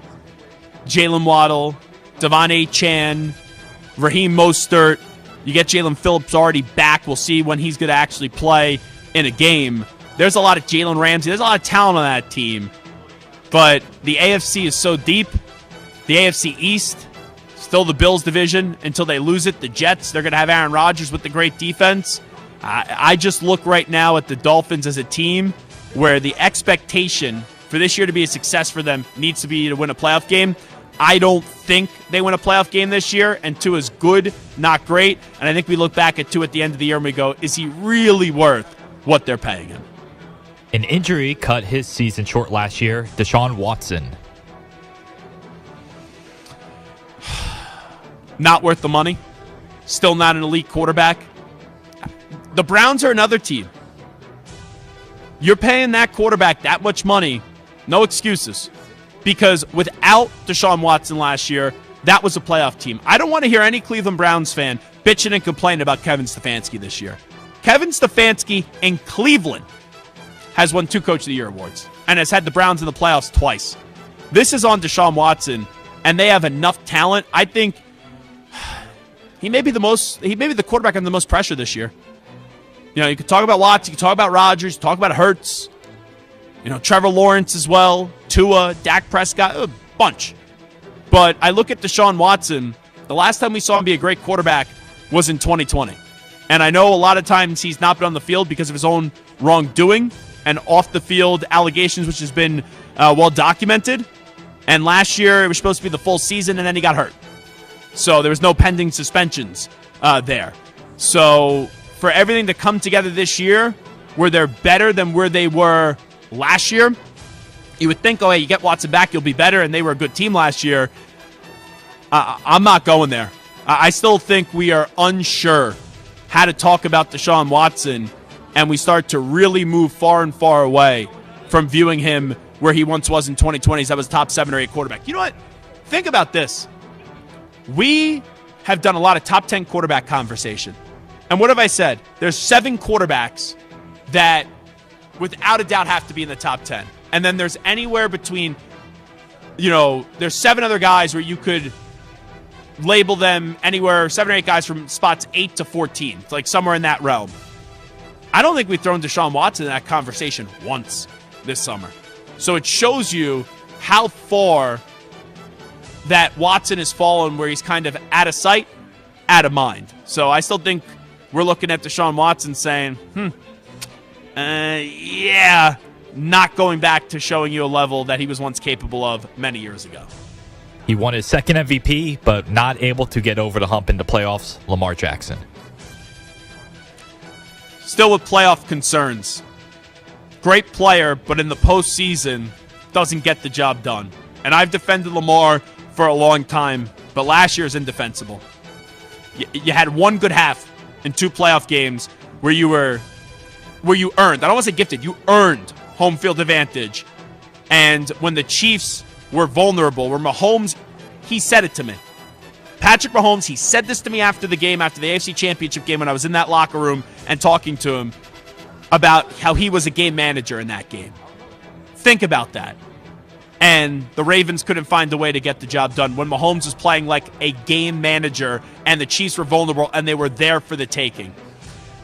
Jalen Waddle, Devon Achane, Raheem Mostert. You get Jalen Phillips already back. We'll see when he's going to actually play in a game. There's a lot of Jalen Ramsey. There's a lot of talent on that team. But the AFC is so deep. The AFC East, still the Bills division until they lose it. The Jets, they're going to have Aaron Rodgers with the great defense. I just look right now at the Dolphins as a team where the expectation for this year to be a success for them needs to be to win a playoff game. I don't think they win a playoff game this year, and Tua's good, not great. And I think we look back at Tua at the end of the year and we go, is he really worth what they're paying him? An injury cut his season short last year, Deshaun Watson. Not worth the money. Still not an elite quarterback. The Browns are another team. You're paying that quarterback that much money, no excuses. Because without Deshaun Watson last year, that was a playoff team. I don't want to hear any Cleveland Browns fan bitching and complaining about Kevin Stefanski this year. Kevin Stefanski in Cleveland has won 2 Coach of the Year awards and has had the Browns in the playoffs twice. This is on Deshaun Watson, and they have enough talent. I think he may be the quarterback under the most pressure this year. You could talk about Watson, you could talk about Rodgers, talk about Hurts, Trevor Lawrence as well, Tua, Dak Prescott, a bunch. But I look at Deshaun Watson, the last time we saw him be a great quarterback was in 2020. And I know a lot of times he's not been on the field because of his own wrongdoing and off-the-field allegations, which has been well documented. And last year, it was supposed to be the full season, and then he got hurt. So there was no pending suspensions there. So for everything to come together this year, where they're better than where they were last year, you would think, oh, hey, you get Watson back, you'll be better, and they were a good team last year. I'm not going there. I still think we are unsure how to talk about Deshaun Watson, and we start to really move far and far away from viewing him where he once was in 2020s. That was top 7 or 8 quarterback. You know what? Think about this. We have done a lot of top 10 quarterback conversation. And what have I said? There's 7 quarterbacks that without a doubt have to be in the top 10. And then there's anywhere between, there's 7 other guys where you could label them anywhere, 7 or 8 guys from spots 8 to 14. It's like somewhere in that realm. I don't think we've thrown Deshaun Watson in that conversation once this summer. So it shows you how far that Watson has fallen, where he's kind of out of sight, out of mind. So I still think we're looking at Deshaun Watson saying, not going back to showing you a level that he was once capable of many years ago. He won his second MVP, but not able to get over the hump in the playoffs. Lamar Jackson. Still with playoff concerns. Great player, but in the postseason, doesn't get the job done. And I've defended Lamar for a long time, but last year is indefensible. You had one good half in 2 playoff games where you earned, I don't want to say gifted, you earned home field advantage. And when the Chiefs were vulnerable, where Mahomes, he said it to me. Patrick Mahomes, he said this to me after the game, after the AFC Championship game, when I was in that locker room and talking to him about how he was a game manager in that game. Think about that. And the Ravens couldn't find a way to get the job done when Mahomes was playing like a game manager and the Chiefs were vulnerable and they were there for the taking.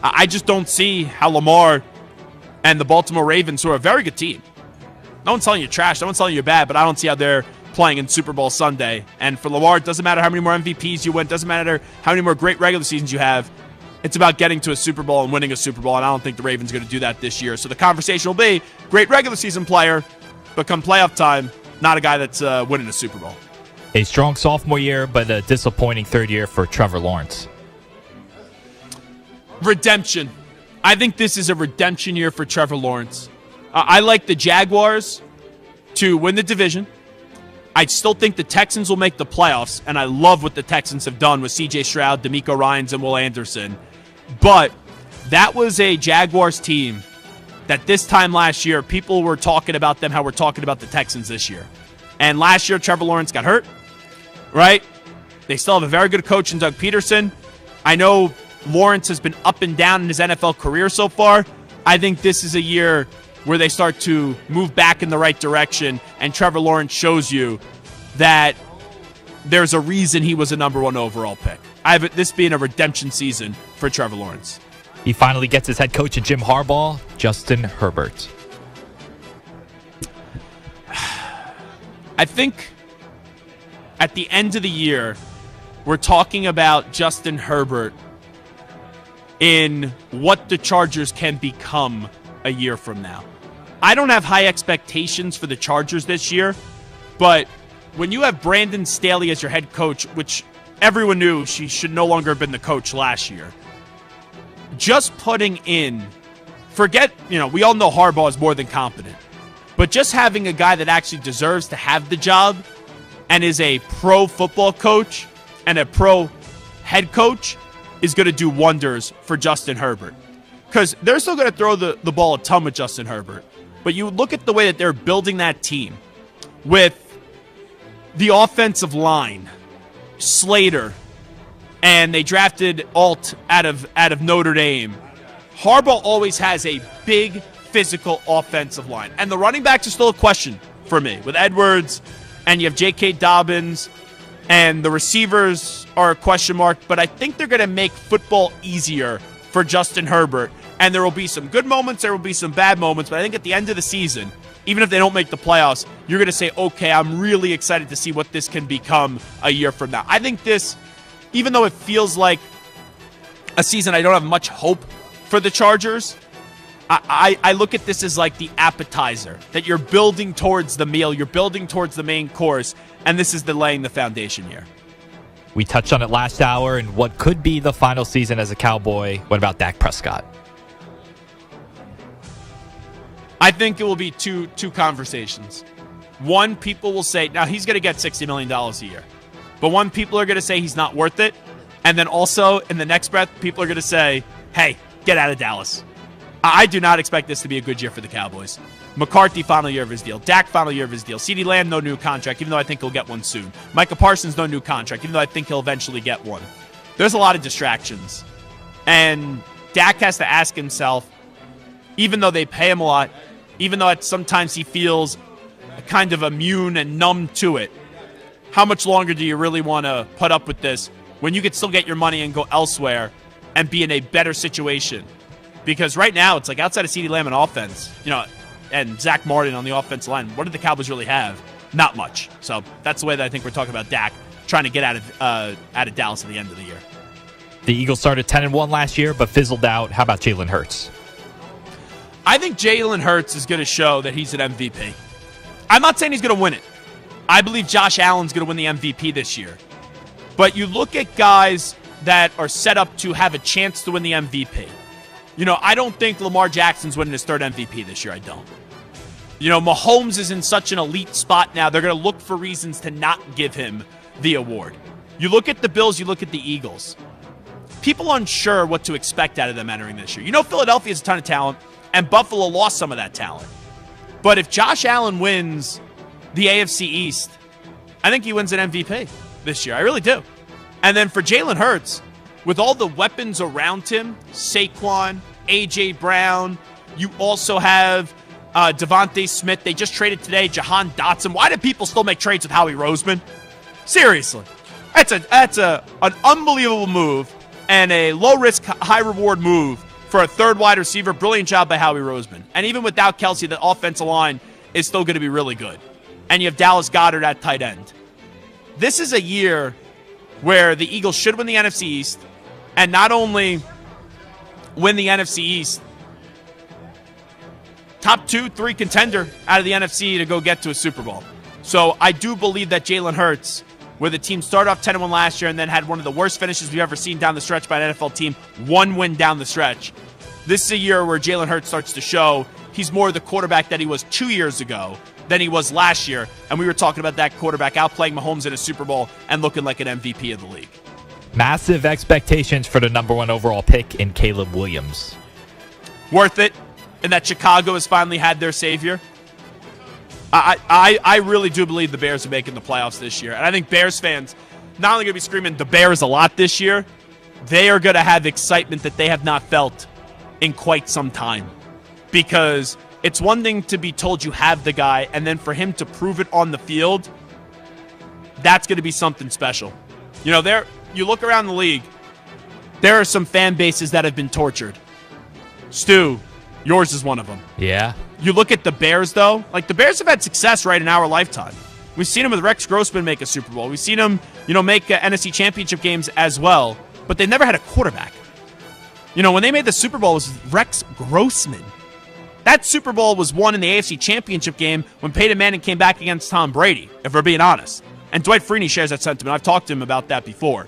I just don't see how Lamar and the Baltimore Ravens, who are a very good team, no one's telling you trash, no one's telling you bad, but I don't see how they're playing in Super Bowl Sunday. And for Lamar, it doesn't matter how many more MVPs you win, it doesn't matter how many more great regular seasons you have. It's about getting to a Super Bowl and winning a Super Bowl, and I don't think the Ravens are going to do that this year. So the conversation will be, great regular season player, but come playoff time, not a guy that's winning a Super Bowl. A strong sophomore year, but a disappointing third year for Trevor Lawrence. Redemption. I think this is a redemption year for Trevor Lawrence. I like the Jaguars to win the division. I still think the Texans will make the playoffs, and I love what the Texans have done with C.J. Stroud, DeMeco Ryans, and Will Anderson. But that was a Jaguars team that this time last year, people were talking about them how we're talking about the Texans this year. And last year, Trevor Lawrence got hurt, right? They still have a very good coach in Doug Peterson. I know Lawrence has been up and down in his NFL career so far. I think this is a year where they start to move back in the right direction, and Trevor Lawrence shows you that there's a reason he was a number 1 overall pick. I have this being a redemption season for Trevor Lawrence. He finally gets his head coach in Jim Harbaugh, Justin Herbert. I think at the end of the year, we're talking about Justin Herbert in what the Chargers can become a year from now. I don't have high expectations for the Chargers this year, but when you have Brandon Staley as your head coach, which everyone knew she should no longer have been the coach last year, just putting in, we all know Harbaugh is more than competent, but just having a guy that actually deserves to have the job and is a pro football coach and a pro head coach is going to do wonders for Justin Herbert. Because they're still going to throw the ball a ton with Justin Herbert. But you look at the way that they're building that team with the offensive line, Slater, and they drafted Alt out of Notre Dame. Harbaugh always has a big physical offensive line. And the running backs are still a question for me with Edwards, and you have J.K. Dobbins, and the receivers are a question mark. But I think they're going to make football easier for Justin Herbert. And there will be some good moments, there will be some bad moments, but I think at the end of the season, even if they don't make the playoffs, you're going to say, okay, I'm really excited to see what this can become a year from now. I think this, even though it feels like a season I don't have much hope for the Chargers, I look at this as like the appetizer, that you're building towards the meal, you're building towards the main course, and this is the laying the foundation year. We touched on it last hour and what could be the final season as a Cowboy. What about Dak Prescott? I think it will be two conversations. One, people will say, now he's going to get $60 million a year. But one, people are going to say he's not worth it. And then also, in the next breath, people are going to say, hey, get out of Dallas. I do not expect this to be a good year for the Cowboys. McCarthy, final year of his deal. Dak, final year of his deal. CeeDee Lamb, no new contract, even though I think he'll get one soon. Micah Parsons, no new contract, even though I think he'll eventually get one. There's a lot of distractions. And Dak has to ask himself, even though they pay him a lot, even though sometimes he feels kind of immune and numb to it, how much longer do you really want to put up with this when you could still get your money and go elsewhere and be in a better situation? Because right now, it's like outside of CeeDee Lamb and offense, and Zach Martin on the offensive line, what do the Cowboys really have? Not much. So that's the way that I think we're talking about Dak trying to get out of Dallas at the end of the year. The Eagles started 10-1 last year, but fizzled out. How about Jalen Hurts? I think Jalen Hurts is going to show that he's an MVP. I'm not saying he's going to win it. I believe Josh Allen's going to win the MVP this year. But you look at guys that are set up to have a chance to win the MVP. I don't think Lamar Jackson's winning his third MVP this year. I don't. Mahomes is in such an elite spot now. They're going to look for reasons to not give him the award. You look at the Bills, you look at the Eagles. People unsure what to expect out of them entering this year. Philadelphia has a ton of talent, and Buffalo lost some of that talent. But if Josh Allen wins the AFC East, I think he wins an MVP this year. I really do. And then for Jalen Hurts, with all the weapons around him, Saquon, A.J. Brown, you also have Devontae Smith. They just traded today, Jahan Dotson. Why do people still make trades with Howie Roseman? Seriously. That's an unbelievable move and a low-risk, high-reward move for a third wide receiver. Brilliant job by Howie Roseman. And even without Kelsey, the offensive line is still going to be really good. And you have Dallas Goedert at tight end. This is a year where the Eagles should win the NFC East, and not only win the NFC East, top 2-3 contender out of the NFC to go get to a Super Bowl. So I do believe that Jalen Hurts, where the team started off 10-1 last year and then had one of the worst finishes we've ever seen down the stretch by an NFL team, one win down the stretch. This is a year where Jalen Hurts starts to show he's more the quarterback that he was 2 years ago than he was last year. And we were talking about that quarterback outplaying Mahomes in a Super Bowl and looking like an MVP of the league. Massive expectations for the number 1 overall pick in Caleb Williams. Worth it, and that Chicago has finally had their savior. I really do believe the Bears are making the playoffs this year. And I think Bears fans not only going to be screaming the Bears a lot this year, they are going to have excitement that they have not felt in quite some time. Because it's one thing to be told you have the guy, and then for him to prove it on the field, that's going to be something special. You look around the league, there are some fan bases that have been tortured. Stu, yours is one of them. Yeah. You look at the Bears, though. Like, the Bears have had success right in our lifetime. We've seen them with Rex Grossman make a Super Bowl. We've seen them, make NFC championship games as well. But they never had a quarterback. When they made the Super Bowl, it was Rex Grossman. That Super Bowl was won in the AFC championship game when Peyton Manning came back against Tom Brady, if we're being honest. And Dwight Freeney shares that sentiment. I've talked to him about that before.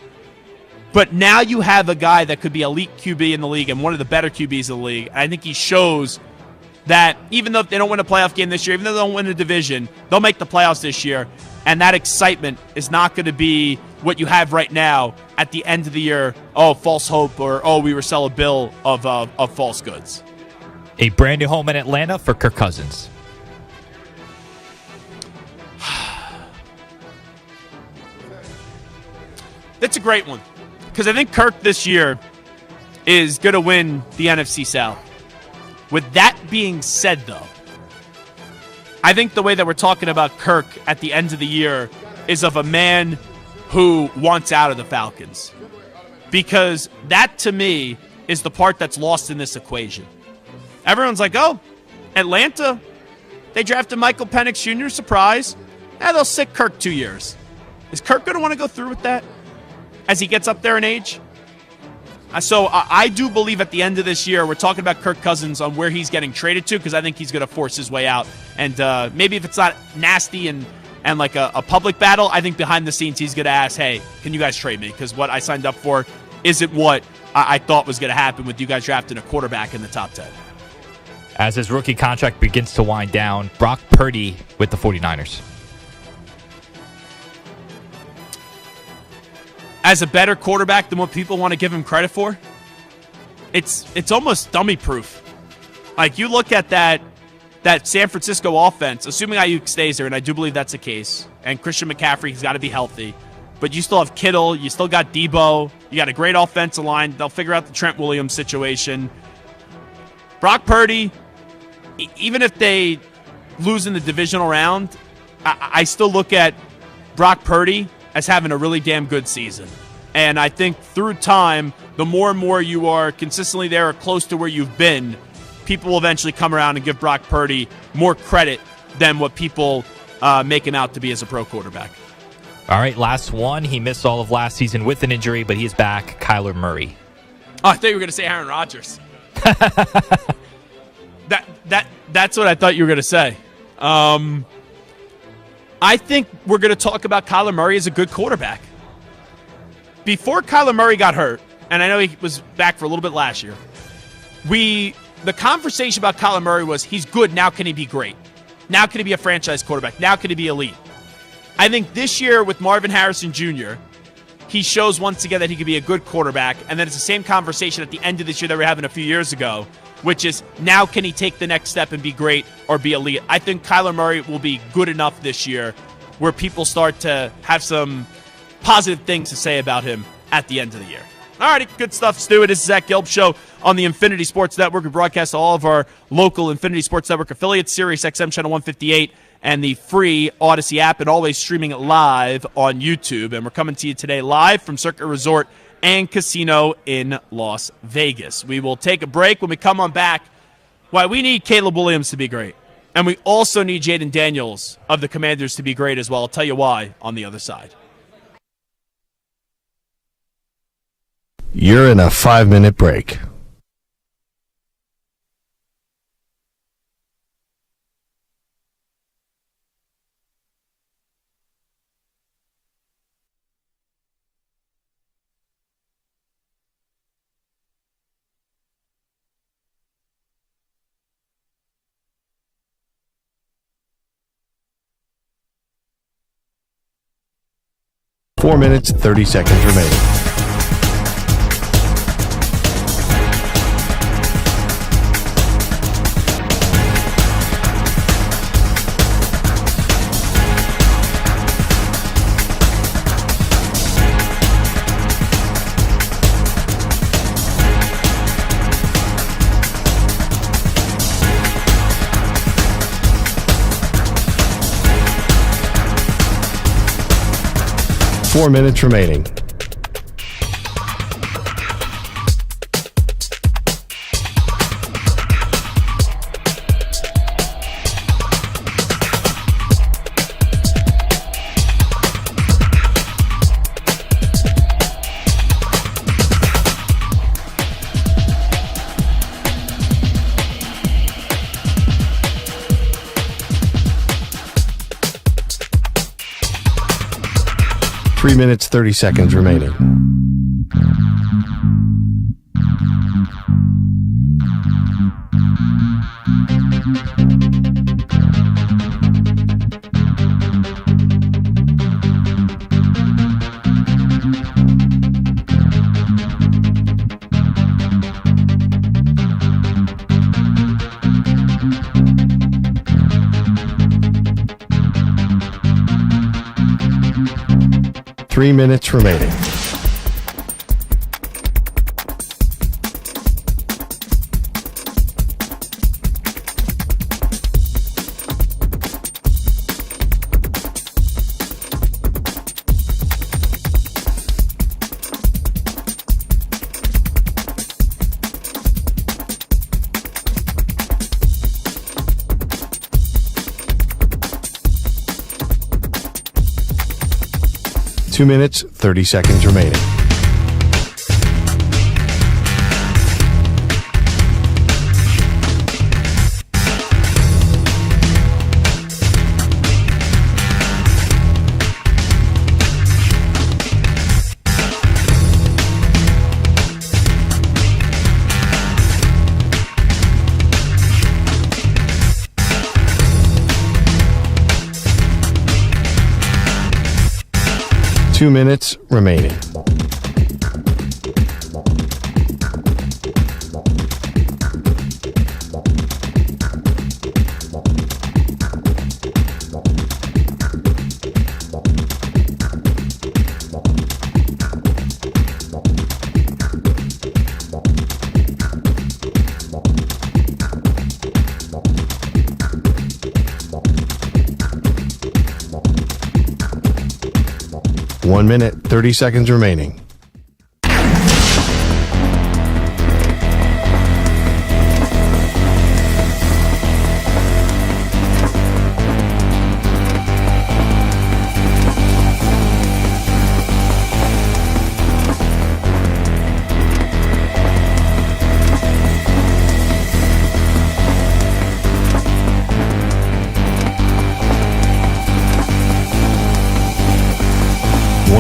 But now you have a guy that could be elite QB in the league and one of the better QBs in the league. And I think he shows that even though they don't win a playoff game this year, even though they don't win a division, they'll make the playoffs this year. And that excitement is not going to be what you have right now at the end of the year. Oh, false hope, or we were selling a bill of false goods. A brand new home in Atlanta for Kirk Cousins. That's a great one. Because I think Kirk this year is going to win the NFC South. With that being said, though, I think the way that we're talking about Kirk at the end of the year is of a man who wants out of the Falcons. Because that, to me, is the part that's lost in this equation. Everyone's like, oh, Atlanta, they drafted Michael Penix Jr., surprise. They'll sit Kirk 2 years. Is Kirk going to want to go through with that as he gets up there in age? So I do believe at the end of this year, we're talking about Kirk Cousins on where he's getting traded to, because I think he's going to force his way out. And maybe if it's not nasty and like a public battle, I think behind the scenes he's going to ask, hey, can you guys trade me? Because what I signed up for isn't what I thought was going to happen with you guys drafting a quarterback in the top 10. As his rookie contract begins to wind down, Brock Purdy with the 49ers. As a better quarterback than what people want to give him credit for, it's almost dummy proof. Like, you look at that San Francisco offense, assuming Ayuk stays there, and I do believe that's the case, and Christian McCaffrey's got to be healthy, but you still have Kittle, you still got Debo, you got a great offensive line. They'll figure out the Trent Williams situation. Brock Purdy, even if they lose in the divisional round, I still look at Brock Purdy as having a really damn good season. And I think through time, the more and more you are consistently there or close to where you've been, people will eventually come around and give Brock Purdy more credit than what people make him out to be as a pro quarterback. All right, last one. He missed all of last season with an injury, but he's back. Kyler Murray. Oh, I thought you were going to say Aaron Rodgers. That's what I thought you were going to say. I think we're going to talk about Kyler Murray as a good quarterback. Before Kyler Murray got hurt, and I know he was back for a little bit last year, the conversation about Kyler Murray was he's good, now can he be great? Now can he be a franchise quarterback? Now can he be elite? I think this year with Marvin Harrison Jr., he shows once again that he could be a good quarterback, and then it's the same conversation at the end of this year that we were having a few years ago, which is now can he take the next step and be great or be elite? I think Kyler Murray will be good enough this year where people start to have some positive things to say about him at the end of the year. All righty, good stuff, Stu. This is Zach Gelb Show on the Infinity Sports Network. We broadcast all of our local Infinity Sports Network affiliates, Sirius XM Channel 158, and the free Odyssey app, and always streaming live on YouTube. And we're coming to you today live from Circa Resort and Casino in Las Vegas. We will take a break. When we come on back, why we need Caleb Williams to be great. And we also need Jaden Daniels of the Commanders to be great as well. I'll tell you why on the other side. You're in a 5-minute break. Four minutes, 30 seconds remaining. Four minutes remaining. Three minutes, 30 seconds remaining. Three minutes remaining. Two minutes, 30 seconds remaining. Two minutes remaining. One minute, 30 seconds remaining.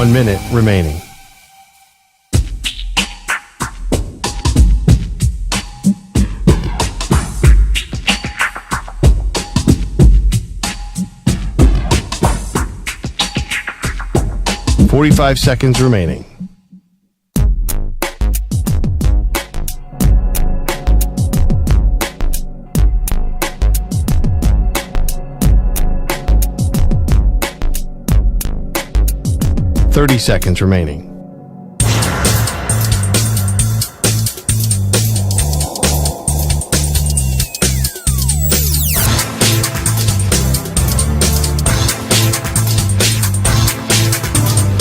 1 minute remaining. "45 seconds remaining. "30 seconds remaining.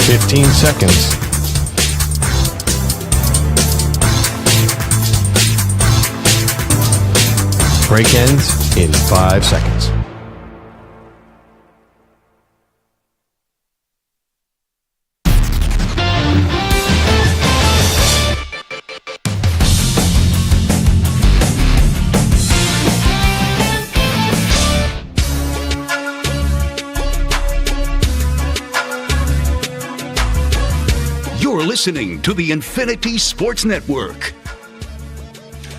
"15 seconds. Break ends in 5 seconds. You're listening to the Infinity Sports Network.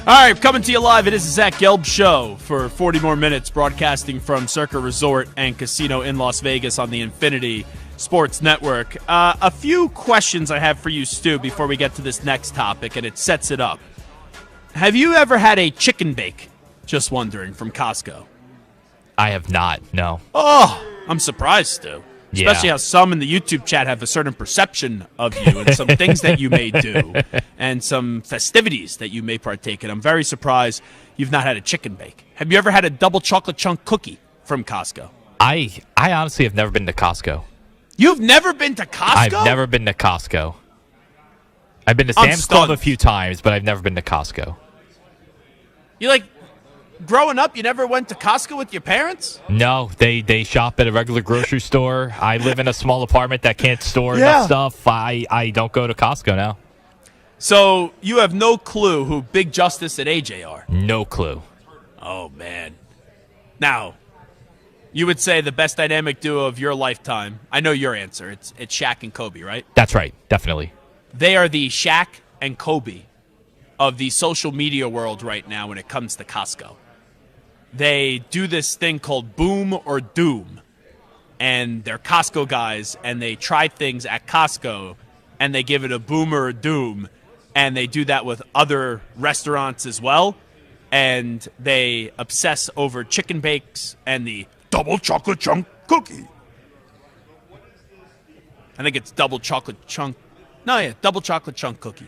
All right, coming to you live. It is the Zach Gelb Show for 40 more minutes, broadcasting from Circa Resort and Casino in Las Vegas on the Infinity Sports Network. A few questions I have for you, Stu, before we get to this next topic, and it sets it up. Have you ever had a chicken bake? Just wondering, from Costco. I have not, no. Oh, I'm surprised, Stu. Yeah. Especially how some in the YouTube chat have a certain perception of you and some things that you may do and some festivities that you may partake in. I'm very surprised you've not had a chicken bake. Have you ever had a double chocolate chunk cookie from Costco? I honestly have never been to Costco. You've never been to Costco? I've never been to Costco. I've been to Sam's Club a few times, but I've never been to Costco. You growing up, you never went to Costco with your parents? No, they shop at a regular grocery store. I live in a small apartment that can't store enough stuff. I don't go to Costco now. So you have no clue who Big Justice and AJ are? No clue. Oh, man. Now, you would say the best dynamic duo of your lifetime. I know your answer. It's Shaq and Kobe, right? That's right, definitely. They are the Shaq and Kobe of the social media world right now when it comes to Costco. They do this thing called Boom or Doom, and they're Costco guys, and they try things at Costco, and they give it a boom or a doom, and they do that with other restaurants as well, and they obsess over chicken bakes and the double chocolate chunk cookie. I think it's double chocolate chunk. No, yeah, double chocolate chunk cookie.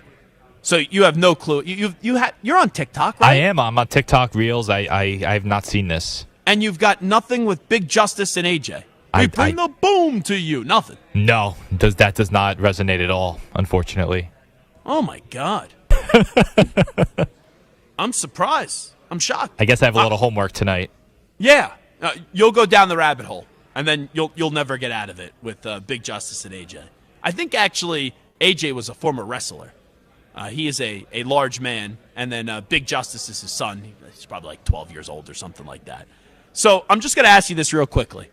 So you have no clue. You're on TikTok, right? I am. I'm on TikTok Reels. I have not seen this. And you've got nothing with Big Justice and AJ. We bring the boom to you. Nothing. No, that does not resonate at all, unfortunately. Oh, my God. I'm surprised. I'm shocked. I guess I have a little homework tonight. Yeah. You'll go down the rabbit hole, and then you'll never get out of it with Big Justice and AJ. I think, actually, AJ was a former wrestler. He is a large man, and then Big Justice is his son. He's probably like 12 years old or something like that. So I'm just going to ask you this real quickly.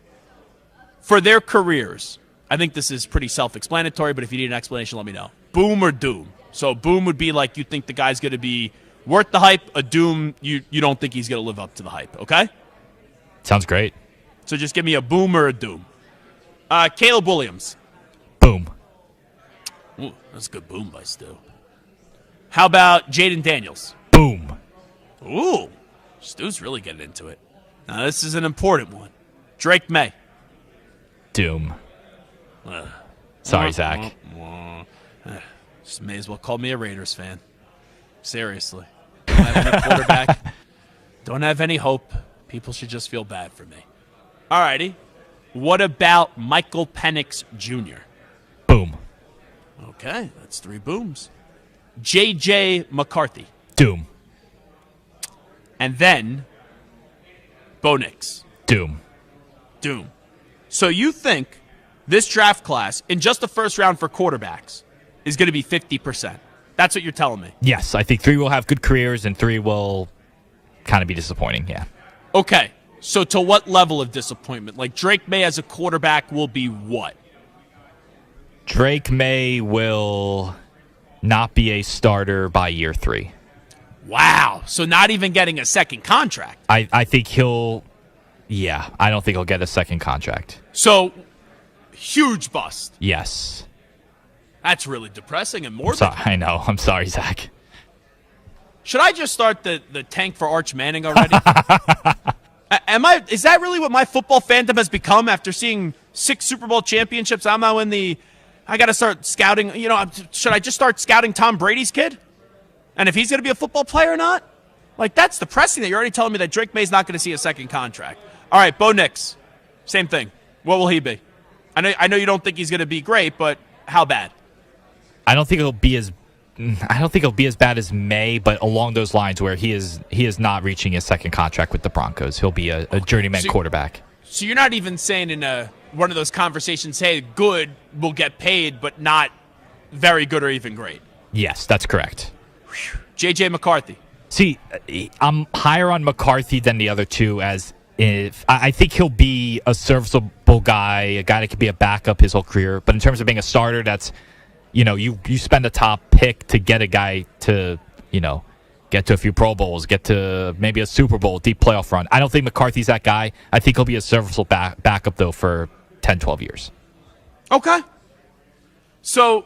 For their careers, I think this is pretty self-explanatory, but if you need an explanation, let me know. Boom or doom? So boom would be like you think the guy's going to be worth the hype. A doom, you don't think he's going to live up to the hype, okay? Sounds great. So just give me a boom or a doom. Caleb Williams. Boom. Ooh, that's a good boom by Stu. How about Jaden Daniels? Boom. Ooh, Stu's really getting into it. Now, this is an important one. Drake May. Doom. Sorry, Zach. Just may as well call me a Raiders fan. Seriously. Don't have any quarterback. Don't have any hope. People should just feel bad for me. All righty. What about Michael Penix Jr.? Boom. Okay, that's 3 booms. J.J. McCarthy. Doom. And then Bo Nix. Doom. Doom. So you think this draft class, in just the first round for quarterbacks, is going to be 50%? That's what you're telling me? Yes, I think 3 will have good careers and 3 will kind of be disappointing, yeah. Okay, so to what level of disappointment? Like Drake May as a quarterback will be what? Drake May will not be a starter by year 3. Wow. So not even getting a second contract. I think he'll... Yeah, I don't think he'll get a second contract. So, huge bust. Yes. That's really depressing and morbid. I know. I'm sorry, Zach. Should I just start the tank for Arch Manning already? Is that really what my football fandom has become after seeing 6 Super Bowl championships? I'm now I got to start scouting. Should I just start scouting Tom Brady's kid? And if he's going to be a football player or not? Like, that's depressing that you're already telling me that Drake May's not going to see a second contract. All right, Bo Nix, same thing. What will he be? I know you don't think he's going to be great, but how bad? I don't think it'll be as bad as May, but along those lines where he is not reaching his second contract with the Broncos. He'll be a journeyman quarterback. So you're not even saying in one of those conversations, hey, good will get paid, but not very good or even great. Yes, that's correct. J.J. McCarthy. See, I'm higher on McCarthy than the other two, as if I think he'll be a serviceable guy, a guy that could be a backup his whole career. But in terms of being a starter, that's, you spend a top pick to get a guy to, get to a few Pro Bowls, get to maybe a Super Bowl, deep playoff run. I don't think McCarthy's that guy. I think he'll be a serviceable backup, though, for 10, 12 years. Okay. So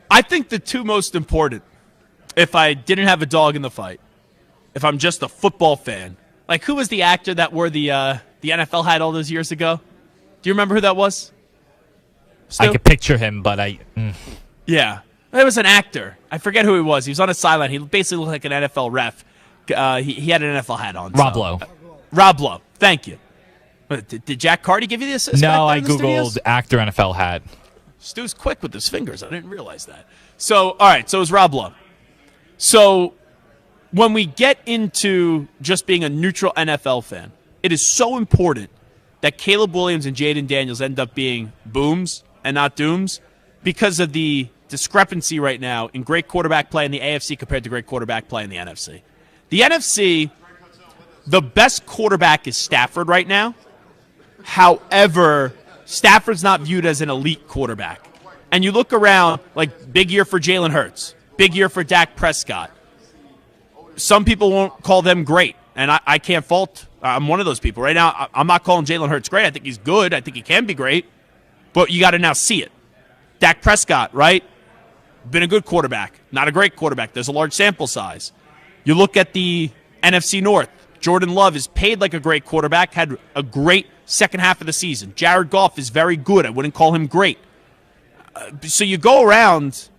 I think the two most important, if I didn't have a dog in the fight, if I'm just a football fan, like who was the actor that wore the NFL hat all those years ago? Do you remember who that was? Stu? I could picture him, but Yeah. It was an actor. I forget who he was. He was on a sideline. He basically looked like an NFL ref. He had an NFL hat on. Rob Lowe. Rob Lowe. Thank you. Did Jack Carty give you the assist? No, I Googled actor NFL hat. Stu's quick with his fingers. I didn't realize that. So, all right. So it was Rob Lowe. So when we get into just being a neutral NFL fan, it is so important that Caleb Williams and Jaden Daniels end up being booms and not dooms because of the discrepancy right now in great quarterback play in the AFC compared to great quarterback play in the NFC. The NFC, the best quarterback is Stafford right now. However, Stafford's not viewed as an elite quarterback. And you look around, like, big year for Jalen Hurts, big year for Dak Prescott. Some people won't call them great, and I can't fault. I'm one of those people. Right now, I'm not calling Jalen Hurts great. I think he's good. I think he can be great. But you got to now see it. Dak Prescott, right? Been a good quarterback, not a great quarterback. There's a large sample size. You look at the NFC North. Jordan Love is paid like a great quarterback, had a great second half of the season. Jared Goff is very good. I wouldn't call him great. So you go around,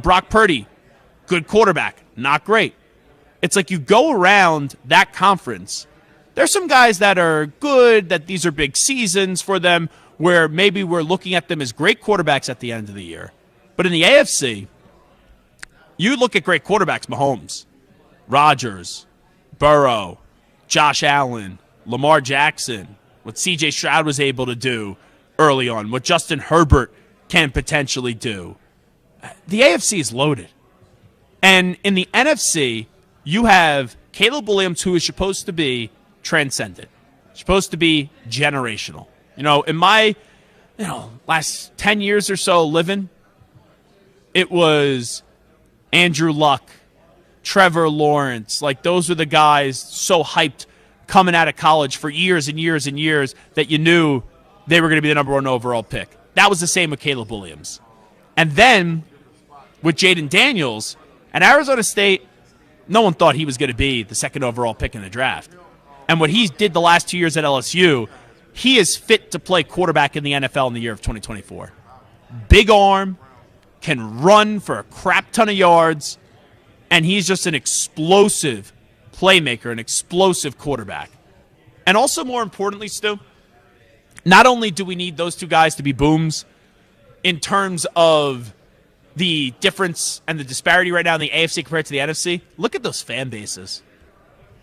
Brock Purdy, good quarterback, not great. It's like you go around that conference. There's some guys that are good, that these are big seasons for them, where maybe we're looking at them as great quarterbacks at the end of the year. But in the AFC, you look at great quarterbacks, Mahomes, Rodgers, Burrow, Josh Allen, Lamar Jackson, what C.J. Stroud was able to do early on, what Justin Herbert can potentially do. The AFC is loaded. And in the NFC, you have Caleb Williams, who is supposed to be transcendent, supposed to be generational. In my last 10 years or so living, it was Andrew Luck, Trevor Lawrence. Like, those were the guys so hyped coming out of college for years and years and years that you knew they were going to be the number 1 overall pick. That was the same with Caleb Williams. And then with Jaden Daniels, at Arizona State, no one thought he was going to be the 2nd overall pick in the draft. And what he did the last 2 years at LSU, he is fit to play quarterback in the NFL in the year of 2024. Big arm, can run for a crap ton of yards, and he's just an explosive playmaker, an explosive quarterback. And also, more importantly, Stu, not only do we need those two guys to be booms in terms of the difference and the disparity right now in the AFC compared to the NFC, look at those fan bases.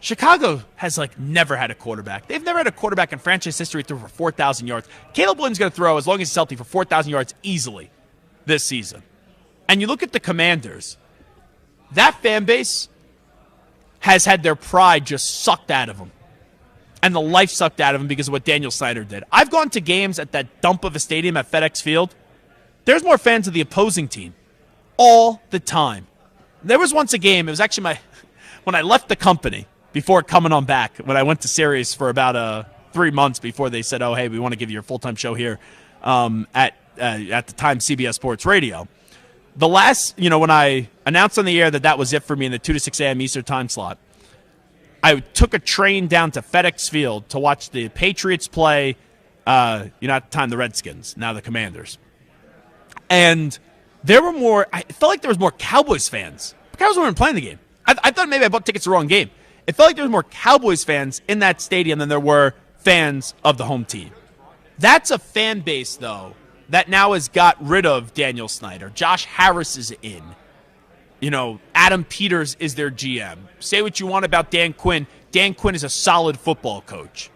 Chicago has never had a quarterback. They've never had a quarterback in franchise history throw for 4,000 yards. Caleb Williams is going to throw, as long as he's healthy, for 4,000 yards easily this season. And you look at the Commanders, that fan base has had their pride just sucked out of them. And the life sucked out of them because of what Daniel Snyder did. I've gone to games at that dump of a stadium at FedEx Field. there's more fans of the opposing team all the time. There was once a game, it was actually when I left the company before coming on back, when I went to Sirius for about 3 months before they said, oh, hey, we want to give you your full-time show here at the time CBS Sports Radio. The last, when I announced on the air that was it for me in the 2 to 6 a.m. Eastern time slot, I took a train down to FedEx Field to watch the Patriots play, at the time the Redskins, now the Commanders. And I felt like there was more Cowboys fans. The Cowboys weren't playing the game. I thought maybe I bought tickets to the wrong game. It felt like there was more Cowboys fans in that stadium than there were fans of the home team. That's a fan base, though, that now has got rid of Daniel Snyder. Josh Harris is in. Adam Peters is their GM. Say what you want about Dan Quinn. Dan Quinn is a solid football coach.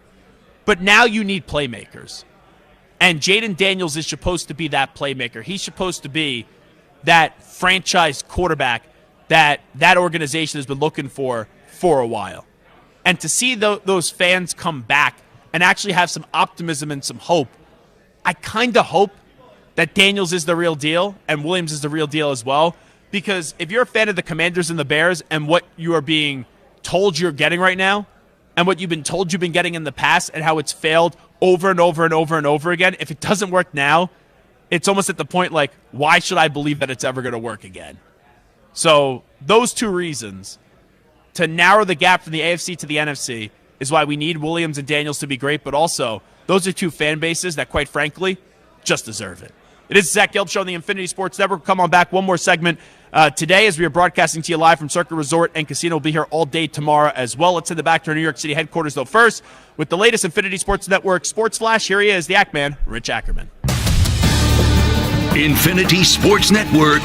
But now you need playmakers. And Jaden Daniels is supposed to be that playmaker. He's supposed to be that franchise quarterback that organization has been looking for a while. And to see those fans come back and actually have some optimism and some hope, I kind of hope that Daniels is the real deal and Williams is the real deal as well. Because if you're a fan of the Commanders and the Bears and what you are being told you're getting right now and what you've been told you've been getting in the past and how it's failed over and over and over and over again, if it doesn't work now, it's almost at the point like, why should I believe that it's ever going to work again? So those two reasons to narrow the gap from the AFC to the NFC is why we need Williams and Daniels to be great, but also those are two fan bases that, quite frankly, just deserve it. It is Zach Gelb Show on the Infinity Sports Network. Come on back, one more segment today as we are broadcasting to you live from Circa Resort and Casino. We'll be here all day tomorrow as well. Let's send it back to our New York City headquarters, though, first with the latest Infinity Sports Network Sports Flash. Here he is, the Ackman, Rich Ackerman. Infinity Sports Network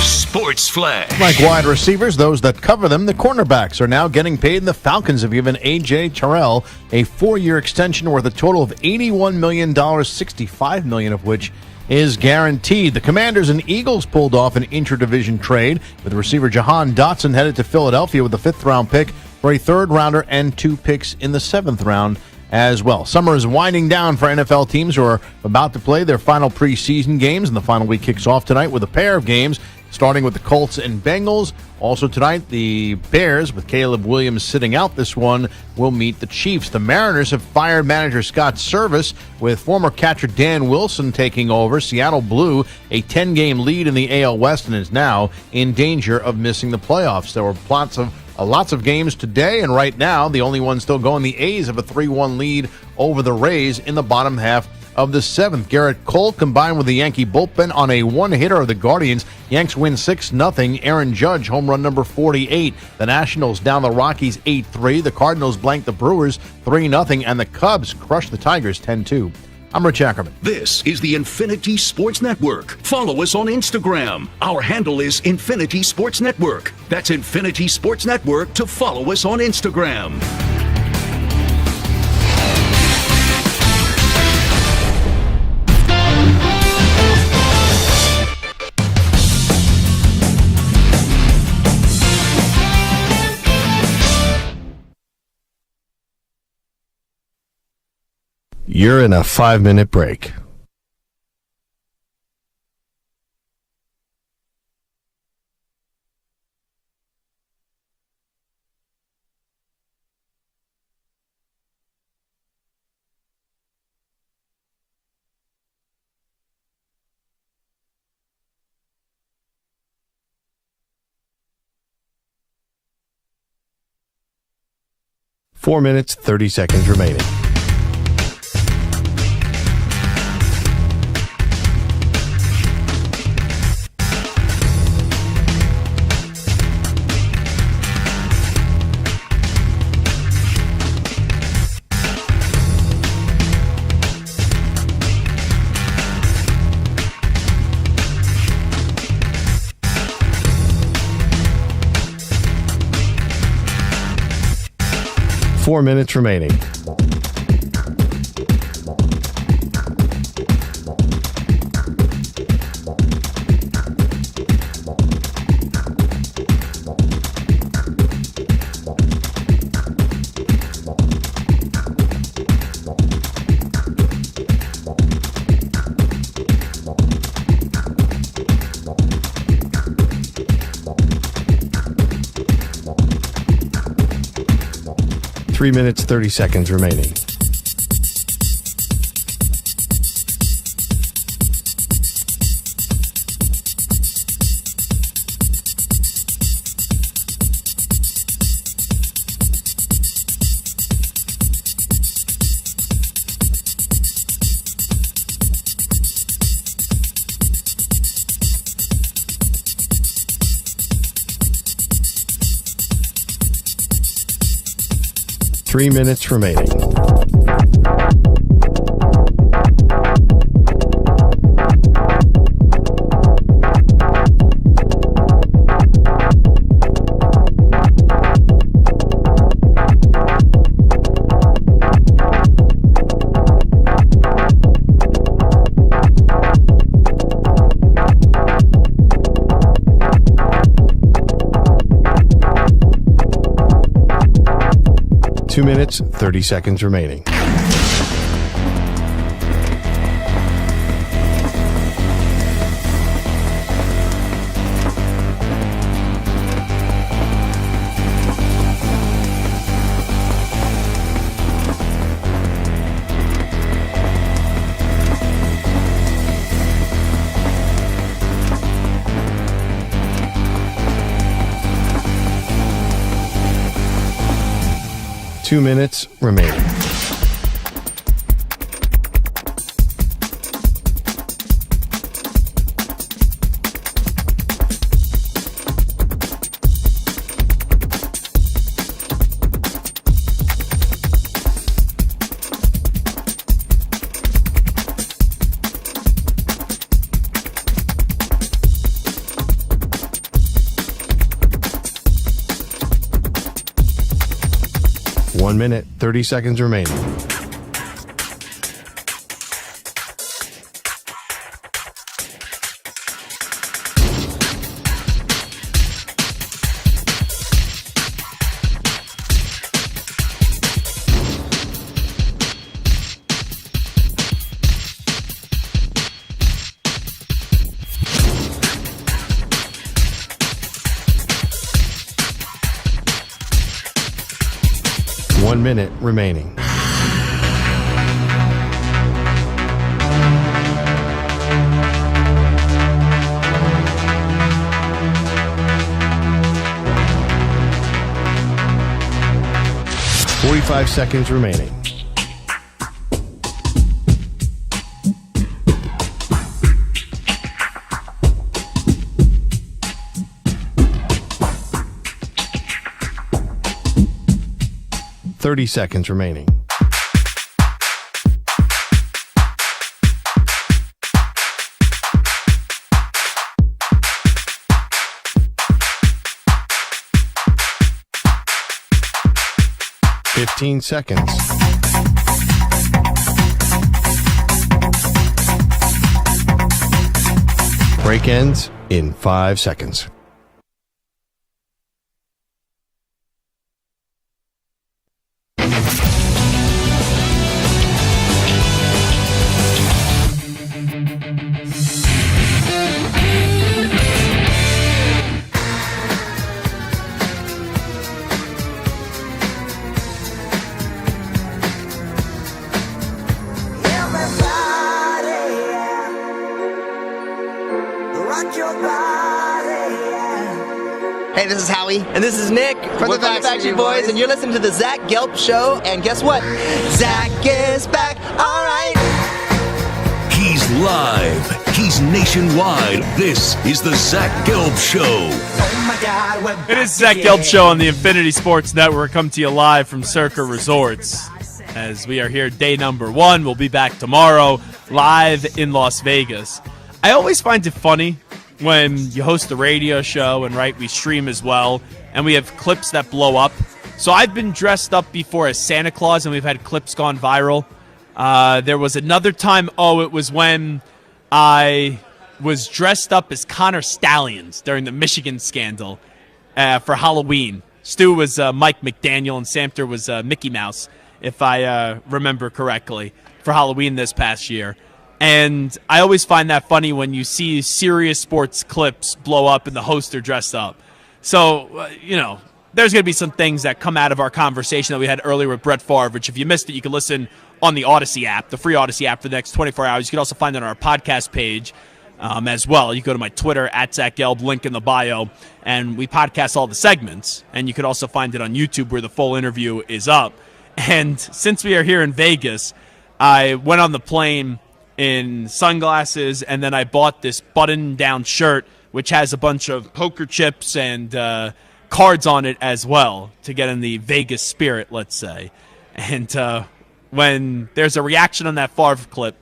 Sports Flash. Like wide receivers, those that cover them, the cornerbacks are now getting paid, and the Falcons have given A.J. Terrell a 4-year extension worth a total of $81 million, $65 million of which is guaranteed. The Commanders and Eagles pulled off an intra-division trade with receiver Jahan Dotson headed to Philadelphia with a 5th-round pick for a 3rd-rounder and 2 picks in the 7th round as well. Summer is winding down for NFL teams who are about to play their final preseason games, and the final week kicks off tonight with a pair of games, starting with the Colts and Bengals. Also tonight, the Bears, with Caleb Williams sitting out this one, will meet the Chiefs. The Mariners have fired manager Scott Service, with former catcher Dan Wilson taking over. Seattle blew a 10-game lead in the AL West and is now in danger of missing the playoffs. There were lots of games today, and right now, the only one still going, the A's have a 3-1 lead over the Rays in the bottom half of the 7th. Garrett Cole combined with the Yankee bullpen on a one-hitter of the Guardians. Yanks win 6-0. Aaron Judge, home run number 48. The Nationals down the Rockies 8-3. The Cardinals blank the Brewers 3-0. And the Cubs crush the Tigers 10-2. I'm Rich Ackerman. This is the Infinity Sports Network. Follow us on Instagram. Our handle is Infinity Sports Network. That's Infinity Sports Network to follow us on Instagram. You're in a 5-minute break. Four minutes, 30 seconds remaining. Four minutes remaining. 3 minutes, 30 seconds remaining. Three minutes remaining. Two minutes, 30 seconds remaining. Two minutes remaining. One minute, 30 seconds remaining. One minute remaining. Forty-five seconds remaining. Thirty seconds remaining. Fifteen seconds. Break ends in 5 seconds. Hey, this is Howie. And this is Nick from the Backstreet Boys. And you're listening to the Zach Gelb Show. And guess what? Zach is back. All right. He's live. He's nationwide. This is the Zach Gelb Show. Oh my God. It is Zach Gelb Show on the Infinity Sports Network. Come to you live from Circa Resorts. As we are here day number 1. We'll be back tomorrow live in Las Vegas. I always find it funny when you host a radio show and, right, we stream as well, and we have clips that blow up. So I've been dressed up before as Santa Claus, and we've had clips gone viral. There was another time, it was when I was dressed up as Connor Stallions during the Michigan scandal for Halloween. Stu was Mike McDaniel, and Samter was Mickey Mouse, if I remember correctly, for Halloween this past year. And I always find that funny when you see serious sports clips blow up and the hosts are dressed up. So, there's going to be some things that come out of our conversation that we had earlier with Brett Favre, which if you missed it, you can listen on the Odyssey app, the free Odyssey app for the next 24 hours. You can also find it on our podcast page as well. You go to my Twitter, at Zach Gelb, link in the bio, and we podcast all the segments. And you could also find it on YouTube where the full interview is up. And since we are here in Vegas, I went on the plane in sunglasses, and then I bought this button-down shirt, which has a bunch of poker chips and cards on it as well to get in the Vegas spirit, let's say. And when there's a reaction on that Favre clip,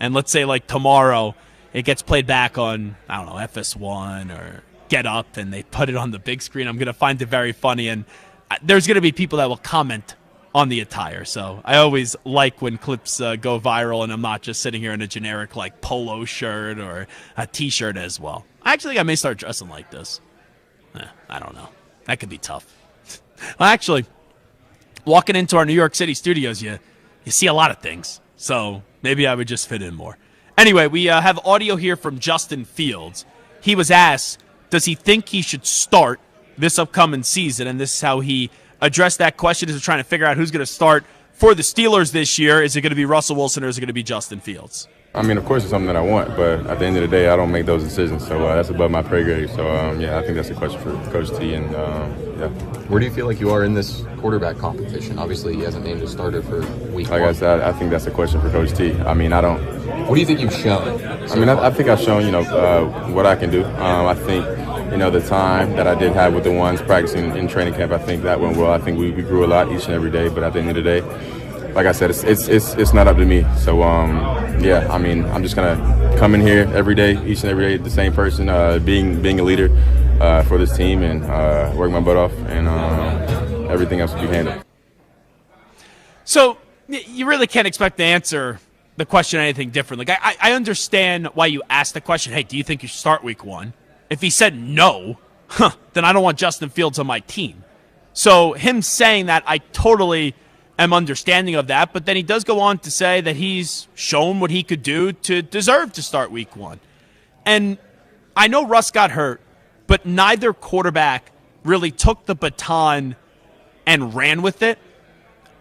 and let's say like tomorrow it gets played back on, I don't know, FS1 or Get Up, and they put it on the big screen, I'm going to find it very funny. And there's going to be people that will comment on the attire. So I always like when clips go viral and I'm not just sitting here in a generic like polo shirt or a T-shirt as well. I actually think I may start dressing like this. I don't know. That could be tough. Well, actually, walking into our New York City studios, you see a lot of things. So maybe I would just fit in more. Anyway, we have audio here from Justin Fields. He was asked, does he think he should start this upcoming season? And this is how he addressed that question as we're trying to figure out who's going to start for the Steelers this year. Is it going to be Russell Wilson or is it going to be Justin Fields? I mean, of course, it's something that I want, but at the end of the day, I don't make those decisions. So that's above my pay grade. So, I think that's a question for Coach T. And, Where do you feel like you are in this quarterback competition? Obviously, he hasn't named a starter for week one. Like I said, I think that's a question for Coach T. I mean, I don't. What do you think you've shown? I think I've shown, what I can do. I think, the time that I did have with the ones practicing in training camp, I think that went well. I think we grew a lot each and every day. But at the end of the day, like I said, it's not up to me. So, I'm just going to come in here every day, each and every day, the same person, being a leader for this team and work my butt off and everything else will be handled. So you really can't expect to answer the question anything different. Like I understand why you asked the question, hey, do you think you should start week one? If he said no, then I don't want Justin Fields on my team. So him saying that, I totally am understanding of that, but then he does go on to say that he's shown what he could do to deserve to start week one. And I know Russ got hurt, but neither quarterback really took the baton and ran with it.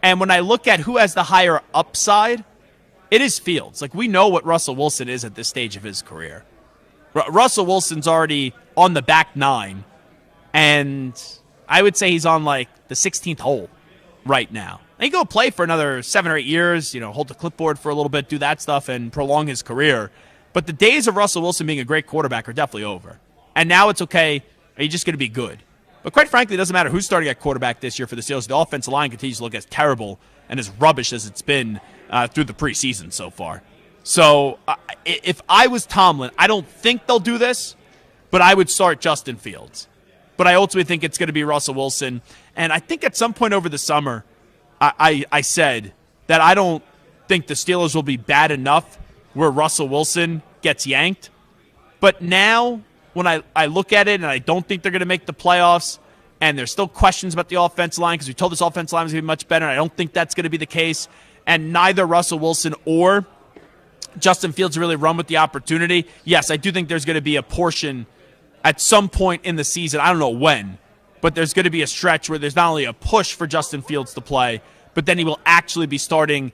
And when I look at who has the higher upside, it is Fields. Like, we know what Russell Wilson is at this stage of his career. Russell Wilson's already on the back nine, and I would say he's on like the 16th hole right now. And he go play for another 7 or 8 years, hold the clipboard for a little bit, do that stuff, and prolong his career. But the days of Russell Wilson being a great quarterback are definitely over. And now it's okay, are you just going to be good? But quite frankly, it doesn't matter who's starting at quarterback this year for the Steelers. The offensive line continues to look as terrible and as rubbish as it's been through the preseason so far. So if I was Tomlin, I don't think they'll do this, but I would start Justin Fields. But I ultimately think it's going to be Russell Wilson. And I think at some point over the summer, I said that I don't think the Steelers will be bad enough where Russell Wilson gets yanked. But now, when I look at it and I don't think they're going to make the playoffs, and there's still questions about the offensive line because we told this offensive line was going to be much better, and I don't think that's going to be the case. And neither Russell Wilson or Justin Fields really run with the opportunity. Yes, I do think there's going to be a portion at some point in the season, I don't know when, but there's going to be a stretch where there's not only a push for Justin Fields to play, but then he will actually be starting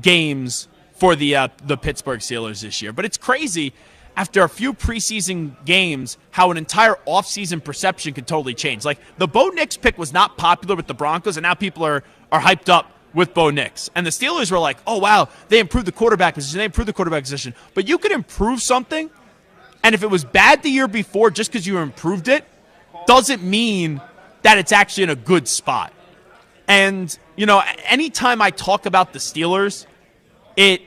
games for the Pittsburgh Steelers this year. But it's crazy, after a few preseason games, how an entire offseason perception could totally change. Like, the Bo Nix pick was not popular with the Broncos, and now people are hyped up with Bo Nix. And the Steelers were like, oh, wow, they improved the quarterback position. But you could improve something, and if it was bad the year before just because you improved it, doesn't mean that it's actually in a good spot. And, anytime I talk about the Steelers, it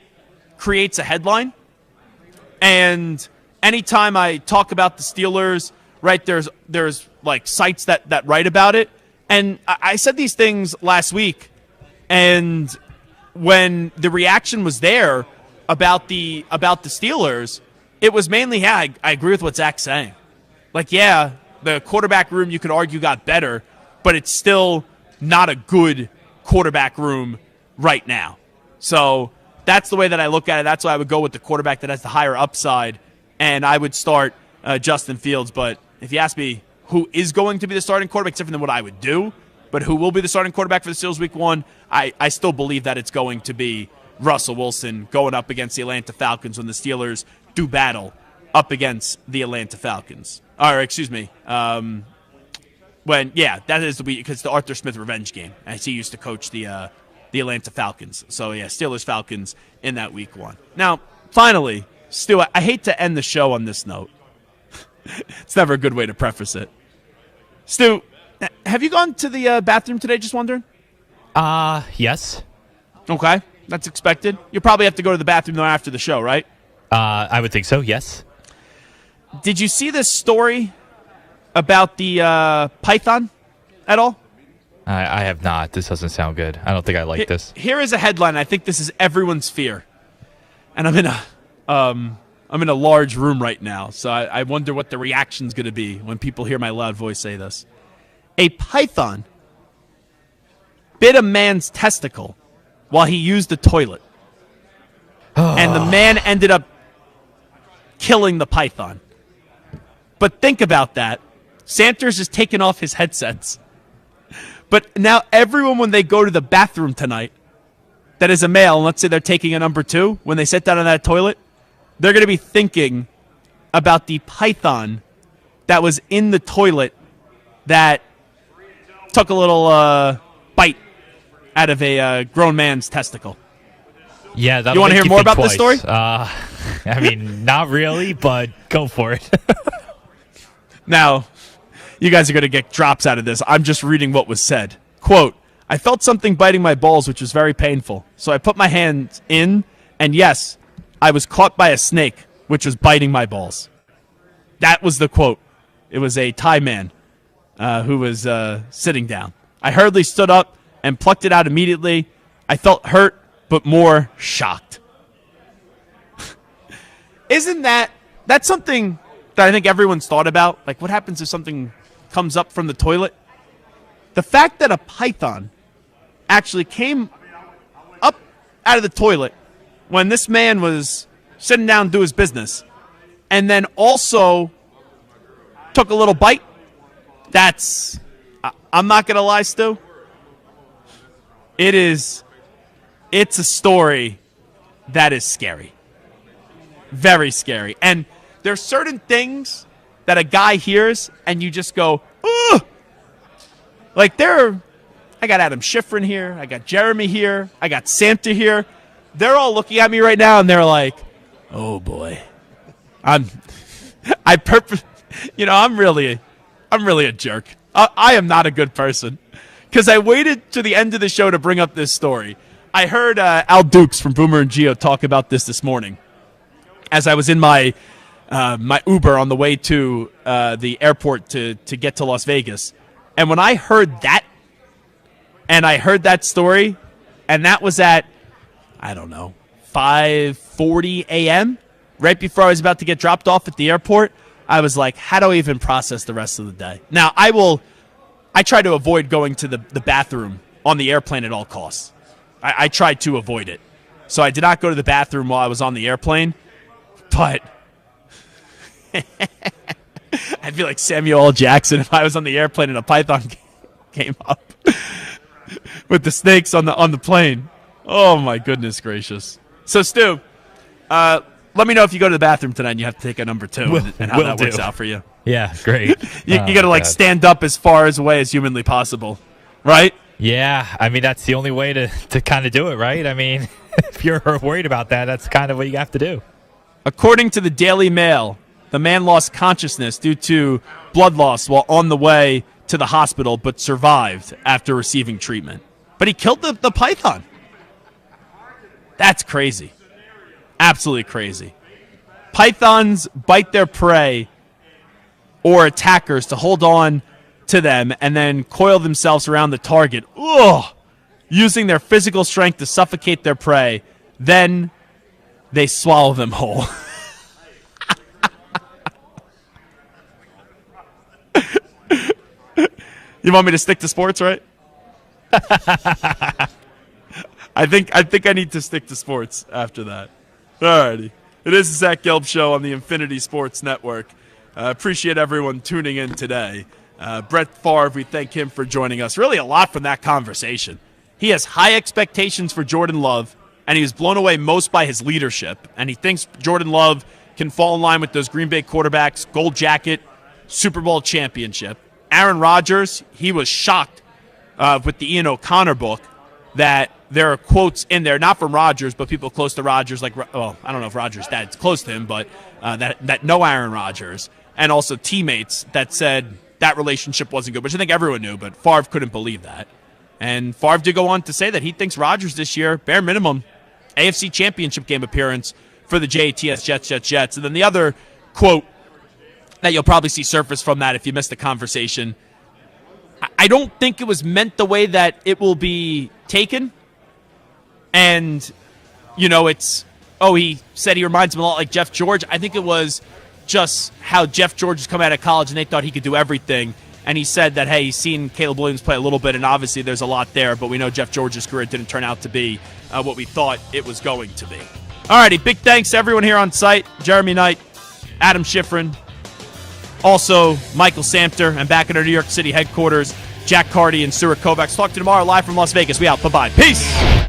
creates a headline. And anytime I talk about the Steelers, right, there's like sites that write about it. And I said these things last week, and when the reaction was there about the Steelers, it was mainly, I agree with what Zach's saying. Like, yeah, the quarterback room you could argue got better, but it's still not a good quarterback room right now. So that's the way that I look at it. That's why I would go with the quarterback that has the higher upside, and I would start Justin Fields. But if you ask me who is going to be the starting quarterback, it's different than what I would do, but who will be the starting quarterback for the Steelers week 1, I still believe that it's going to be Russell Wilson going up against the Atlanta Falcons when the Steelers do battle up against the Atlanta Falcons. Or, excuse me, that is the week, because the Arthur Smith revenge game, as he used to coach the Atlanta Falcons. So, yeah, Steelers-Falcons in that week 1. Now, finally, Stu, I hate to end the show on this note. It's never a good way to preface it. Stu, have you gone to the bathroom today, just wondering? Yes. Okay, that's expected. You'll probably have to go to the bathroom, though, after the show, right? I would think so, yes. Did you see this story about the python at all? I have not. This doesn't sound good. I don't think I like this. Here is a headline. I think this is everyone's fear. And I'm in a large room right now, so I wonder what the reaction's going to be when people hear my loud voice say this. A python bit a man's testicle while he used the toilet. And the man ended up killing the python. But think about that. Sanders is taking off his headsets. But now everyone, when they go to the bathroom tonight, that is a male, and let's say they're taking a number 2, when they sit down on that toilet, they're going to be thinking about the python that was in the toilet that took a little bite out of a grown man's testicle. Yeah, you want to hear more about this story? I mean, not really, but go for it. Now, you guys are going to get drops out of this. I'm just reading what was said. Quote, I felt something biting my balls, which was very painful. So I put my hand in, and yes, I was caught by a snake, which was biting my balls. That was the quote. It was a Thai man who was sitting down. I hurriedly stood up and plucked it out immediately. I felt hurt, but more shocked. Isn't that's something that I think everyone's thought about? Like, what happens if something comes up from the toilet? The fact that a python actually came up out of the toilet when this man was sitting down to do his business and then also took a little bite, I'm not going to lie, Stu. It's a story that is scary. Very scary. And there's certain things that a guy hears and you just go, ugh! Like I got Adam Schifrin here, I got Jeremy here, I got Santa here. They're all looking at me right now and they're like, oh boy. I'm really a jerk. I am not a good person. Because I waited to the end of the show to bring up this story. I heard Al Dukes from Boomer and Geo talk about this morning as I was in my Uber on the way to the airport to get to Las Vegas. And when I heard that, and I heard that story, and that was at, I don't know, 5:40 a.m., right before I was about to get dropped off at the airport, I was like, how do I even process the rest of the day? Now, I try to avoid going to the bathroom on the airplane at all costs. I tried to avoid it. So I did not go to the bathroom while I was on the airplane, but I'd be like Samuel L. Jackson if I was on the airplane and a python came up with the snakes on the plane. Oh, my goodness gracious. So, Stu, let me know if you go to the bathroom tonight and you have to take a number 2 and how that works out for you. Yeah, great. You got to, stand up as far away as humanly possible, right? Yeah, I mean, that's the only way to kind of do it, right? I mean, if you're worried about that, that's kind of what you have to do. According to the Daily Mail, the man lost consciousness due to blood loss while on the way to the hospital, but survived after receiving treatment. But he killed the python. That's crazy. Absolutely crazy. Pythons bite their prey or attackers to hold on to them and then coil themselves around the target, using their physical strength to suffocate their prey. Then they swallow them whole. You want me to stick to sports, right? I think I need to stick to sports after that. Alrighty. It is the Zach Gelb Show on the Infinity Sports Network. Appreciate everyone tuning in today. Brett Favre, we thank him for joining us. Really a lot from that conversation. He has high expectations for Jordan Love, and he was blown away most by his leadership. And he thinks Jordan Love can fall in line with those Green Bay quarterbacks, gold jacket, Super Bowl championship. Aaron Rodgers, he was shocked with the Ian O'Connor book that there are quotes in there, not from Rodgers, but people close to Rodgers, like, well, I don't know if Rodgers' dad's close to him, but that know Aaron Rodgers, and also teammates that said that relationship wasn't good, which I think everyone knew, but Favre couldn't believe that. And Favre did go on to say that he thinks Rodgers this year, bare minimum, AFC Championship game appearance for the JATS Jets. And then the other quote that you'll probably see surface from that if you missed the conversation, I don't think it was meant the way that it will be taken. And, you know, he said he reminds him a lot like Jeff George. I think it was just how Jeff George has come out of college and they thought he could do everything. And he said that, hey, he's seen Caleb Williams play a little bit, and obviously there's a lot there, but we know Jeff George's career didn't turn out to be what we thought it was going to be. All righty, big thanks to everyone here on site. Jeremy Knight, Adam Schifrin, also Michael Samter, and back at our New York City headquarters, Jack Carty and Stuart Kovacs. Talk to you tomorrow live from Las Vegas. We out. Bye-bye. Peace.